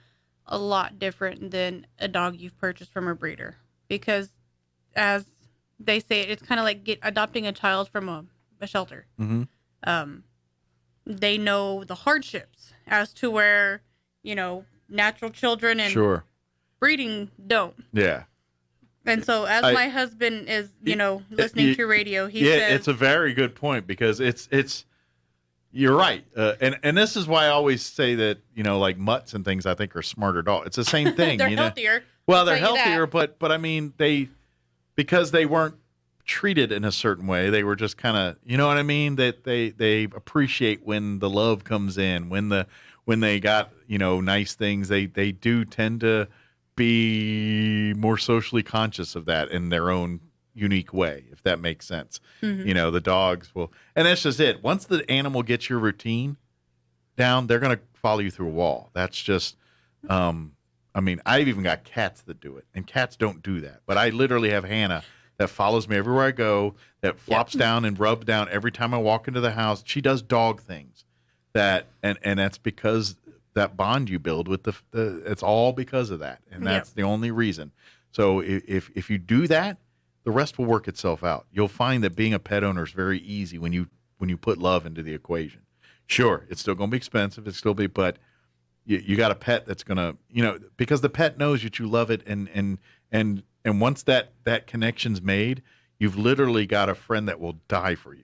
a lot different than a dog you've purchased from a breeder. Because as they say, it's kind of like adopting a child from a shelter. Mm-hmm. They know the hardships as to where, natural children and breeding don't. Yeah. And so as my husband is, listening to radio, he says... it's a very good point because it's you're right. And this is why I always say that, like mutts and things I think are smarter dogs. It's the same thing. They're healthier. Well, they're healthier, but I mean, because they weren't treated in a certain way, they were just kind of, you know what I mean? That they appreciate when the love comes in, when they got, nice things, they do tend to be more socially conscious of that in their own unique way, if that makes sense. Mm-hmm. The dogs will, and that's just it. Once the animal gets your routine down, they're going to follow you through a wall. That's just, I've even got cats that do it, and cats don't do that. But I literally have Hannah that follows me everywhere I go, that flops down and rubs down every time I walk into the house. She does dog things and that's because that bond you build with it's all because of that. And that's the only reason. So if you do that, the rest will work itself out. You'll find that being a pet owner is very easy when you put love into the equation. Sure, it's still going to be expensive. But you got a pet that's going to, because the pet knows that you love it. And once that connection's made, you've literally got a friend that will die for you.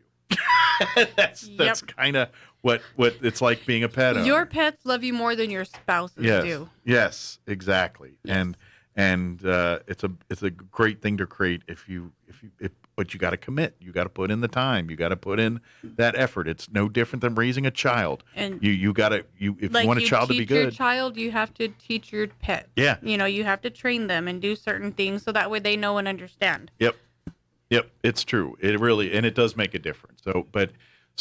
That's kind of what it's like being a pet owner. Your pets love you more than your spouses do. Yes, exactly. Yes. And it's a great thing to create but you got to commit. You got to put in the time. You got to put in that effort. It's no different than raising a child. And if you want a child to be good, your child, you have to teach your pet. Yeah. You have to train them and do certain things so that way they know and understand. Yep. It's true. It really, and it does make a difference. So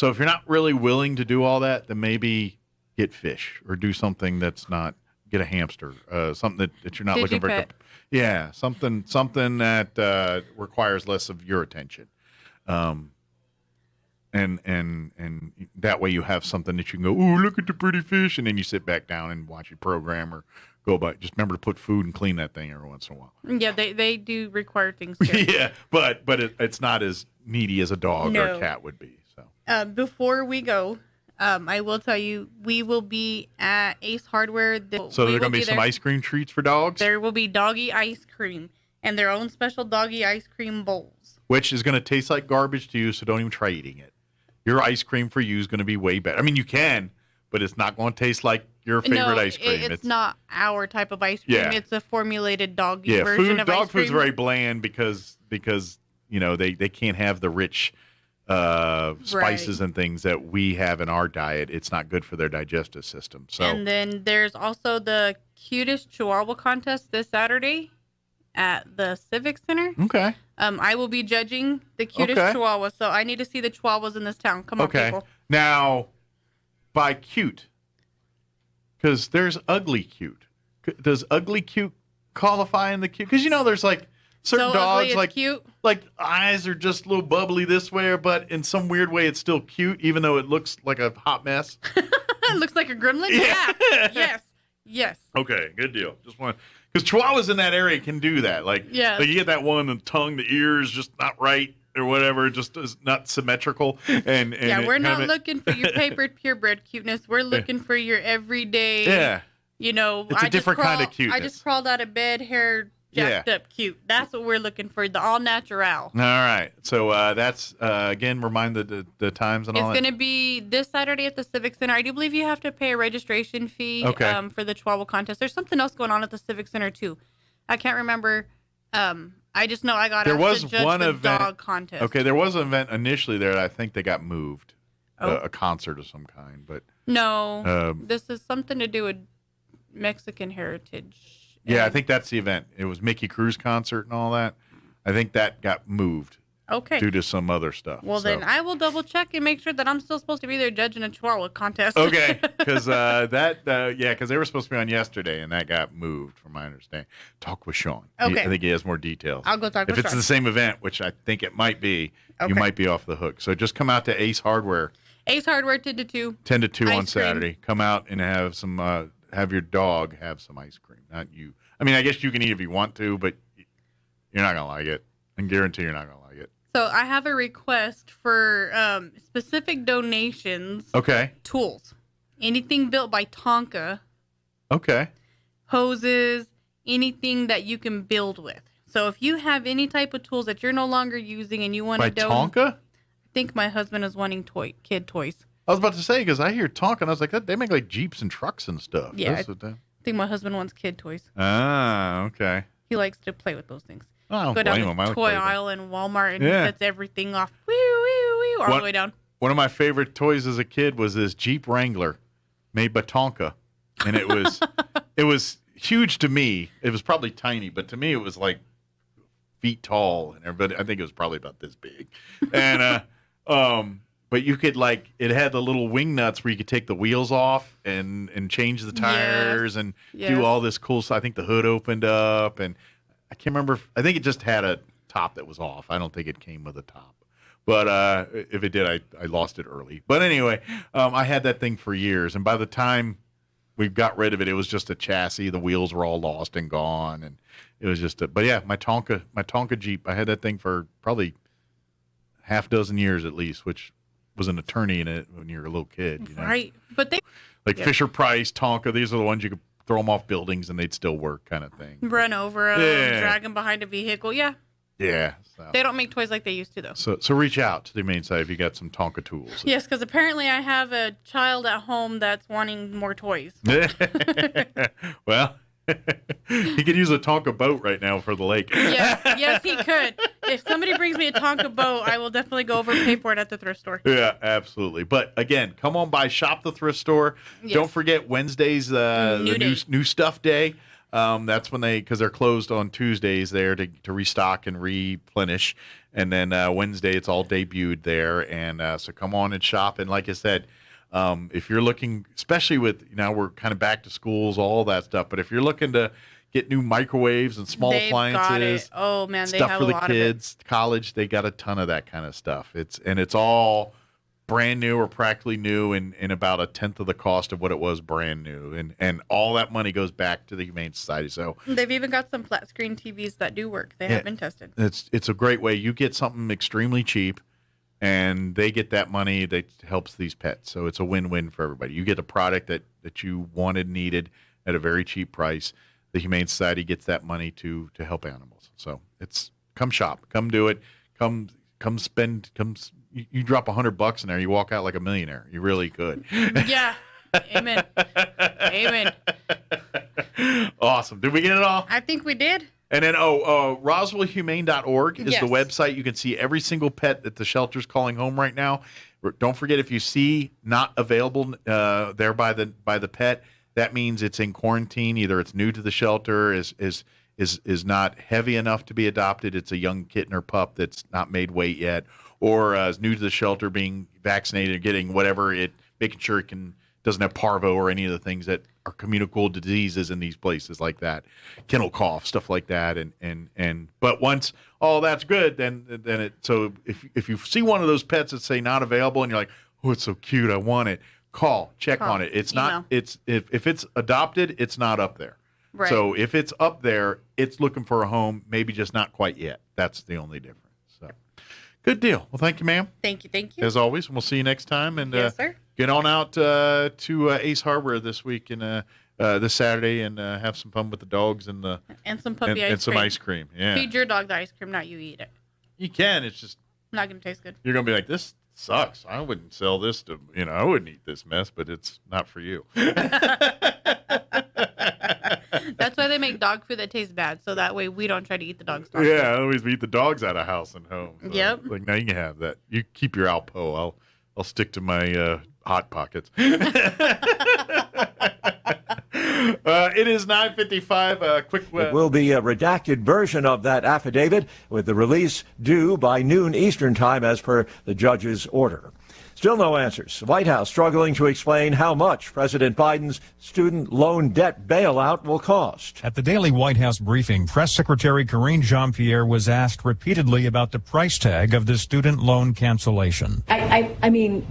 if you're not really willing to do all that, then maybe get fish or do something that's not. Get a hamster, something that you're not looking for. Yeah, something that requires less of your attention, and that way you have something that you can go, oh, look at the pretty fish, and then you sit back down and watch your program or go by. Just remember to put food and clean that thing every once in a while. Yeah, they do require things too. Yeah, but it's not as needy as a dog or a cat would be. So before we go. I will tell you, we will be at Ace Hardware. So there are going to be some ice cream treats for dogs? There will be doggy ice cream and their own special doggy ice cream bowls. Which is going to taste like garbage to you, so don't even try eating it. Your ice cream for you is going to be way better. I mean, you can, but it's not going to taste like your favorite ice cream. It's not our type of ice cream. Yeah. It's a formulated doggy version of ice cream. Dog food's very bland because they can't have the rich spices and things that we have in our diet. It's not good for their digestive system. So, and then there's also the cutest Chihuahua contest this Saturday at the Civic Center. Okay. I will be judging the cutest Chihuahua, so I need to see the Chihuahuas in this town. Come on, people. Now, by cute, because there's ugly cute. Does ugly cute qualify in the cute? Because there's like certain dogs like eyes are just a little bubbly this way, but in some weird way it's still cute, even though it looks like a hot mess. It looks like a gremlin. Yeah. Yes. Okay, good deal. Just want because Chihuahuas in that area can do that. Like you get that one, the tongue, the ears just not right or whatever, just is not symmetrical. And we're not looking for your papered purebred cuteness. We're looking for your everyday. Yeah. It's a different kind of cuteness. I just crawled out of bed, hair jacked up, cute. That's what we're looking for, the all natural. All right. So that's, again, remind the times and all that. It's going to be this Saturday at the Civic Center. I do believe you have to pay a registration fee for the Chihuahua contest. There's something else going on at the Civic Center, too. I can't remember. I just know I got asked to judge the dog contest. Okay, there was an event initially there that I think they got moved, a concert of some kind. But no, this is something to do with Mexican heritage. Yeah, I think that's the event. It was Mickey Cruz concert and all that. I think that got moved. Okay. Due to some other stuff. Well, then I will double check and make sure that I'm still supposed to be there judging a Chihuahua contest. Okay, because because they were supposed to be on yesterday, and that got moved, from my understanding. Talk with Sean. Okay. I think he has more details. I'll go talk with If it's Sean. the same event, which I think it might be, Okay. you might be off the hook. So just come out to Ace Hardware. Ace Hardware 10 to 2. 10 to 2 Ice on cream. Saturday. Come out and have some. Have your dog have some ice cream. Not you. I mean, I guess you can eat if you want to, but you're not gonna like it. I can guarantee you're not gonna like it. So I have a request for specific donations. Okay. Tools. Anything built by Tonka. Okay. Hoses. Anything that you can build with. So if you have any type of tools that you're no longer using and you want to donate. Tonka? I think my husband is wanting kid toys. I was about to say, because I hear Tonka, and I was like, they make like Jeeps and trucks and stuff. Yeah. That's what they... I think my husband wants kid toys. Ah, okay. He likes to play with those things. I don't Go down blame him. I the like toy play with aisle in Walmart and Yeah. he sets everything off. Woo, woo, woo, all the way down. One of my favorite toys as a kid was this Jeep Wrangler made by Tonka. And it was it was huge to me. It was probably tiny, but to me it was like feet tall, and everybody, I think it was probably about this big. And but you could it had the little wing nuts where you could take the wheels off and change the tires and do all this cool stuff. I think the hood opened up, and I can't remember. I think it just had a top that was off. I don't think it came with a top. But if it did, I lost it early. But anyway, I had that thing for years, and by the time we got rid of it, it was just a chassis. The wheels were all lost and gone, and it was just but yeah, my Tonka Jeep. I had that thing for probably half dozen years at least, which was an attorney in it when you were a little kid, you know? Right. But they Fisher Price, Tonka, these are the ones you could throw them off buildings and they'd still work, kind of thing. run over them, drag them behind a vehicle. Yeah. Yeah. So. They don't make toys like they used to, though. So reach out to the main side if you got some Tonka tools. Yes, because apparently I have a child at home that's wanting more toys. Well, he could use a Tonka boat right now for the lake. Yes, he could. If somebody brings me a Tonka boat, I will definitely go over and pay for it at the thrift store. Yeah, absolutely. But again, come on by, shop the thrift store. Yes. Don't forget Wednesday's the new stuff day. That's when because they're closed on Tuesdays there to restock and replenish. And then Wednesday, it's all debuted there. And so come on and shop. And like I said, if you're looking, especially with, we're kind of back to schools, all that stuff. But if you're looking to get new microwaves and small appliances, oh man, they stuff have for a the lot kids, college, they got a ton of that kind of stuff. It's all brand new or practically new and about a tenth of the cost of what it was brand new. And all that money goes back to the Humane Society. So they've even got some flat screen TVs that do work. They have been tested. It's a great way. You get something extremely cheap, and they get that money that helps these pets. So it's a win-win for everybody. You get a product that you wanted, needed at a very cheap price. The Humane Society gets that money to help animals. So come shop, come do it, come spend, you drop $100 in there, you walk out like a millionaire. You really could. Yeah. Amen. Amen. Awesome. Did we get it all? I think we did. And then, RoswellHumane.org is Yes. the website. You can see every single pet that the shelter's calling home right now. Don't forget, if you see not available there by the pet, that means it's in quarantine. Either it's new to the shelter, is not heavy enough to be adopted. It's a young kitten or pup that's not made weight yet, or is new to the shelter, being vaccinated, or getting whatever making sure it doesn't have parvo or any of the things that are communicable diseases in these places like that, kennel cough, stuff like that. But once all that's good, then so if you see one of those pets that say not available and you're like, oh, it's so cute, I want it, check on it. It's email. not, if it's adopted, it's not up there. Right. So if it's up there, it's looking for a home, maybe just not quite yet. That's the only difference. So good deal. Well, thank you, ma'am. Thank you. As always, we'll see you next time. And yes, sir. Get on out to Ace Hardware this week and this Saturday and have some fun with the dogs and some puppy ice cream. And some ice cream. Yeah. Feed your dog the ice cream, not you eat it. You can. It's just not going to taste good. You're going to be like, this sucks. I wouldn't sell this to, I wouldn't eat this mess, but it's not for you. That's why they make dog food that tastes bad, so that way we don't try to eat the dog's dog Yeah, always eat the dogs out of house and home. So, yep. Like, now you can have that. You keep your Alpo. I'll stick to my Hot Pockets. It is 9:55. Quick. It will be a redacted version of that affidavit with the release due by noon Eastern Time as per the judge's order. Still no answers. The White House struggling to explain how much President Biden's student loan debt bailout will cost. At the daily White House briefing, Press Secretary Karine Jean-Pierre was asked repeatedly about the price tag of the student loan cancellation. I mean,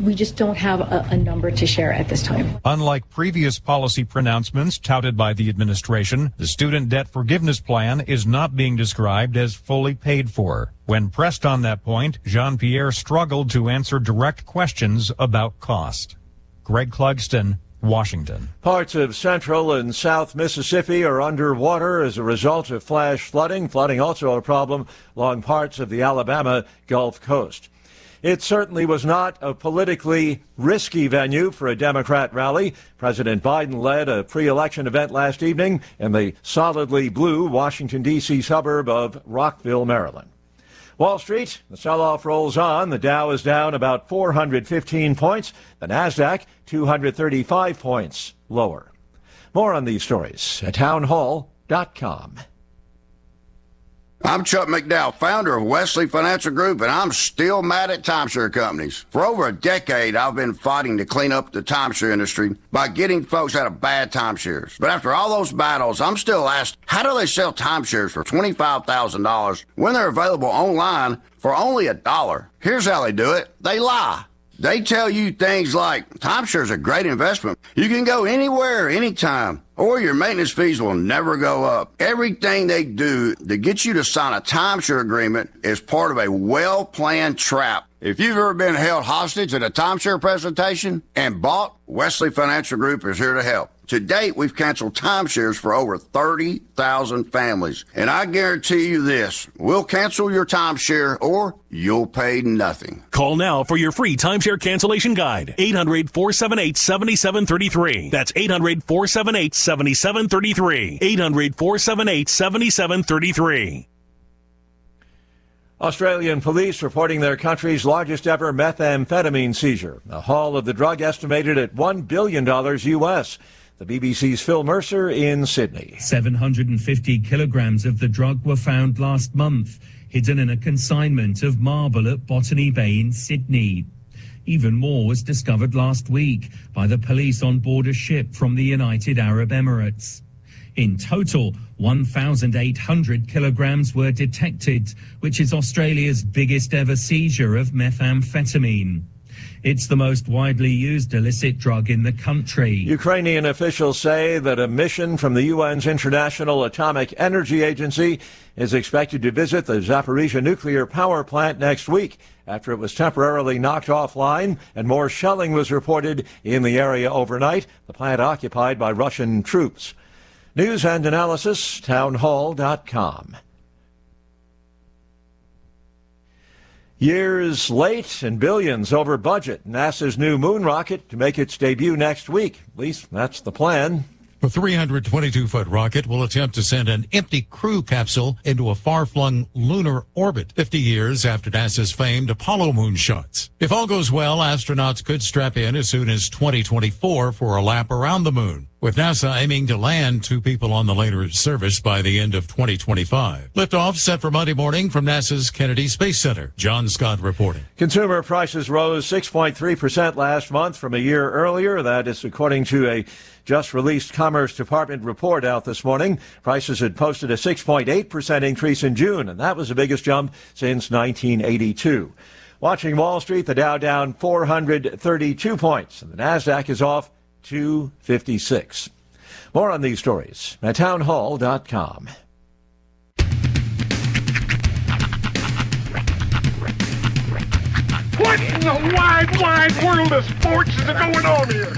we just don't have a number to share at this time. Unlike previous policy pronouncements touted by the administration, the student debt forgiveness plan is not being described as fully paid for. When pressed on that point, Jean-Pierre struggled to answer direct questions about cost. Greg Clugston, Washington. Parts of central and south Mississippi are underwater as a result of flash flooding. Flooding also a problem along parts of the Alabama Gulf Coast. It certainly was not a politically risky venue for a Democrat rally. President Biden led a pre-election event last evening in the solidly blue Washington, D.C. suburb of Rockville, Maryland. Wall Street, the sell-off rolls on. The Dow is down about 415 points. The Nasdaq, 235 points lower. More on these stories at townhall.com. I'm Chuck McDowell, founder of Wesley Financial Group, and I'm still mad at timeshare companies. For over a decade, I've been fighting to clean up the timeshare industry by getting folks out of bad timeshares. But after all those battles, I'm still asked, how do they sell timeshares for $25,000 when they're available online for only $1? Here's how they do it. They lie. They tell you things like, timeshare is a great investment. You can go anywhere, anytime, or your maintenance fees will never go up. Everything they do to get you to sign a timeshare agreement is part of a well-planned trap. If you've ever been held hostage at a timeshare presentation and bought, Wesley Financial Group is here to help. To date, we've canceled timeshares for over 30,000 families. And I guarantee you this, we'll cancel your timeshare or you'll pay nothing. Call now for your free timeshare cancellation guide. 800-478-7733. That's 800-478-7733. 800-478-7733. Australian police reporting their country's largest ever methamphetamine seizure. A haul of the drug estimated at $1 billion U.S. The BBC's Phil Mercer in Sydney. 750 kilograms of the drug were found last month, hidden in a consignment of marble at Botany Bay in Sydney. Even more was discovered last week by the police on board a ship from the United Arab Emirates. In total, 1,800 kilograms were detected, which is Australia's biggest ever seizure of methamphetamine. It's the most widely used illicit drug in the country. Ukrainian officials say that a mission from the UN's International Atomic Energy Agency is expected to visit the Zaporizhzhia nuclear power plant next week after it was temporarily knocked offline and more shelling was reported in the area overnight, the plant occupied by Russian troops. News and analysis, townhall.com. Years late and billions over budget. NASA's new moon rocket to make its debut next week. At least that's the plan. The 322-foot rocket will attempt to send an empty crew capsule into a far-flung lunar orbit 50 years after NASA's famed Apollo moonshots. If all goes well, astronauts could strap in as soon as 2024 for a lap around the moon, with NASA aiming to land 2 people on the later service by the end of 2025. Liftoff set for Monday morning from NASA's Kennedy Space Center. John Scott reporting. Consumer prices rose 6.3% last month from a year earlier. That is according to a just-released Commerce Department report out this morning. Prices had posted a 6.8% increase in June, and that was the biggest jump since 1982. Watching Wall Street, the Dow down 432 points, and the Nasdaq is off 256. More on these stories at townhall.com. What in the wide, wide world of sports is going on here?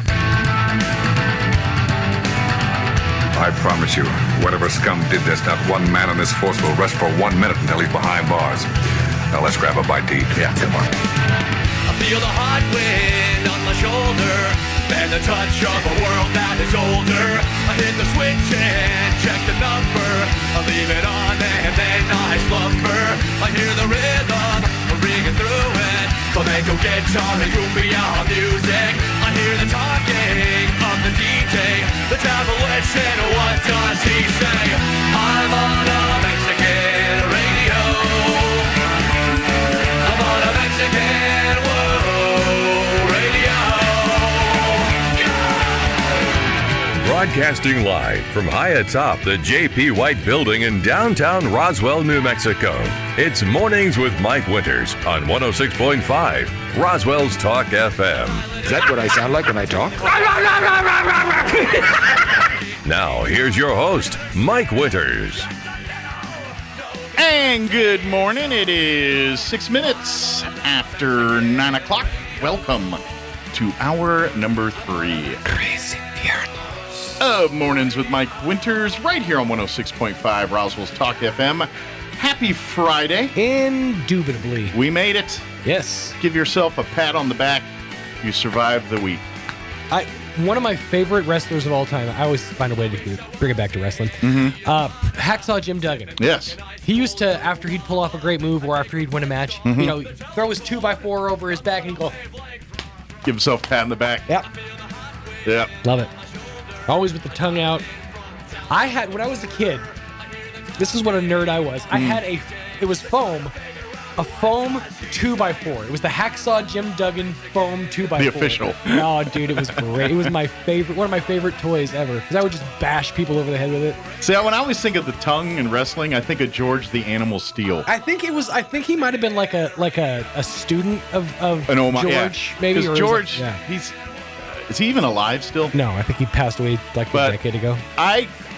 I promise you, whatever scum did this, not one man in this force will rest for 1 minute until he's behind bars. Now let's grab a bite to eat. Yeah, come on. I feel the hot wind on my shoulder and the touch of a world that is older. I hit the switch and check the number. I leave it on and then I slumber. I hear the rhythm ringing through it. Flamenco guitar and cumbia music. I hear the talking of the DJ. The travel Broadcasting live from high atop the J.P. White Building in downtown Roswell, New Mexico. It's Mornings with Mike Winters on 106.5 Roswell's Talk FM. Is that what I sound like when I talk? Now, here's your host, Mike Winters. And good morning. It is 6 minutes after 9 o'clock. Welcome to hour number 3. Crazy of Mornings with Mike Winters, right here on 106.5 Roswell's Talk FM. Happy Friday. Indubitably. We made it. Yes. Give yourself a pat on the back. You survived the week. One of my favorite wrestlers of all time, I always find a way to bring it back to wrestling, Hacksaw Jim Duggan. Yes. He used to, after he'd pull off a great move or after he'd win a match, throw his 2x4 over his back and he'd go... Give himself a pat on the back. Yep. Yep. Love it. Always with the tongue out. When I was a kid, this is what a nerd I was. I had it was foam, a foam 2x4. It was the Hacksaw Jim Duggan foam 2x4. The official. Oh, dude, it was great. It was one of my favorite toys ever because I would just bash people over the head with it. See, when I always think of the tongue in wrestling, I think of George the Animal Steel. I think he might have been like a student of George, maybe. Or George, is he even alive still? No, I think he passed away a decade ago.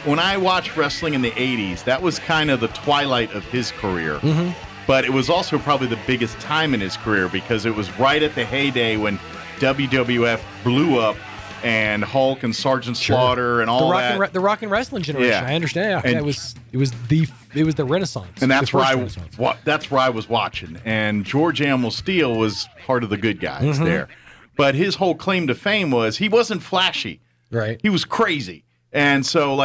When I watched wrestling in the 80s, that was kind of the twilight of his career. Mm-hmm. But it was also probably the biggest time in his career because it was right at the heyday when WWF blew up and Hulk and Sergeant Slaughter and all that. The rock and wrestling generation. Yeah. I understand. Yeah, it was the Renaissance. And that's where I was watching. And George Animal Steel was part of the good guys there. But his whole claim to fame was he wasn't flashy. Right. He was crazy. And so,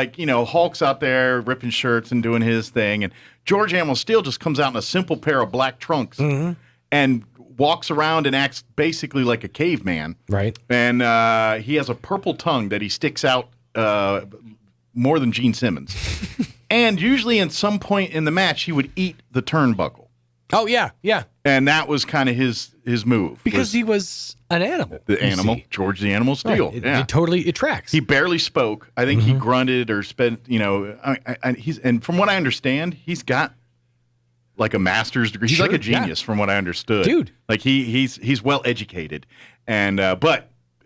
Hulk's out there ripping shirts and doing his thing. And George Animal Steel just comes out in a simple pair of black trunks and walks around and acts basically like a caveman. Right. And he has a purple tongue that he sticks out more than Gene Simmons. And usually in some point in the match, he would eat the turnbuckle. Oh, yeah, yeah. And that was kind of his move. Because he was an animal. The animal, George the Animal Steel. Right. It tracks. He barely spoke. I think he grunted or spent, and from what I understand, he's got like a master's degree. He's like a genius from what I understood. Dude. Like he's well educated. And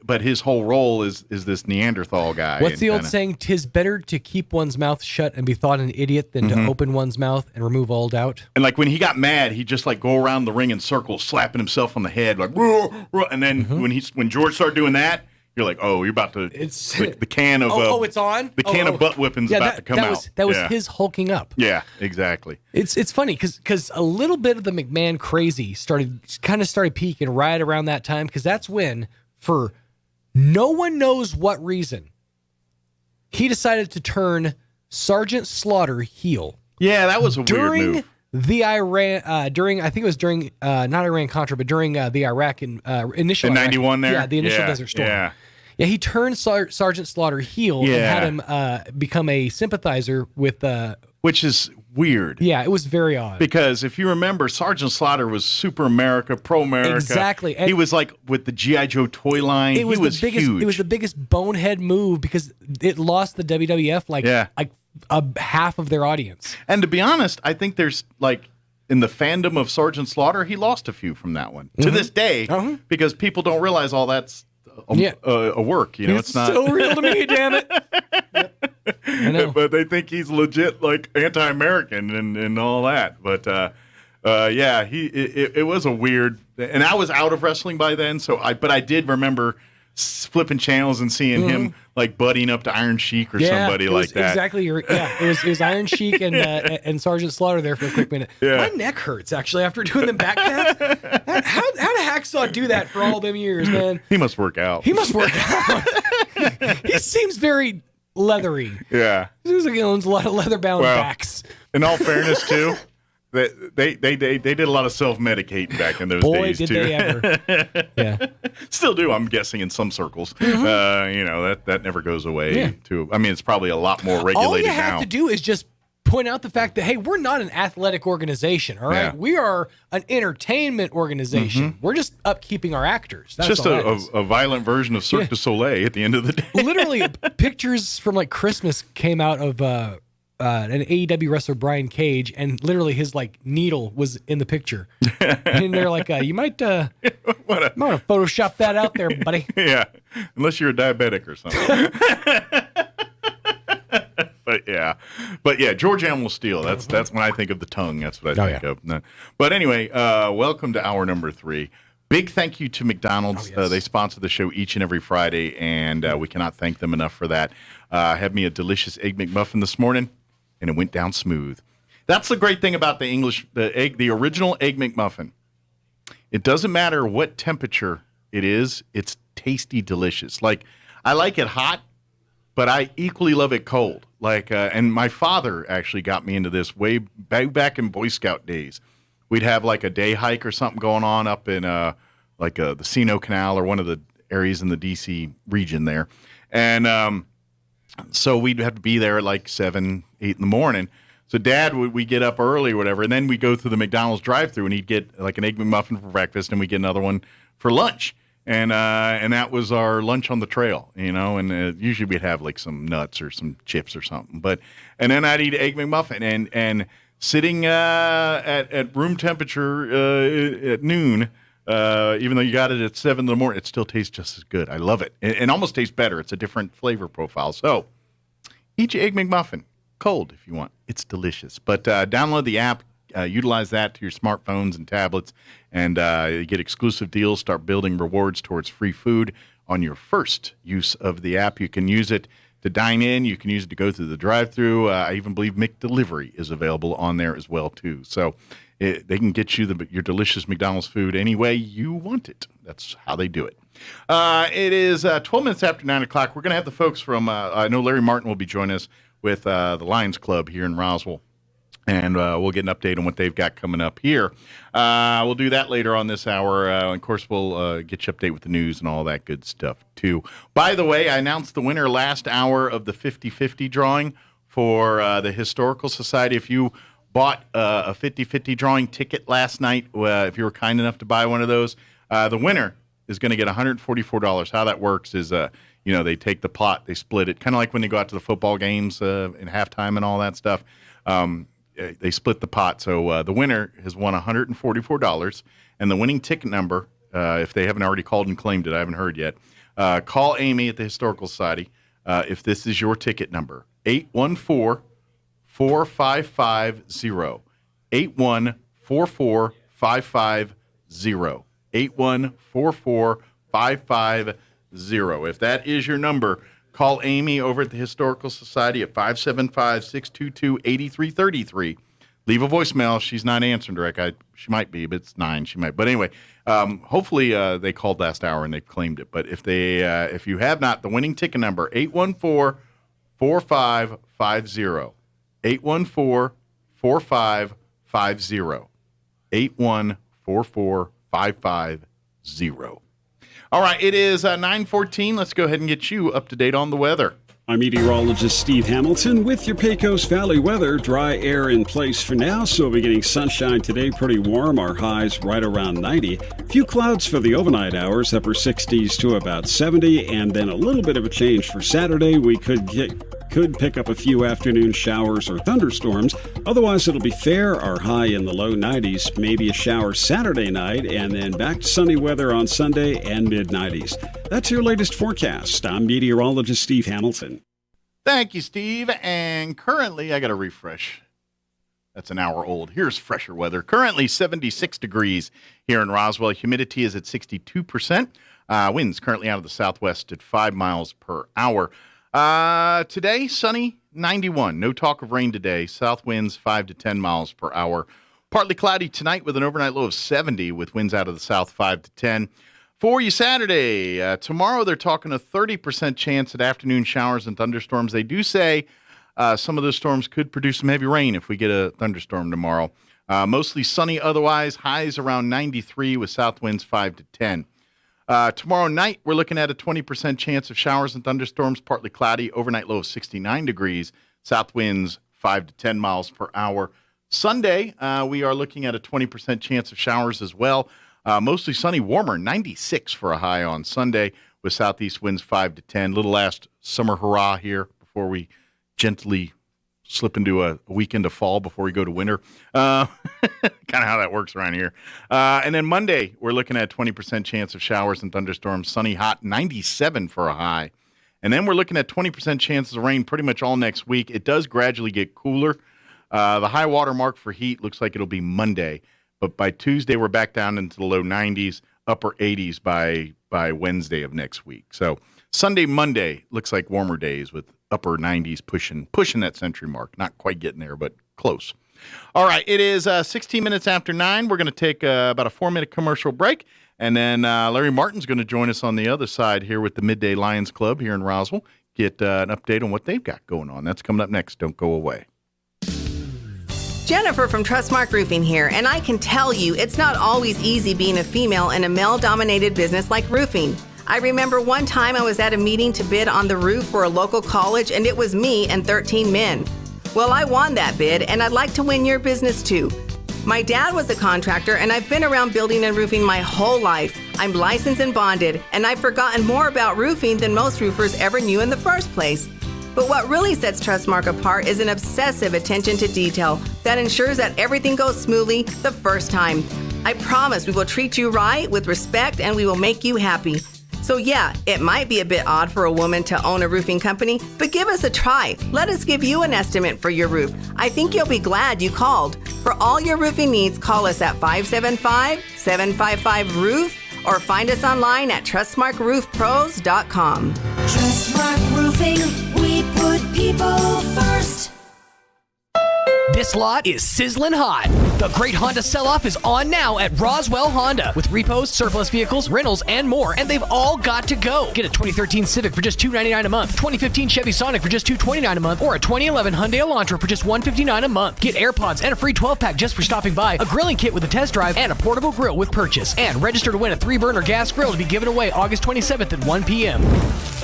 but his whole role is this Neanderthal guy. What's the old saying? 'Tis better to keep one's mouth shut and be thought an idiot than to open one's mouth and remove all doubt. And like when he got mad, he'd just like go around the ring in circles, slapping himself on the head, like, "Ruh, ruh." And then when George started doing that, you're like, oh, you're about to. The can of it's on. The can of butt whipping's about to come out. That was his hulking up. Yeah, exactly. It's funny because a little bit of the McMahon crazy started peaking right around that time because that's when for no one knows what reason he decided to turn Sergeant Slaughter heel. Yeah, that was a weird move. The Iran I think it was during not Iran Contra, but during the Iraq initial in 91 there. Yeah, the initial Desert Storm. Yeah, he turned Sergeant Slaughter heel and had him become a sympathizer with which is weird. Yeah, it was very odd. Because if you remember, Sergeant Slaughter was super America, pro-America. Exactly. And he was like with the G.I. Joe toy line. He was huge. It was the biggest bonehead move because it lost the WWF like a half of their audience. And to be honest, I think there's like in the fandom of Sergeant Slaughter, he lost a few from that one to this day because people don't realize all that's a work. It's not so real to me. Damn it. I know. But they think he's legit like anti-American and all that. But it was a weird. And I was out of wrestling by then, but I did remember flipping channels and seeing him like buddying up to Iron Sheik or somebody like that. Exactly. It was Iron Sheik and Sergeant Slaughter there for a quick minute. Yeah. My neck hurts actually after doing the back cast. How did Hacksaw do that for all them years, man? He must work out. He seems very leathery. Yeah. He seems like he owns a lot of leather-bound backs. In all fairness, too, they did a lot of self-medicating back in those days, did too. they ever. Yeah. Still do, I'm guessing, in some circles. That never goes away. Yeah. I mean, it's probably a lot more regulated now. All you have to do is just point out the fact that, hey, we're not an athletic organization, all right? Yeah. We are an entertainment organization. We're just upkeeping our actors. That's Just all that is. a violent version of Cirque du Soleil at the end of the day. Literally, pictures from like Christmas came out of an AEW wrestler, Brian Cage, and literally his like needle was in the picture. And they're like, you might want to Photoshop that out there, buddy. Yeah, unless you're a diabetic or something. But yeah, George Animal Steel. That's when I think of the tongue. That's what I think of. No. But anyway, welcome to hour number 3. Big thank you to McDonald's. They sponsor the show each and every Friday, and we cannot thank them enough for that. I had me a delicious Egg McMuffin this morning, and it went down smooth. That's the great thing about the original Egg McMuffin. It doesn't matter what temperature it is. It's tasty, delicious. Like, I like it hot, but I equally love it cold. Like, and my father actually got me into this way back in Boy Scout days. We'd have like a day hike or something going on up in the Sino Canal or one of the areas in the D.C. region there. And so we'd have to be there at like 7, 8 in the morning. So Dad we'd get up early or whatever, and then we'd go through the McDonald's drive-thru, and he'd get like an Egg McMuffin for breakfast, and we'd get another one for lunch. And that was our lunch on the trail, and usually we'd have like some nuts or some chips or something. And then I'd eat Egg McMuffin, and sitting at room temperature at noon, even though you got it at 7 in the morning, it still tastes just as good. I love it. It almost tastes better. It's a different flavor profile. So eat your Egg McMuffin cold if you want. It's delicious. But download the app. Utilize that to your smartphones and tablets, and you get exclusive deals. Start building rewards towards free food on your first use of the app. You can use it to dine in. You can use it to go through the drive-thru. I even believe McDelivery is available on there as well, too. So they can get you your delicious McDonald's food any way you want it. That's how they do it. It is 12 minutes after 9 o'clock. We're going to have the folks from, I know Larry Martin will be joining us with the Lions Club here in Roswell. And we'll get an update on what they've got coming up here. We'll do that later on this hour. Of course, we'll get you update with the news and all that good stuff, too. By the way, I announced the winner last hour of the 50-50 drawing for the Historical Society. If you bought a 50-50 drawing ticket last night, if you were kind enough to buy one of those, the winner is going to get $144. How that works is, they take the pot, they split it, kind of like when they go out to the football games in halftime and all that stuff. They split the pot, so the winner has won $144, and the winning ticket number, if they haven't already called and claimed it, I haven't heard yet, call Amy at the Historical Society if this is your ticket number, 814-4550, 814-4550, 814-4550. If that is your number, call Amy over at the Historical Society at 575-622-8333. Leave a voicemail. She's not answering direct. She might be, but it's 9. She might. But anyway, hopefully they called last hour and they've claimed it. But if you have not, the winning ticket number, 814-4550. 814-4550. 814-4550. All right, it is 9:14. Let's go ahead and get you up to date on the weather. I'm meteorologist Steve Hamilton with your Pecos Valley weather. Dry air in place for now, so we'll be getting sunshine today, pretty warm. Our highs right around 90. Few clouds for the overnight hours, upper 60s to about 70, and then a little bit of a change for Saturday. We could pick up a few afternoon showers or thunderstorms. Otherwise, it'll be fair. Our high in the low 90s, maybe a shower Saturday night, and then back to sunny weather on Sunday and mid-90s. That's your latest forecast. I'm meteorologist Steve Hamilton. Thank you, Steve. And currently, I got to refresh. That's an hour old. Here's fresher weather. Currently 76 degrees here in Roswell. Humidity is at 62%. Winds currently out of the southwest at 5 miles per hour. Today, sunny, 91. No talk of rain today. South winds 5 to 10 miles per hour. Partly cloudy tonight with an overnight low of 70 with winds out of the south 5 to 10. For you Saturday, tomorrow they're talking a 30% chance at afternoon showers and thunderstorms. They do say some of those storms could produce some heavy rain if we get a thunderstorm tomorrow. Mostly sunny otherwise, highs around 93 with south winds 5 to 10. Tomorrow night, we're looking at a 20% chance of showers and thunderstorms, partly cloudy, overnight low of 69 degrees, south winds 5 to 10 miles per hour. Sunday, we are looking at a 20% chance of showers as well. Mostly sunny, warmer, 96 for a high on Sunday with southeast winds 5 to 10. Little last summer hurrah here before we gently slip into a weekend of fall before we go to winter. Kind of how that works around here. And then Monday, we're looking at a 20% chance of showers and thunderstorms. Sunny, hot, 97 for a high. And then we're looking at 20% chances of rain pretty much all next week. It does gradually get cooler. The high water mark for heat looks like it'll be Monday. But by Tuesday, we're back down into the low 90s, upper 80s by Wednesday of next week. So Sunday, Monday looks like warmer days with upper 90s pushing that century mark. Not quite getting there, but close. All right, it is 16 minutes after 9. We're going to take about a 4-minute commercial break, and then Larry Martin's going to join us on the other side here with the Midday Lions Club here in Roswell. Get an update on what they've got going on. That's coming up next. Don't go away. Jennifer from Trustmark Roofing here, and I can tell you it's not always easy being a female in a male-dominated business like roofing. I remember one time I was at a meeting to bid on the roof for a local college, and it was me and 13 men. Well, I won that bid, and I'd like to win your business too. My dad was a contractor, and I've been around building and roofing my whole life. I'm licensed and bonded, and I've forgotten more about roofing than most roofers ever knew in the first place. But what really sets Trustmark apart is an obsessive attention to detail that ensures that everything goes smoothly the first time. I promise we will treat you right with respect and we will make you happy. So yeah, it might be a bit odd for a woman to own a roofing company, but give us a try. Let us give you an estimate for your roof. I think you'll be glad you called. For all your roofing needs, call us at 575-755-ROOF or find us online at TrustmarkRoofPros.com. Trustmark Roofing, we put people first. This lot is sizzling hot. The Great Honda Sell-Off is on now at Roswell Honda with repos, surplus vehicles, rentals, and more, and they've all got to go. Get a 2013 Civic for just $299 a month, 2015 Chevy Sonic for just $229 a month, or a 2011 Hyundai Elantra for just $159 a month. Get AirPods and a free 12-pack just for stopping by, a grilling kit with a test drive, and a portable grill with purchase. And register to win a 3-burner gas grill to be given away August 27th at 1 p.m.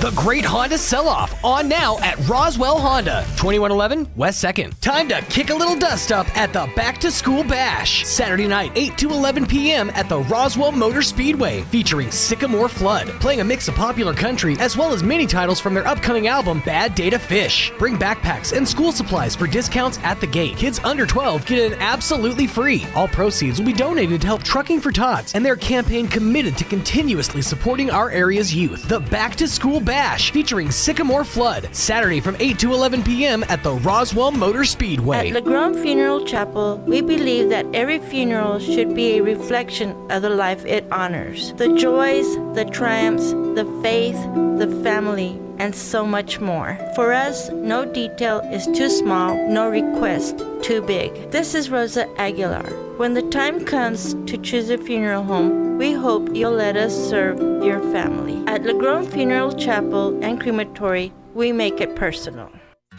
The Great Honda Sell-Off on now at Roswell Honda, 2111 West 2nd. Time to kick a little dust up at the Back to School Bash. Saturday night, 8 to 11 p.m. at the Roswell Motor Speedway, featuring Sycamore Flood, playing a mix of popular country as well as mini titles from their upcoming album, Bad Day to Fish. Bring backpacks and school supplies for discounts at the gate. Kids under 12 get in absolutely free. All proceeds will be donated to help Trucking for Tots and their campaign committed to continuously supporting our area's youth. The Back to School Bash, featuring Sycamore Flood, Saturday from 8 to 11 p.m. at the Roswell Motor Speedway. At LeGrand Funeral Chapel, we believe that every funeral should be a reflection of the life it honors. The joys, the triumphs, the faith, the family, and so much more. For us, no detail is too small, no request too big. This is Rosa Aguilar. When the time comes to choose a funeral home, we hope you'll let us serve your family. At LeGrand Funeral Chapel and Crematory, we make it personal.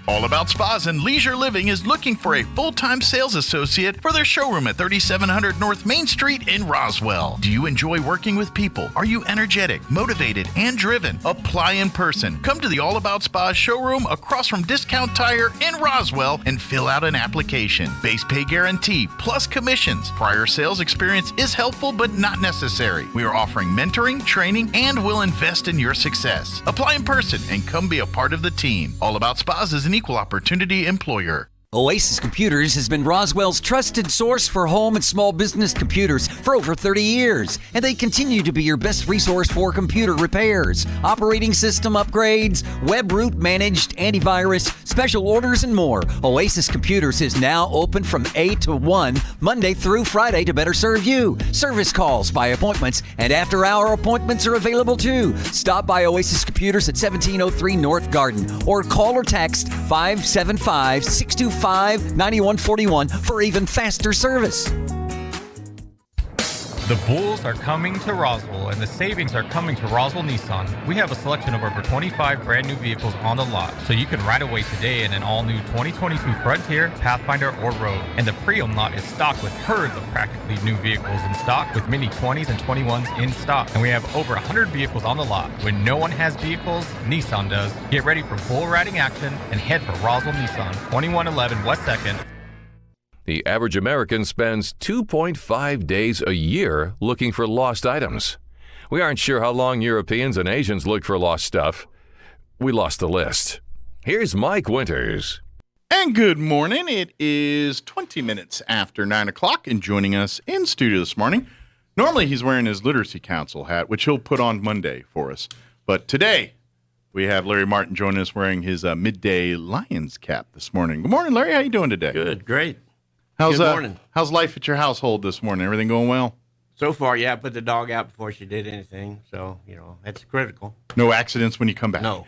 All About Spas and Leisure Living is looking for a full-time sales associate for their showroom at 3700 North Main Street in Roswell. Do you enjoy working with people? Are you energetic, motivated, and driven? Apply in person. Come to the All About Spas showroom across from Discount Tire in Roswell and fill out an application. Base pay guarantee plus commissions. Prior sales experience is helpful but not necessary. We are offering mentoring, training, and will invest in your success. Apply in person and come be a part of the team. All About Spas is an equal opportunity employer. Oasis Computers has been Roswell's trusted source for home and small business computers for over 30 years, and they continue to be your best resource for computer repairs, operating system upgrades, web root managed, antivirus, special orders, and more. Oasis Computers is now open from 8 to 1, Monday through Friday to better serve you. Service calls by appointments and after-hour appointments are available too. Stop by Oasis Computers at 1703 North Garden or call or text 575-625-9141 for even faster service. The Bulls are coming to Roswell, and the savings are coming to Roswell Nissan. We have a selection of over 25 brand new vehicles on the lot, so you can ride away today in an all-new 2022 Frontier, Pathfinder, or Rogue. And the pre-owned lot is stocked with herds of practically new vehicles in stock, with many 20s and 21s in stock. And we have over 100 vehicles on the lot. When no one has vehicles, Nissan does. Get ready for bull riding action and head for Roswell Nissan, 2111 West 2nd. The average American spends 2.5 days a year looking for lost items. We aren't sure how long Europeans and Asians look for lost stuff. We lost the list. Here's Mike Winters. And good morning. It is 20 minutes after 9 o'clock, and joining us in studio this morning, normally he's wearing his Literacy Council hat, which he'll put on Monday for us. But today, we have Larry Martin joining us wearing his Midday Lions cap this morning. Good morning, Larry. How you doing today? Good, great. Good morning. How's life at your household this morning? Everything going well? So far, yeah. I put the dog out before she did anything, so, that's critical. No accidents when you come back? No.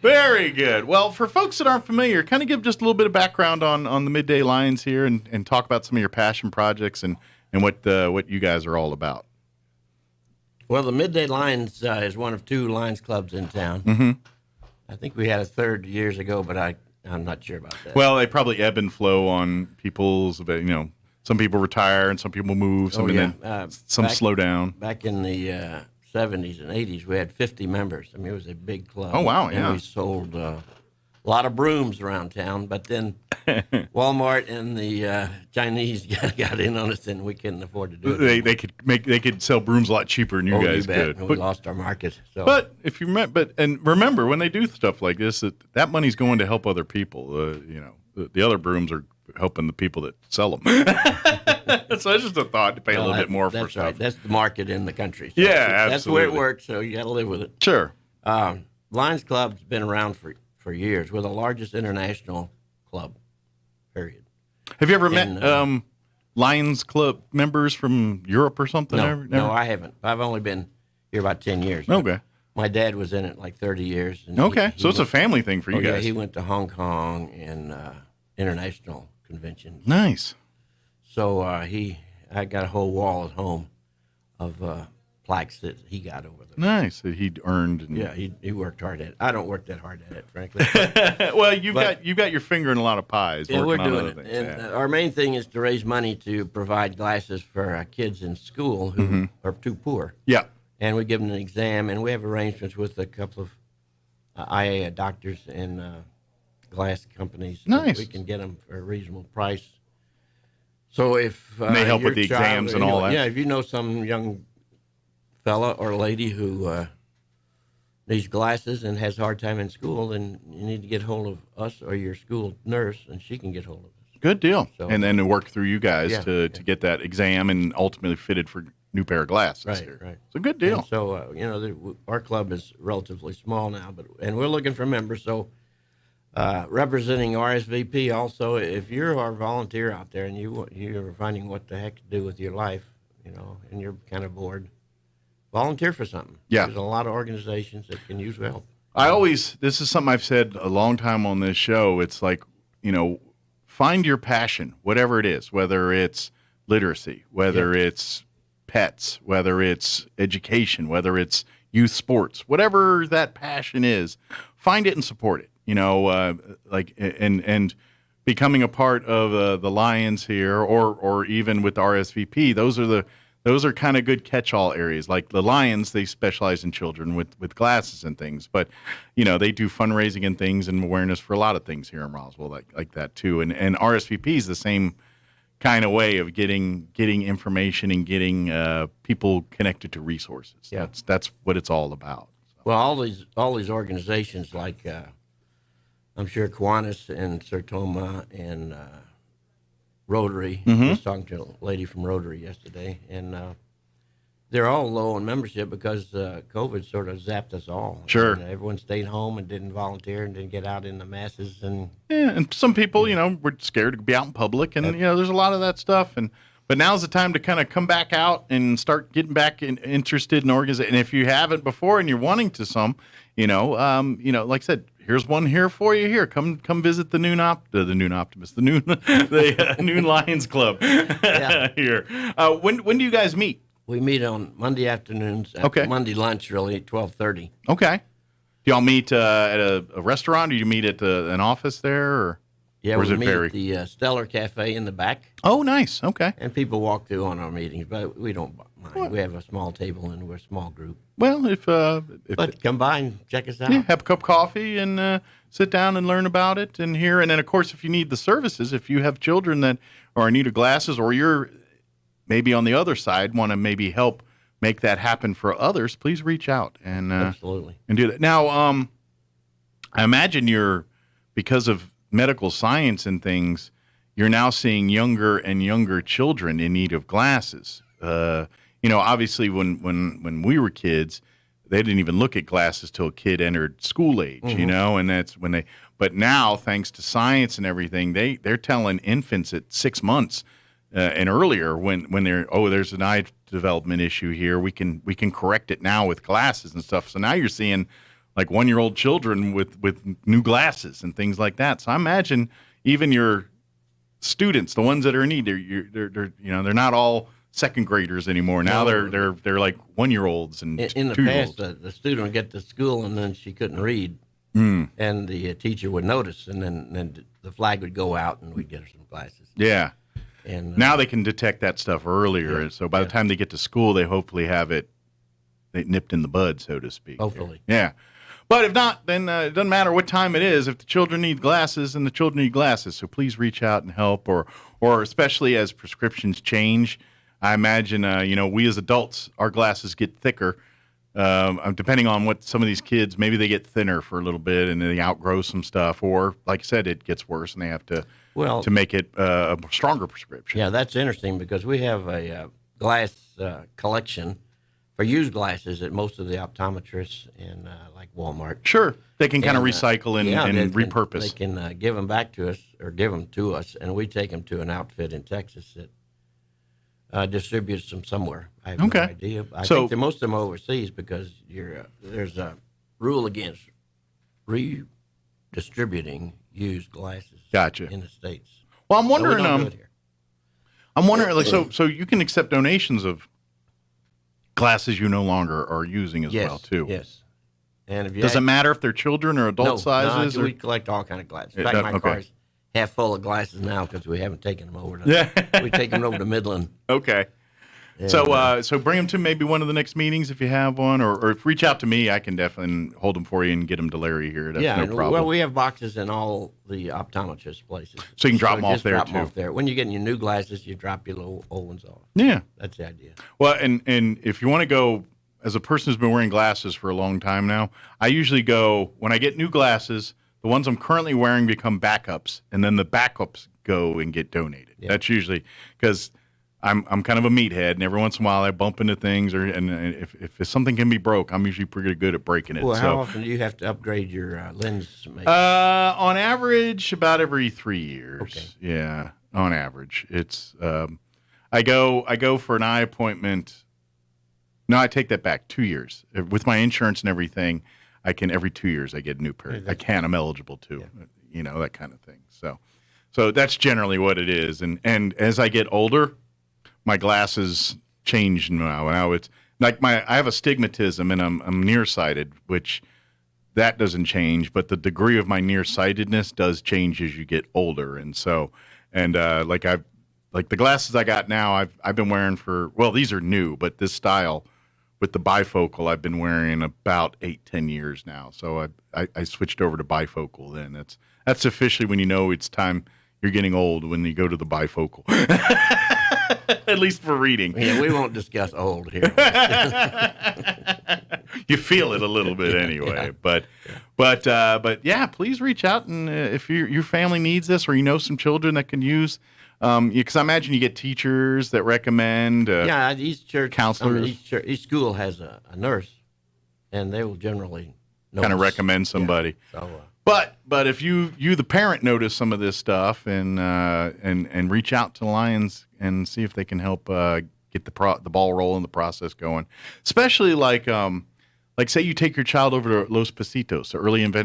Very good. Well, for folks that aren't familiar, kind of give just a little bit of background on the Midday Lions here and talk about some of your passion projects and what you guys are all about. Well, the Midday Lions is one of two Lions clubs in town. Mm-hmm. I think we had a third years ago, but I'm not sure about that. Well, they probably ebb and flow on people's, some people retire and some people move, some slow down. Back in the 70s and 80s, we had 50 members. I mean, it was a big club. Oh, wow, and yeah. we sold a lot of brooms around town, but then Walmart and the Chinese got in on us, and we couldn't afford to do it. They could sell brooms a lot cheaper than you guys could. We lost our market. So. But if you remember when they do stuff like this, that money's going to help other people. The other brooms are helping the people that sell them. So it's just a thought to pay a little bit more for stuff. Right. That's the market in the country. So yeah, absolutely. That's the way it works. So you got to live with it. Sure. Lions Club's been around for years. We're the largest international club, period. Have you ever met Lions Club members from Europe or something? No, I haven't. I've only been here about 10 years. Okay. My dad was in it like 30 years. And so it's a family thing for you guys. Yeah, he went to Hong Kong and international conventions. Nice. So I got a whole wall at home of plaques that he got over there. Nice, that he'd earned. Yeah, he worked hard at it. I don't work that hard at it, frankly. Well, you've got your finger in a lot of pies. Yeah, we're doing it. Things. And our main thing is to raise money to provide glasses for kids in school who are too poor. Yeah. And we give them an exam, and we have arrangements with a couple of eye doctors and glass companies. Nice. We can get them for a reasonable price. So if and they help with the exams and all that. Yeah, if you know some young fella or lady who needs glasses and has a hard time in school, then you need to get hold of us or your school nurse, and she can get hold of us. Good deal. So, and then to work through you guys to get that exam and ultimately fitted for new pair of glasses. Right, here. right. It's a good deal. And so our club is relatively small now, and we're looking for members. So representing RSVP also, if you're our volunteer out there and you're finding what the heck to do with your life, and you're kind of bored, volunteer for something. Yeah. There's a lot of organizations that can use help. This is something I've said a long time on this show. It's like, find your passion, whatever it is, whether it's literacy, whether it's pets, whether it's education, whether it's youth sports, whatever that passion is, find it and support it. And becoming a part of the Lions here, or even with the RSVP, those are kind of good catch-all areas. Like the Lions, they specialize in children with glasses and things, but they do fundraising and things and awareness for a lot of things here in Roswell, like that too. And RSVP is the same kind of way of getting information and getting people connected to resources. Yeah. That's what it's all about. So. Well, all these organizations like I'm sure Kiwanis and Sertoma and Rotary. I was talking to a lady from Rotary yesterday, and they're all low on membership because COVID sort of zapped us all. Sure. And everyone stayed home and didn't volunteer and didn't get out in the masses. And some people, were scared to be out in public, and there's a lot of that stuff. But now's the time to kind of come back out and start getting back interested in organization. And if you haven't before and you're wanting to like I said, here's one here for you. Here, come visit the Noon Optimist, the Noon Lions Club here. When do you guys meet? We meet on Monday afternoons. Monday lunch, really, at 12:30. Okay. Do y'all meet at a restaurant? Do you meet at an office there? Or we meet at the Stellar Cafe in the back. Oh, nice. Okay. And people walk through on our meetings, but we don't mind. What? We have a small table and we're a small group. Well, but come by and check us out. Yeah, have a cup of coffee and sit down and learn about it and hear. And then, of course, if you need the services, if you have children that are in need of glasses, or you're maybe on the other side, want to maybe help make that happen for others, please reach out and absolutely and do that. Now, I imagine because of medical science and things, you're now seeing younger and younger children in need of glasses. Obviously, when we were kids, they didn't even look at glasses till a kid entered school age. Mm-hmm. And that's when they. But now, thanks to science and everything, they're telling infants at 6 months. And earlier, when there's an eye development issue here, we can correct it now with glasses and stuff. So now you're seeing like 1-year-old children with new glasses and things like that. So I imagine even your students, the ones that are in need, they're not all second graders anymore. Now they're like 1-year-olds and in the past, the student would get to school and then she couldn't read, and the teacher would notice, and then the flag would go out and we'd get her some glasses. Yeah. And now they can detect that stuff earlier, yeah, so by the time they get to school, they hopefully have it nipped in the bud, so to speak. Hopefully. Yeah. But if not, then it doesn't matter what time it is. If the children need glasses, then the children need glasses. So please reach out and help, or especially as prescriptions change. I imagine, we as adults, our glasses get thicker. Depending on what some of these kids, maybe they get thinner for a little bit and they outgrow some stuff, or like I said, it gets worse and they have to make it a stronger prescription. Yeah, that's interesting because we have a glass collection for used glasses at most of the optometrists in like Walmart. Sure, they can kind of recycle and repurpose. They can give them back to us or give them to us, and we take them to an outfit in Texas that distributes them somewhere. I have no idea. I think that most of them are overseas because there's a rule against redistributing used glasses. Gotcha. In the States. Well, I'm wondering. So you can accept donations of glasses you no longer are using as well too. Yes. And does it matter if they're children or adult sizes? No, we collect all kind of glasses. In fact, my car's half full of glasses now because we haven't taken them over. We take them over to Midland. Okay. And, so bring them to maybe one of the next meetings if you have one, or if reach out to me, I can definitely hold them for you and get them to Larry here. That's no problem. Well, we have boxes in all the optometrist places, so you can drop them off there drop too. Them off there. When you get your new glasses, you drop your little old ones off. Yeah, that's the idea. Well, and if you want to go, as a person who's been wearing glasses for a long time now, I usually go when I get new glasses. The ones I'm currently wearing become backups, and then the backups go and get donated. Yeah. That's usually because I'm kind of a meathead, and every once in a while I bump into things, and if something can be broke, I'm usually pretty good at breaking it. Well, how often do you have to upgrade your lens? On average, about every 3 years. Okay. Yeah, on average, it's I go for an eye appointment. No, I take that back. 2 years with my insurance and everything. I can every 2 years I get a new pair. I'm eligible to, that kind of thing. So that's generally what it is. And as I get older, my glasses change now. Now it's like I have astigmatism and I'm nearsighted, which that doesn't change, but the degree of my nearsightedness does change as you get older. And so, like the glasses I got now, I've been wearing these are new, but this style with the bifocal I've been wearing about 8-10 years now. So I switched over to bifocal then. That's officially when you know it's time you're getting old, when you go to the bifocal. At least for reading. Yeah, we won't discuss old here. You feel it a little bit anyway. Yeah. But yeah, please reach out, and if your family needs this, or you know some children that can use, because I imagine you get teachers that recommend. Each church, counselors. Each school has a nurse, and they will generally kind of recommend somebody. Yeah, so, But if you the parent notice some of this stuff and reach out to Lions and see if they can help get the ball rolling, the process going, especially like like say you take your child over to Los Pasitos,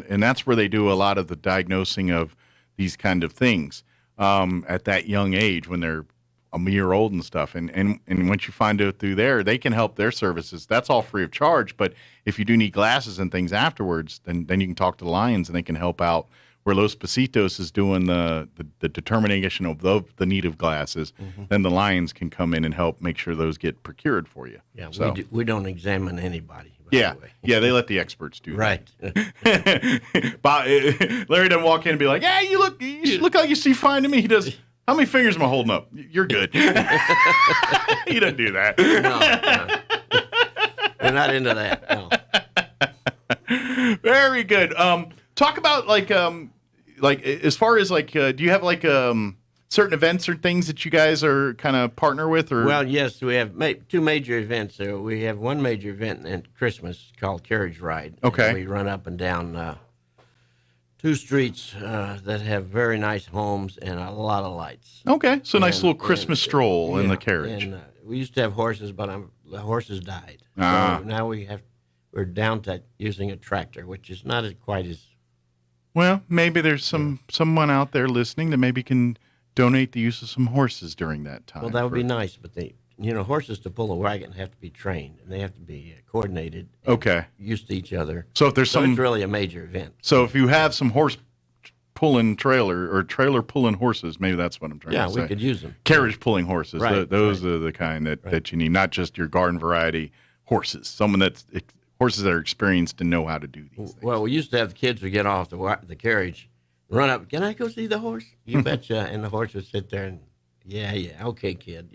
and that's where they do a lot of the diagnosing of these kind of things at that young age when they're a year old and stuff. And once you find out through there, they can help their services. That's all free of charge. But if you do need glasses and things afterwards, then you can talk to the Lions and they can help out. Where Los Pasitos is doing the determination of the need of glasses, then the Lions can come in and help make sure those get procured for you. Yeah, so. we don't examine anybody. Yeah, they let the experts do right. that. Larry doesn't walk in and be like, "Yeah, you look like you see fine to me." He does. How many fingers am I holding up? You're good. He doesn't do that. No. We're not into that. No. Very good. Talk about like as far as do you have certain events or things that you guys are kind of partner with? Or well, yes, we have two major events. We have one major event at Christmas called Carriage Ride. Okay. We run up and down 2 streets that have very nice homes and a lot of lights. Okay, so nice little Christmas stroll in the carriage. And we used to have horses, but the horses died. Ah. So now we're down to using a tractor, which is not quite as. Well, maybe there's someone out there listening that maybe can donate the use of some horses during that time. Well, that would be nice, but horses to pull a wagon have to be trained and they have to be coordinated. Okay. Used to each other. So if there's it's really a major event. So if you have some horse pulling trailer or trailer pulling horses, maybe that's what I'm trying to say. Yeah, we could use them. Carriage pulling horses. Right, those are the kind that you need, not just your garden variety horses. Horses that are experienced and know how to do these things. Well, we used to have the kids would get off the carriage, run up. Can I go see the horse? You betcha. And the horse would sit there and, yeah, okay, kid.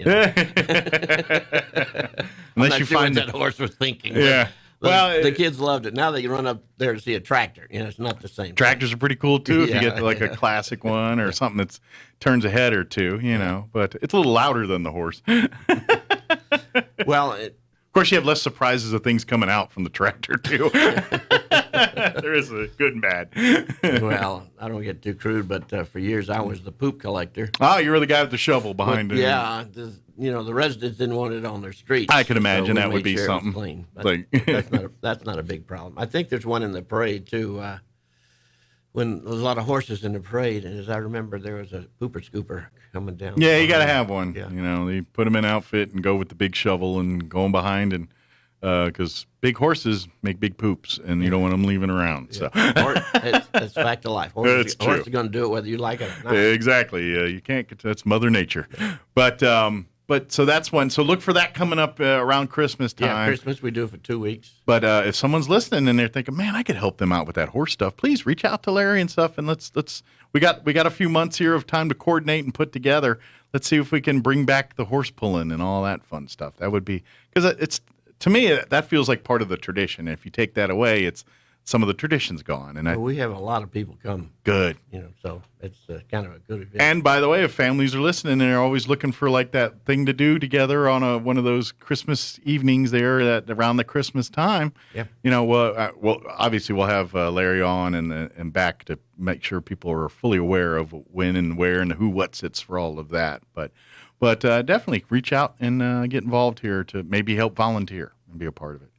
Unless you find what that horse was thinking. Yeah. Well, the kids loved it. Now they run up there to see a tractor. It's not the same. Tractors are pretty cool too. If you get a classic one or something that turns a head or two, But it's a little louder than the horse. Well. Of course, you have less surprises of things coming out from the tractor, too. There is a good and bad. Well, I don't get too crude, but for years I was the poop collector. Oh, you were the guy with the shovel behind it. Yeah. The residents didn't want it on their streets. I could imagine so that would be something. Clean. That's not a big problem. I think there's one in the parade, too, when there was a lot of horses in the parade. And as I remember, there was a pooper scooper coming down. Yeah, you got to have one. Yeah. They put them in outfit and go with the big shovel and going behind, and because big horses make big poops, and you don't want them leaving around. So it's fact of life. Horses are going to do it whether you like it or not. Exactly. You can't get that's Mother Nature. But so that's one. So look for that coming up around Christmas time. Yeah, Christmas we do it for 2 weeks. But if someone's listening and they're thinking, man, I could help them out with that horse stuff, please reach out to Larry and stuff, and let's we got a few months here of time to coordinate and put together. Let's see if we can bring back the horse pulling and all that fun stuff. That would be because it's to me that feels like part of the tradition. If you take that away, it's some of the tradition's gone. And we have a lot of people come. Good. So it's kind of a good event. And by the way, if families are listening and they're always looking for like that thing to do together on one of those Christmas evenings there around the Christmas time, well, obviously we'll have Larry on and back to make sure people are fully aware of when and where and who what sits for all of that. But definitely reach out and get involved here to maybe help volunteer and be a part of it.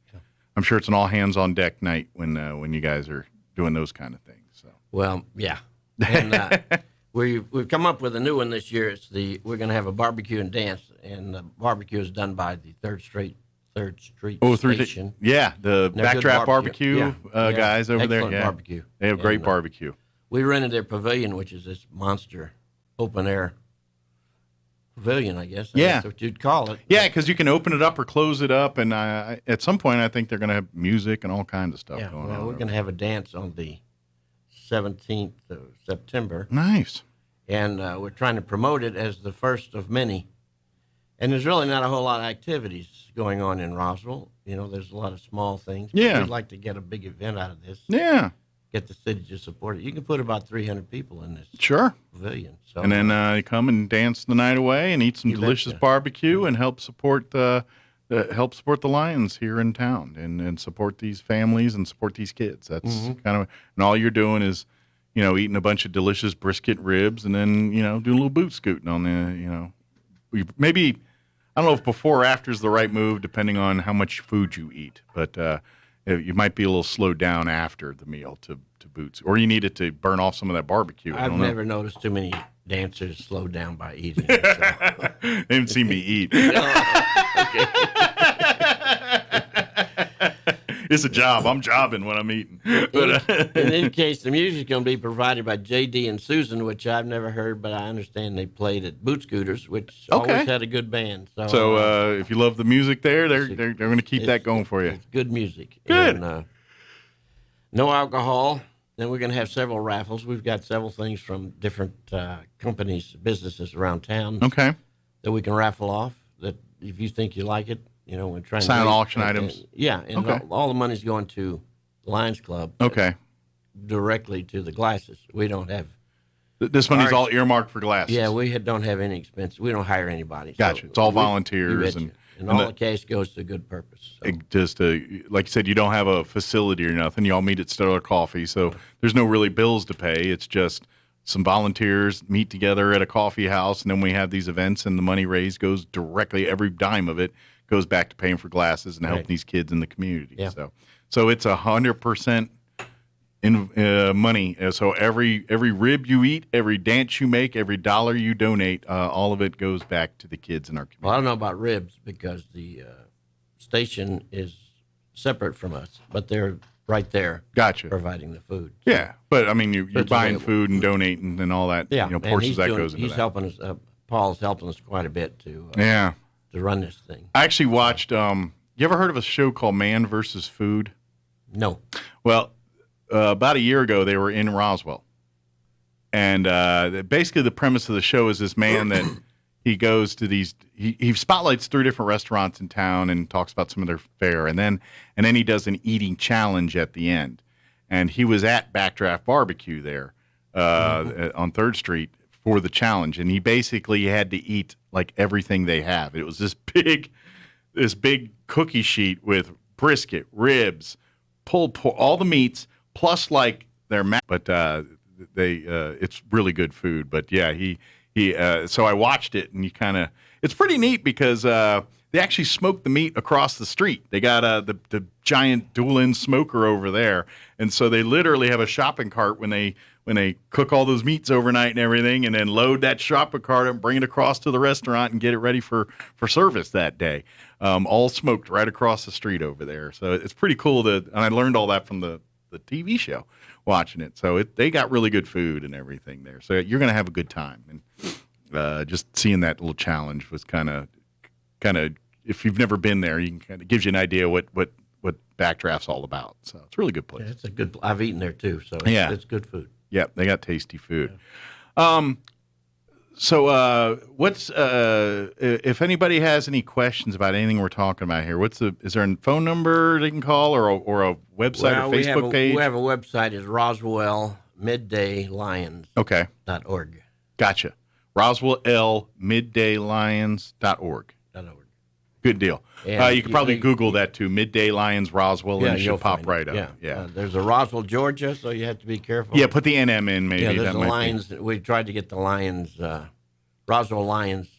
I'm sure it's an all hands on deck night when you guys are doing those kind of things. So. Well, yeah, and we've come up with a new one this year. We're going to have a barbecue and dance, and the barbecue is done by the Third Street Station. Yeah, the Backdraft Barbecue guys over there. Yeah, barbecue. They have great barbecue. We rented their pavilion, which is this monster open air pavilion, I guess. That's what you'd call it. Yeah, because you can open it up or close it up, and at some point I think they're going to have music and all kinds of stuff going on. We're going to have a dance on the 17th of September. Nice. And we're trying to promote it as the first of many. And there's really not a whole lot of activities going on in Roswell. There's a lot of small things. Yeah. We'd like to get a big event out of this. Yeah. Get the city to support it. You can put about 300 people in this pavilion. So, and then you come and dance the night away and eat some delicious barbecue and help support the Lions here in town and support these families and support these kids. That's kind of, and all you're doing is, eating a bunch of delicious brisket ribs and then, doing a little boot scooting on the, maybe, I don't know if before or after is the right move, depending on how much food you eat, but you might be a little slowed down after the meal to boots, or you need it to burn off some of that barbecue. I've never noticed too many dancers slowed down by eating. So. They haven't seen me eat. It's a job. I'm jobbing when I'm eating. But, in any case, the music's going to be provided by J.D. and Susan, which I've never heard, but I understand they played at Boot Scooters, which always had a good band. So if you love the music there, they're going to keep that going for you. It's good music. Good. And, no alcohol. Then we're going to have several raffles. We've got several things from different companies, businesses around town. Okay. That we can raffle off. That if you think you like it, we're trying to silent auction items. And all the money's going to the Lions Club. Okay. Directly to the glasses. We don't have. This money's all earmarked for glasses. Yeah, we don't have any expense. We don't hire anybody. Gotcha. It's all volunteers and all the cash goes to a good purpose. So. Just like you said, you don't have a facility or nothing. You all meet at Stellar Coffee, so there's no really bills to pay. It's just some volunteers meet together at a coffee house, and then we have these events, and the money raised goes directly, every dime of it goes back to paying for glasses and helping these kids in the community. Yeah. So it's 100% in money. So every rib you eat, every dance you make, every dollar you donate, all of it goes back to the kids in our community. Well, I don't know about ribs because the station is separate from us, but they're right there. Gotcha. Providing the food. Yeah, but I mean, you're buying food and donating and all that. Yeah, portions that goes into that. He's helping us. Paul's helping us quite a bit to run this thing. I actually watched. You ever heard of a show called Man vs. Food? No. Well, about a year ago, they were in Roswell, and basically the premise of the show is this man that he goes to these. He spotlights 3 different restaurants in town and talks about some of their fare, and then he does an eating challenge at the end. And he was at Backdraft Barbecue there on 3rd Street for the challenge, and he basically had to eat like everything they have. It was this big cookie sheet with brisket, ribs, pulled pork, all the meats, plus like their but it's really good food. But yeah, he so I watched it, and it's pretty neat because they actually smoke the meat across the street. They got the giant dual-end smoker over there, and so they literally have a shopping cart when they cook all those meats overnight and everything, and then load that shopping cart and bring it across to the restaurant and get it ready for service that day. All smoked right across the street over there. So it's pretty cool and I learned all that from the TV show watching it. So they got really good food and everything there. So you're going to have a good time. And just seeing that little challenge was kind of, if you've never been there, you can kind of gives you an idea what Backdraft's all about. So it's a really good place. Yeah, it's a good. I've eaten there too, so it's good food. Yeah, they got tasty food. Yeah. So what's if anybody has any questions about anything we're talking about here? Is there a phone number they can call or a website or Facebook page? We have a website. It's Roswell Midday Lions. Okay. .org. Gotcha. Roswell Middaylions.org. Good deal. You could probably Google that too. Midday Lions Roswell, and it should pop right up. Yeah. There's a Roswell, Georgia, so you have to be careful. Yeah, put the NM in maybe. Yeah, there's the Lions. We tried to get the Lions, Roswell Lions,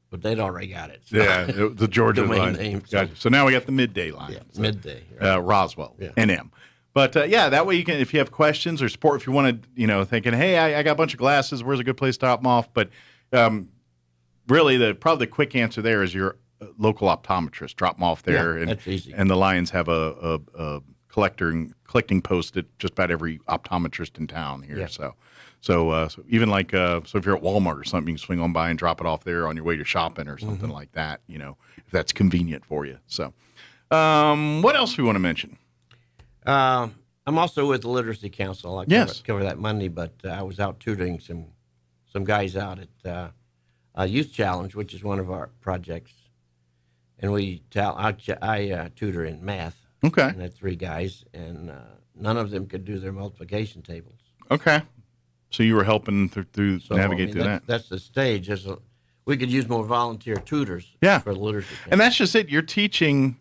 but they'd already got it. So. Yeah, the Georgia Lions. Name, gotcha. So now we got the Midday Lions. Yeah, Midday. Right. Roswell, NM. But that way you can, if you have questions or support, if you want to, thinking, hey, I got a bunch of glasses. Where's a good place to drop them off? But really, probably the quick answer there is your local optometrist. Drop them off there. Yeah, that's easy. And the Lions have a collecting post at just about every optometrist in town here. Yeah. So even like if you're at Walmart or something, you can swing on by and drop it off there on your way to shopping or something like that. If that's convenient for you. So, what else do we want to mention? I'm also with the Literacy Council. I cover that Monday, but I was out tutoring some guys out at Youth Challenge, which is one of our projects, and I tutor in math. Okay. And had 3 guys, and none of them could do their multiplication tables. Okay. So you were helping through navigate through that. That's the stage. We could use more volunteer tutors. For the Literacy Council. And that's just it. You're teaching.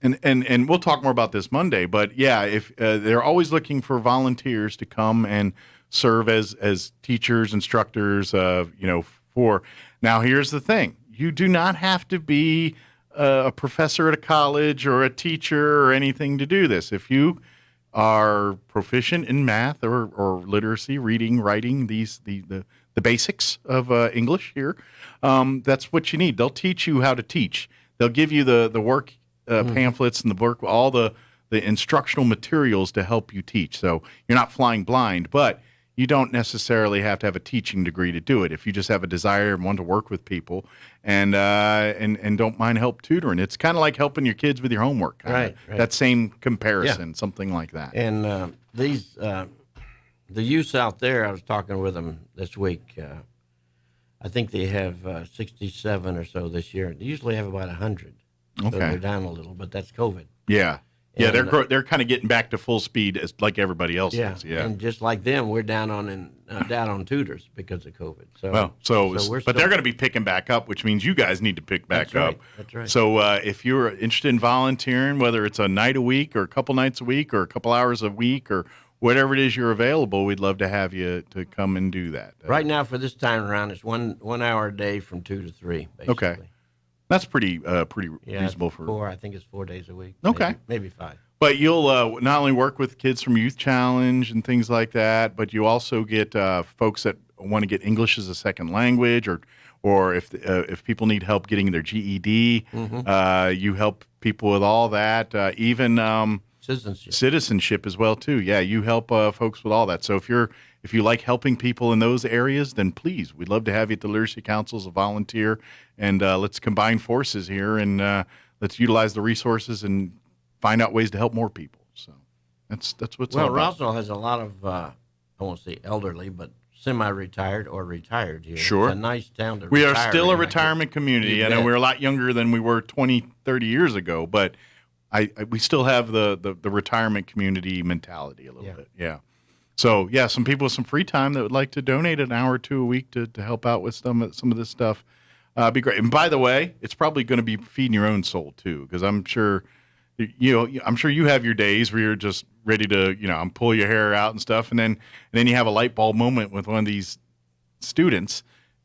And we'll talk more about this Monday, but if they're always looking for volunteers to come and serve as teachers, instructors, for. Now, here's the thing. You do not have to be a professor at a college or a teacher or anything to do this. If you are proficient in math or literacy, reading, writing, the basics of English here, that's what you need. They'll teach you how to teach. They'll give you the work pamphlets and all the instructional materials to help you teach. So you're not flying blind, but you don't necessarily have to have a teaching degree to do it. If you just have a desire and want to work with people and don't mind help tutoring, it's kind of like helping your kids with your homework. Right. That same comparison, something like that. And the youths out there, I was talking with them this week. I think they have 67 or so this year. They usually have about 100. Okay. So they're down a little, but that's COVID. Yeah. Yeah, And, they're kind of getting back to full speed like everybody else is. Yeah, and just like them, we're down on tutors because of COVID. So, but they're going to be picking back up, which means you guys need to pick back up. That's right. So if you're interested in volunteering, whether it's a night a week or a couple nights a week or a couple hours a week or whatever it is you're available, we'd love to have you to come and do that. Right now, for this time around, it's 1 hour a day from 2 to 3. Basically. Okay, that's pretty reasonable for 4. I think it's 4 days a week. Okay, maybe 5. But you'll not only work with kids from Youth Challenge and things like that, but you also get folks that want to get English as a second language, or if people need help getting their GED, you help people with all that. Even citizenship as well too. Yeah, you help folks with all that. So if you like helping people in those areas, then please, we'd love to have you at the Literacy Council as a volunteer, and let's combine forces here and let's utilize the resources and find out ways to help more people. So that's what's all about. Roswell has a lot of I won't say elderly, but semi-retired or retired here. Sure. It's a nice town to We are retire still a in. retirement community. You I know bet. we're a lot younger than we were 20, 30 years ago, but we still have the retirement community mentality a little bit. Yeah. So, yeah, some people with some free time that would like to donate an hour or two a week to help out with some of this stuff, be great. And by the way, it's probably going to be feeding your own soul too, because I'm sure you have your days where you're just ready to, pull your hair out and stuff. And then you have a light bulb moment with one of these students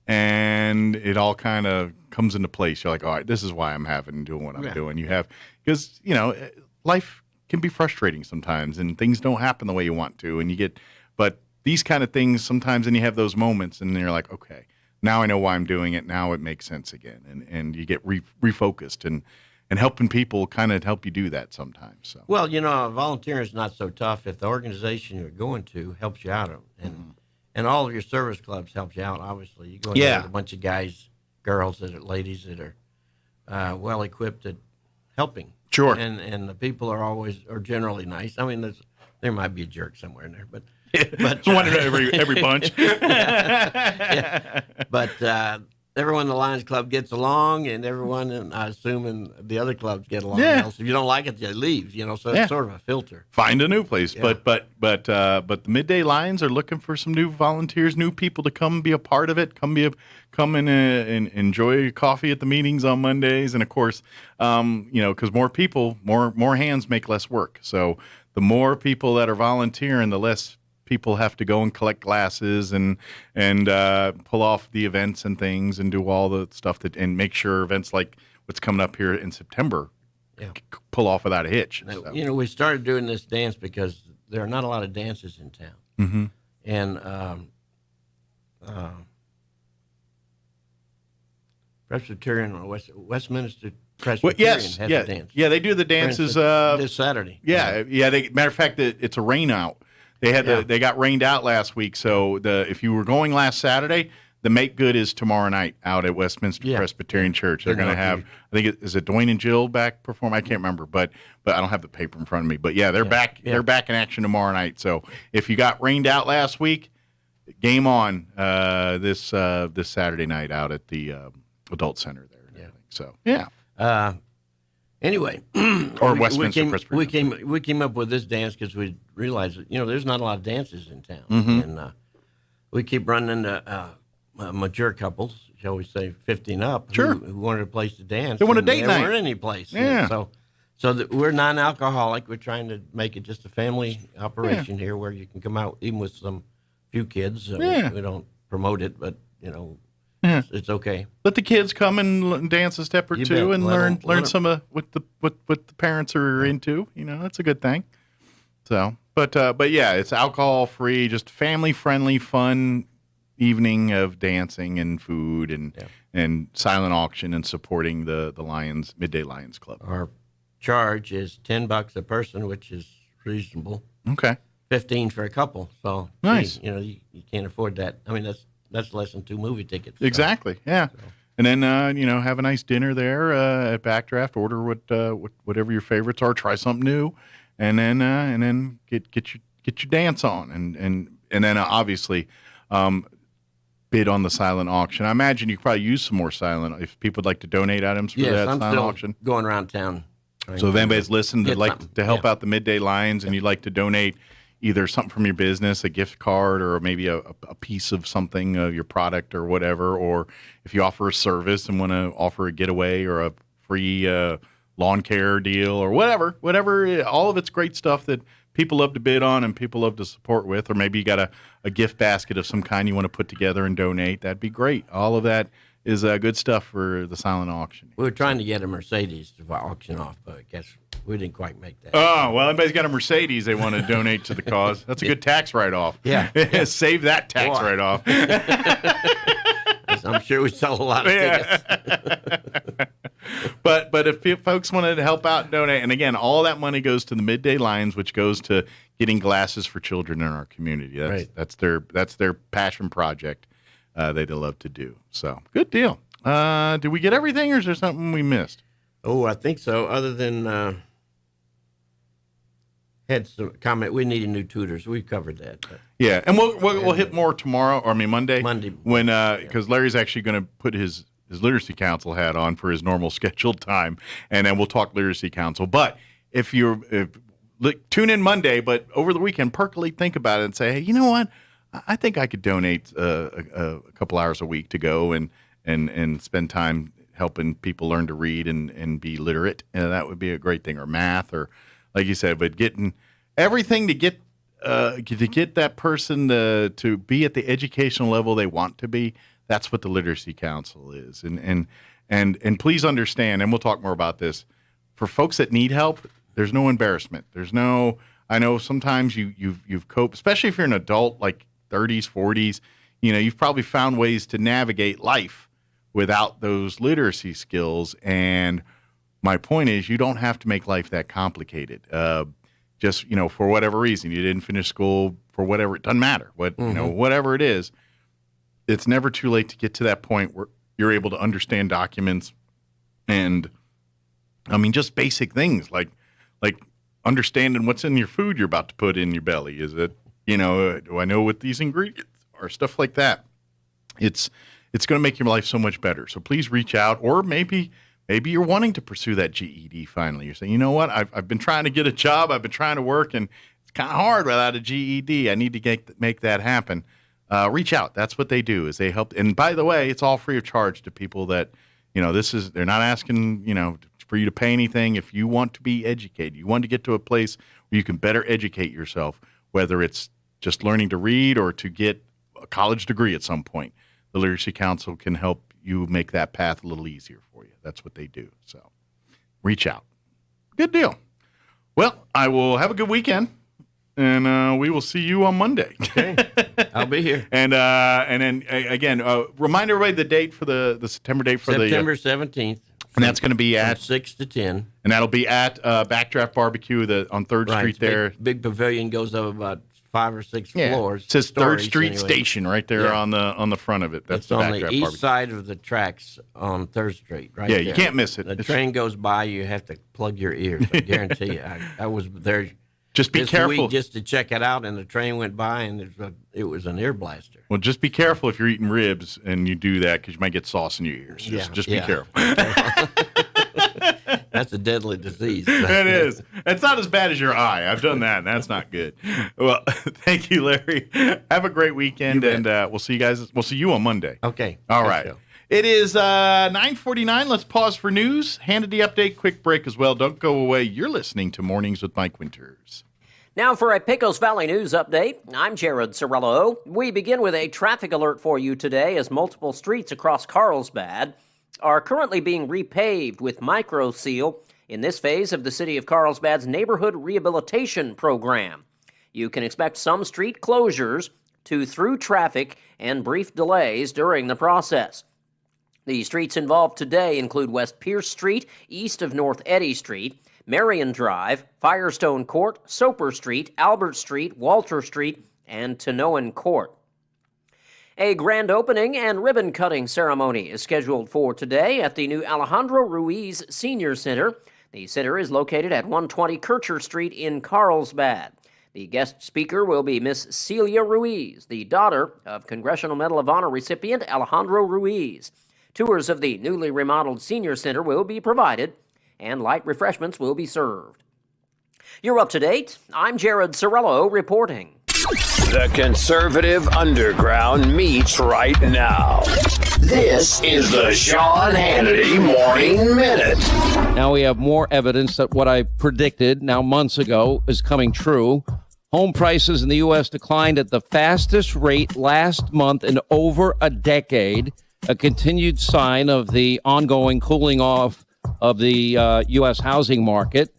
and it all kind of comes into place. You're like, all right, this is why I'm doing what I'm doing. Because, life can be frustrating sometimes and things don't happen the way you want to. But these kind of things, sometimes then you have those moments and you're like, okay, now I know why I'm doing it. Now it makes sense again. And you get refocused and helping people kind of help you do that sometimes. So. Well, volunteering is not so tough if the organization you're going to helps you out, and all of your service clubs helps you out. Obviously, you go in there with a bunch of guys, girls, ladies that are well equipped at helping. Sure. And the people are generally nice. I mean, there might be a jerk somewhere in there, but one in every bunch. yeah. But everyone in the Lions Club gets along, and everyone, and I assume, in the other clubs get along. Yeah. Else. If you don't like it, you leave. So it's sort of a filter. Find a new place. Yeah. But the Midday Lions are looking for some new volunteers, new people to come be a part of it. Come and enjoy coffee at the meetings on Mondays, and of course, because more people, more hands make less work. So the more people that are volunteering, the less people have to go and collect glasses and pull off the events and things and do all the stuff and make sure events like what's coming up here in September pull off without a hitch. Now, we started doing this dance because there are not a lot of dances in town. Mm-hmm. And Presbyterian or Westminster Presbyterian has a dance. Yeah, they do the dances this Saturday. Yeah. Matter of fact, it's a rain out. They got rained out last week, so if you were going last Saturday, the make good is tomorrow night out at Westminster Presbyterian Church. They're going to have, I think is it Dwayne and Jill back perform? I can't remember, but I don't have the paper in front of me. But they're back. Yeah. They're back in action tomorrow night. So if you got rained out last week, game on this Saturday night out at the Adult Center there. Yeah. So anyway, or Westminster Presbyterian. We came up with this dance because we realized that there's not a lot of dances in town, and we keep running into mature couples, shall we say, 50 and up, who wanted a place to dance. They want a date night. They weren't any place. Yeah. So we're non-alcoholic. We're trying to make it just a family operation here, where you can come out even with some few kids. We don't promote it, but It's okay. Let the kids come and dance a step or You two bet. and Let 'em- learn some of what the parents are into. That's a good thing. So, but yeah, it's alcohol free, just family friendly, fun evening of dancing and food and silent auction and supporting the Lions Midday Lions Club. Our charge is $10 a person, which is reasonable. Okay. 15 for a couple. So Nice. You can't afford that. I mean, that's less than 2 movie tickets. So. Exactly. Yeah. And then have a nice dinner there at Backdraft. Order whatever your favorites are. Try something new, and then get your dance on, and then obviously bid on the silent auction. I imagine you could probably use some more silent if people would like to donate items for that I'm silent still auction. Going around town. So if anybody's listening Get to something. to help out the Midday Lions and you'd like to donate either something from your business, a gift card, or maybe a piece of something, your product or whatever, or if you offer a service and want to offer a getaway or a free lawn care deal or whatever, all of it's great stuff that people love to bid on and people love to support with, or maybe you got a gift basket of some kind you want to put together and donate. That'd be great. All of that is good stuff for the silent auction. We were trying to get a Mercedes to auction off, but I guess we didn't quite make that. Oh, well, everybody's got a Mercedes they want to donate to the cause. That's a good tax write-off. Yeah. Save that tax Boy. write-off. I'm sure we sell a lot of tickets. But if folks wanted to help out and donate, and again, all that money goes to the Midday Lions, which goes to getting glasses for children in our community. That's their passion project they love to do. So good deal. Did we get everything, or is there something we missed? Oh, I think so. Other than had some comment, we needed new tutors. We covered that. But. Yeah, and we'll hit more tomorrow. Or Monday. Monday, when because Larry's actually going to put his Literacy Council hat on for his normal scheduled time, and then we'll talk Literacy Council. But if tune in Monday, but over the weekend, percolate, think about it, and say, hey, you know what? I think I could donate a couple hours a week to go and spend time helping people learn to read and be literate. And that would be a great thing, or math, or like you said, but getting everything to get that person to be at the educational level they want to be. That's what the Literacy Council is. And please understand, and we'll talk more about this, for folks that need help, there's no embarrassment. I know sometimes you've coped, especially if you're an adult, like 30s, 40s, you've probably found ways to navigate life without those literacy skills. And my point is, you don't have to make life that complicated. Just, for whatever reason, you didn't finish school, for whatever, it doesn't matter. Whatever it is, it's never too late to get to that point where you're able to understand documents and, just basic things like understanding what's in your food you're about to put in your belly. Is it, do I know what these ingredients are? Stuff like that. It's going to make your life so much better. So please reach out, or maybe you're wanting to pursue that GED finally. You're saying, you know what, I've been trying to get a job, I've been trying to work, and it's kind of hard without a GED. I need to make that happen. Reach out. That's what they do, is they help. And by the way, it's all free of charge to people that, they're not asking, for you to pay anything. If you want to be educated, you want to get to a place where you can better educate yourself, whether it's just learning to read or to get a college degree at some point, the Literacy Council can help you make that path a little easier for you. That's what they do. So reach out. Good deal. Well, I will have a good weekend, and we will see you on Monday. Okay. I'll be here. And then again, remind everybody the date for the September date for September 17th. And that's going to be at 6 to 10. And that'll be at Backdraft Barbecue on 3rd Street there. Big pavilion goes up about 5 or 6 floors. It says 3rd Street anyway. Station right there on the front of it. That's on Backdraft the east Barbecue. side of the tracks on 3rd Street, right Yeah, there. you can't miss it. The train goes by, you have to plug your ears. I guarantee you. I was there just be careful. week just to check it out, and the train went by, and it was an ear blaster. Well, just be careful if you're eating ribs and you do that, because you might get sauce in your ears. Just be careful. That's a deadly disease. It is. It's not as bad as your eye. I've done that, and that's not good. Well, thank you, Larry. Have a great weekend, and we'll see you guys. We'll see you on Monday. Okay. All right. It is 9:49. Let's pause for news. Hannity update, quick break as well. Don't go away. You're listening to Mornings with Mike Winters. Now for a Pecos Valley News update, I'm Jared Cirillo. We begin with a traffic alert for you today as multiple streets across Carlsbad are currently being repaved with microseal in this phase of the City of Carlsbad's Neighborhood Rehabilitation Program. You can expect some street closures to through traffic and brief delays during the process. The streets involved today include West Pierce Street, east of North Eddy Street, Marion Drive, Firestone Court, Soper Street, Albert Street, Walter Street, and Tanoan Court. A grand opening and ribbon-cutting ceremony is scheduled for today at the new Alejandro Ruiz Senior Center. The center is located at 120 Kircher Street in Carlsbad. The guest speaker will be Miss Celia Ruiz, the daughter of Congressional Medal of Honor recipient Alejandro Ruiz. Tours of the newly remodeled Senior Center will be provided, and light refreshments will be served. You're up to date. I'm Jared Cirillo reporting. The conservative underground meets right now. This is the Sean Hannity Morning Minute. Now we have more evidence that what I predicted now months ago is coming true. Home prices in the U.S. declined at the fastest rate last month in over a decade, a continued sign of the ongoing cooling off of the U.S. housing market.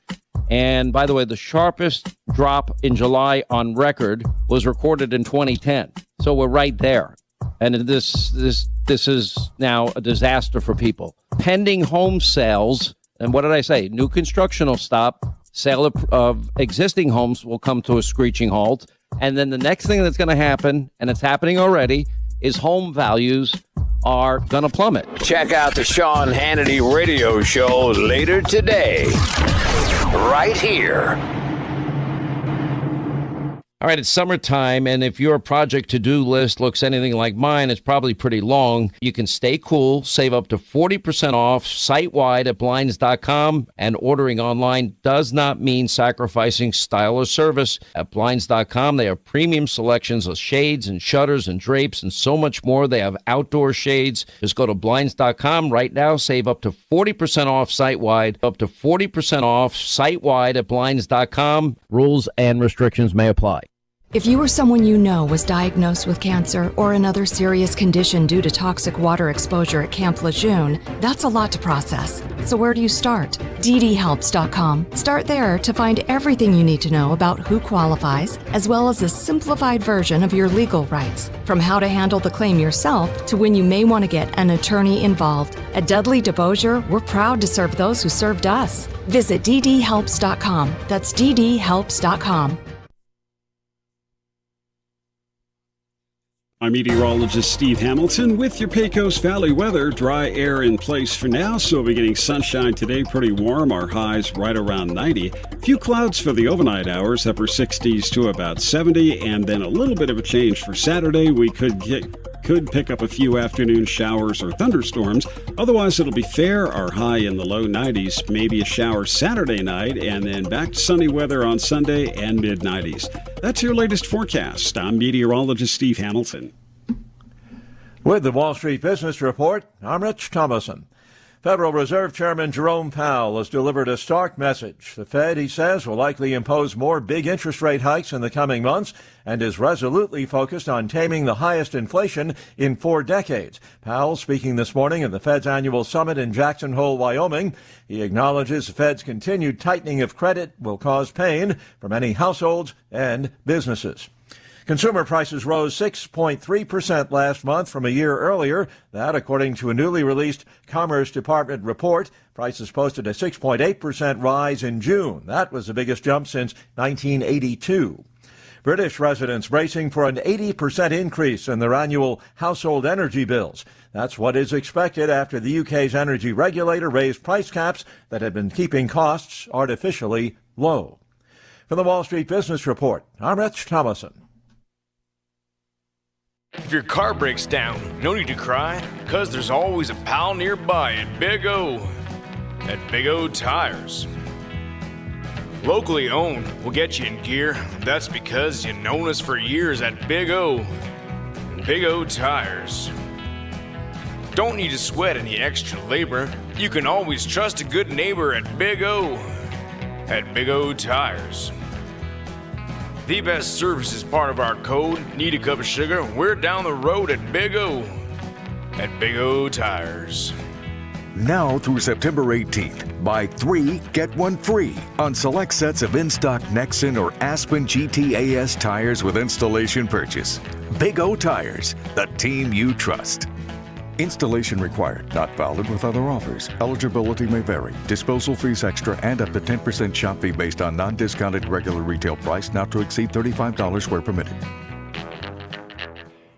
And by the way, the sharpest drop in July on record was recorded in 2010. So we're right there. And this is now a disaster for people. Pending home sales, and what did I say? New construction will stop. Sale of existing homes will come to a screeching halt. And then the next thing that's going to happen, and it's happening already, is home values are going to plummet. Check out the Sean Hannity radio show later today, right here. All right, it's summertime, and if your project to-do list looks anything like mine, it's probably pretty long. You can stay cool, save up to 40% off site-wide at Blinds.com, and ordering online does not mean sacrificing style or service. At Blinds.com, they have premium selections of shades and shutters and drapes and so much more. They have outdoor shades. Just go to Blinds.com right now, save up to 40% off site-wide, up to 40% off site-wide at Blinds.com. Rules and restrictions may apply. If you or someone you know was diagnosed with cancer or another serious condition due to toxic water exposure at Camp Lejeune, that's a lot to process. So where do you start? ddhelps.com. Start there to find everything you need to know about who qualifies, as well as a simplified version of your legal rights, from how to handle the claim yourself to when you may want to get an attorney involved. At Dudley DeBosier, we're proud to serve those who served us. Visit ddhelps.com. That's ddhelps.com. I'm meteorologist Steve Hamilton with your Pecos Valley weather. Dry air in place for now, so we're getting sunshine today, pretty warm. Our highs right around 90. Few clouds for the overnight hours, upper 60s to about 70, and then a little bit of a change for Saturday. We could pick up a few afternoon showers or thunderstorms. Otherwise, it'll be fair. Our high in the low 90s, maybe a shower Saturday night, and then back to sunny weather on Sunday and mid-90s. That's your latest forecast. I'm meteorologist Steve Hamilton. With the Wall Street Business Report, I'm Rich Thomason. Federal Reserve Chairman Jerome Powell has delivered a stark message. The Fed, he says, will likely impose more big interest rate hikes in the coming months and is resolutely focused on taming the highest inflation in 4 decades. Powell speaking this morning at the Fed's annual summit in Jackson Hole, Wyoming. He acknowledges the Fed's continued tightening of credit will cause pain for many households and businesses. Consumer prices rose 6.3% last month from a year earlier. That, according to a newly released Commerce Department report. Prices posted a 6.8% rise in June. That was the biggest jump since 1982. British residents bracing for an 80% increase in their annual household energy bills. That's what is expected after the UK's energy regulator raised price caps that had been keeping costs artificially low. From the Wall Street Business Report, I'm Rich Thomason. If your car breaks down, no need to cry, because there's always a pal nearby at Big O. At Big O Tires. Locally owned will get you in gear. That's because you've known us for years at Big O. And Big O Tires. Don't need to sweat any extra labor. You can always trust a good neighbor at Big O. At Big O Tires. The best service is part of our code. Need a cup of sugar? We're down the road at Big O. At Big O Tires. Now through September 18th, buy 3, get 1 free on select sets of in-stock Nexen or Aspen GTAS tires with installation purchase. Big O Tires, the team you trust. Installation required, not valid with other offers. Eligibility may vary. Disposal fees extra and up to 10% shop fee based on non-discounted regular retail price, not to exceed $35 where permitted.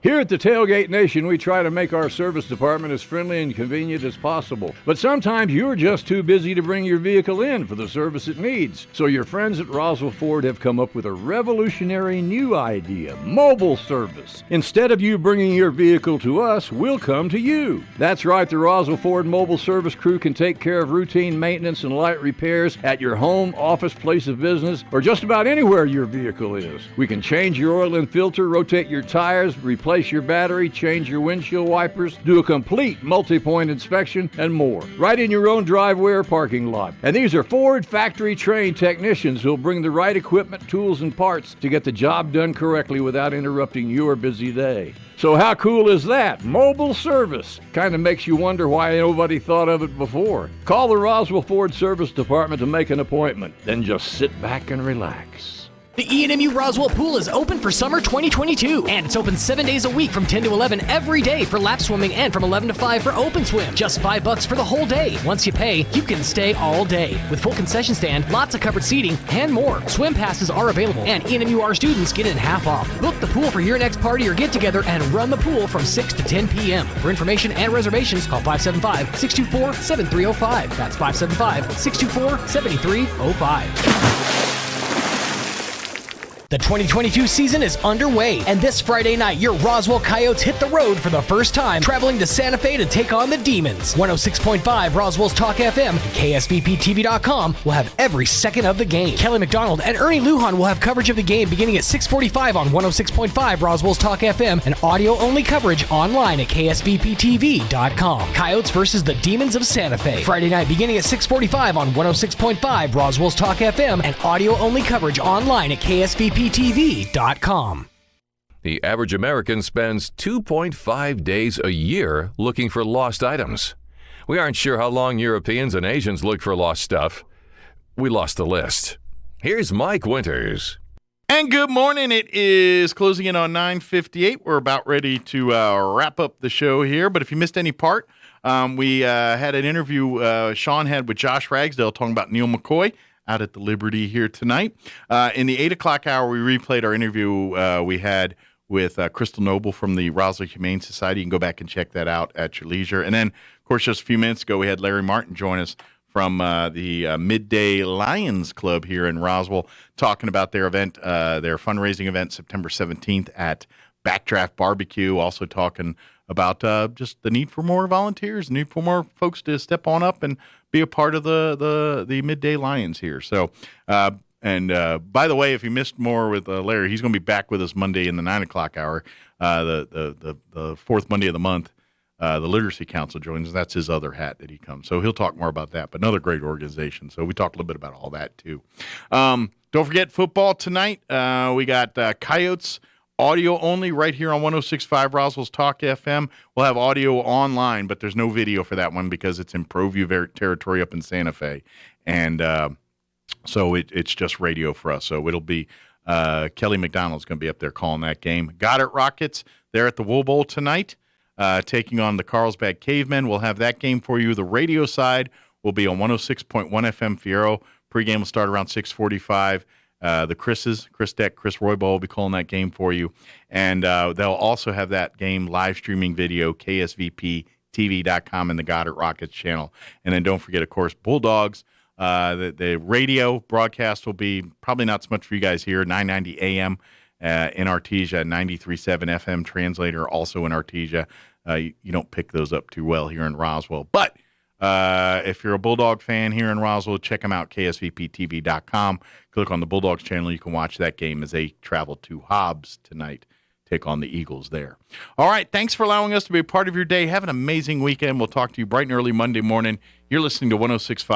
Here at the Tailgate Nation, we try to make our service department as friendly and convenient as possible. But sometimes you're just too busy to bring your vehicle in for the service it needs. So your friends at Roswell Ford have come up with a revolutionary new idea, mobile service. Instead of you bringing your vehicle to us, we'll come to you. That's right, the Roswell Ford mobile service crew can take care of routine maintenance and light repairs at your home, office, place of business, or just about anywhere your vehicle is. We can change your oil and filter, rotate your tires, replace your battery, change your windshield wipers, do a complete multi-point inspection, and more. Right in your own driveway or parking lot. And these are Ford factory-trained technicians who'll bring the right equipment, tools, and parts to get the job done correctly without interrupting your busy day. So how cool is that? Mobile service. Kind of makes you wonder why nobody thought of it before. Call the Roswell Ford Service Department to make an appointment. Then just sit back and relax. The E&MU Roswell Pool is open for summer 2022, and it's open 7 days a week from 10 to 11 every day for lap swimming and from 11 to 5 for open swim. Just $5 for the whole day. Once you pay, you can stay all day. With full concession stand, lots of covered seating, and more. Swim passes are available, and E&MUR students get in half off. Book the pool for your next party or get-together and run the pool from 6 to 10 p.m. For information and reservations, call 575-624-7305. That's 575-624-7305. The 2022 season is underway, and this Friday night, your Roswell Coyotes hit the road for the first time, traveling to Santa Fe to take on the Demons. 106.5 Roswell's Talk FM and KSVPTV.com will have every second of the game. Kelly McDonald and Ernie Lujan will have coverage of the game beginning at 6:45 on 106.5 Roswell's Talk FM and audio-only coverage online at KSVPTV.com. Coyotes versus the Demons of Santa Fe. Friday night beginning at 6:45 on 106.5 Roswell's Talk FM and audio-only coverage online at KSVPTV.com. The average American spends 2.5 days a year looking for lost items. We aren't sure how long Europeans and Asians look for lost stuff. We lost the list. Here's Mike Winters. And good morning. It is closing in on 9:58. We're about ready to wrap up the show here. But if you missed any part, we had an interview Sean had with Josh Ragsdale talking about Neil McCoy out at the Liberty here tonight. In the 8 o'clock hour, we replayed our interview we had with Crystal Noble from the Roswell Humane Society. You can go back and check that out at your leisure. And then, of course, just a few minutes ago, we had Larry Martin join us from the Midday Lions Club here in Roswell, talking about their event, their fundraising event, September 17th at Backdraft Barbecue, also talking about just the need for more volunteers, need for more folks to step on up and be a part of the Midday Lions here. So, and by the way, if you missed more with Larry, he's going to be back with us Monday in the 9 o'clock hour, the fourth Monday of the month. The Literacy Council joins us. That's his other hat that he comes. So he'll talk more about that, but another great organization. So we talked a little bit about all that too. Don't forget football tonight. We got Coyotes audio only right here on 106.5 Roswell's Talk FM. We'll have audio online, but there's no video for that one because it's in ProView territory up in Santa Fe. And so it's just radio for us. So it'll be Kelly McDonald's going to be up there calling that game. Goddard Rockets, they're at the Wool Bowl tonight, taking on the Carlsbad Cavemen. We'll have that game for you. The radio side will be on 106.1 FM Fiero. Pregame will start around 6:45. The Chris Deck, Chris Roybal will be calling that game for you. And they'll also have that game live streaming video, KSVPTV.com and the Goddard Rockets channel. And then don't forget, of course, Bulldogs. The radio broadcast will be probably not so much for you guys here, 990 AM in Artesia, 93.7 FM translator, also in Artesia. You don't pick those up too well here in Roswell. But if you're a Bulldog fan here in Roswell, check them out, KSVPTV.com. Click on the Bulldogs channel. You can watch that game as they travel to Hobbs tonight, take on the Eagles there. All right, thanks for allowing us to be a part of your day. Have an amazing weekend. We'll talk to you bright and early Monday morning. You're listening to 106.5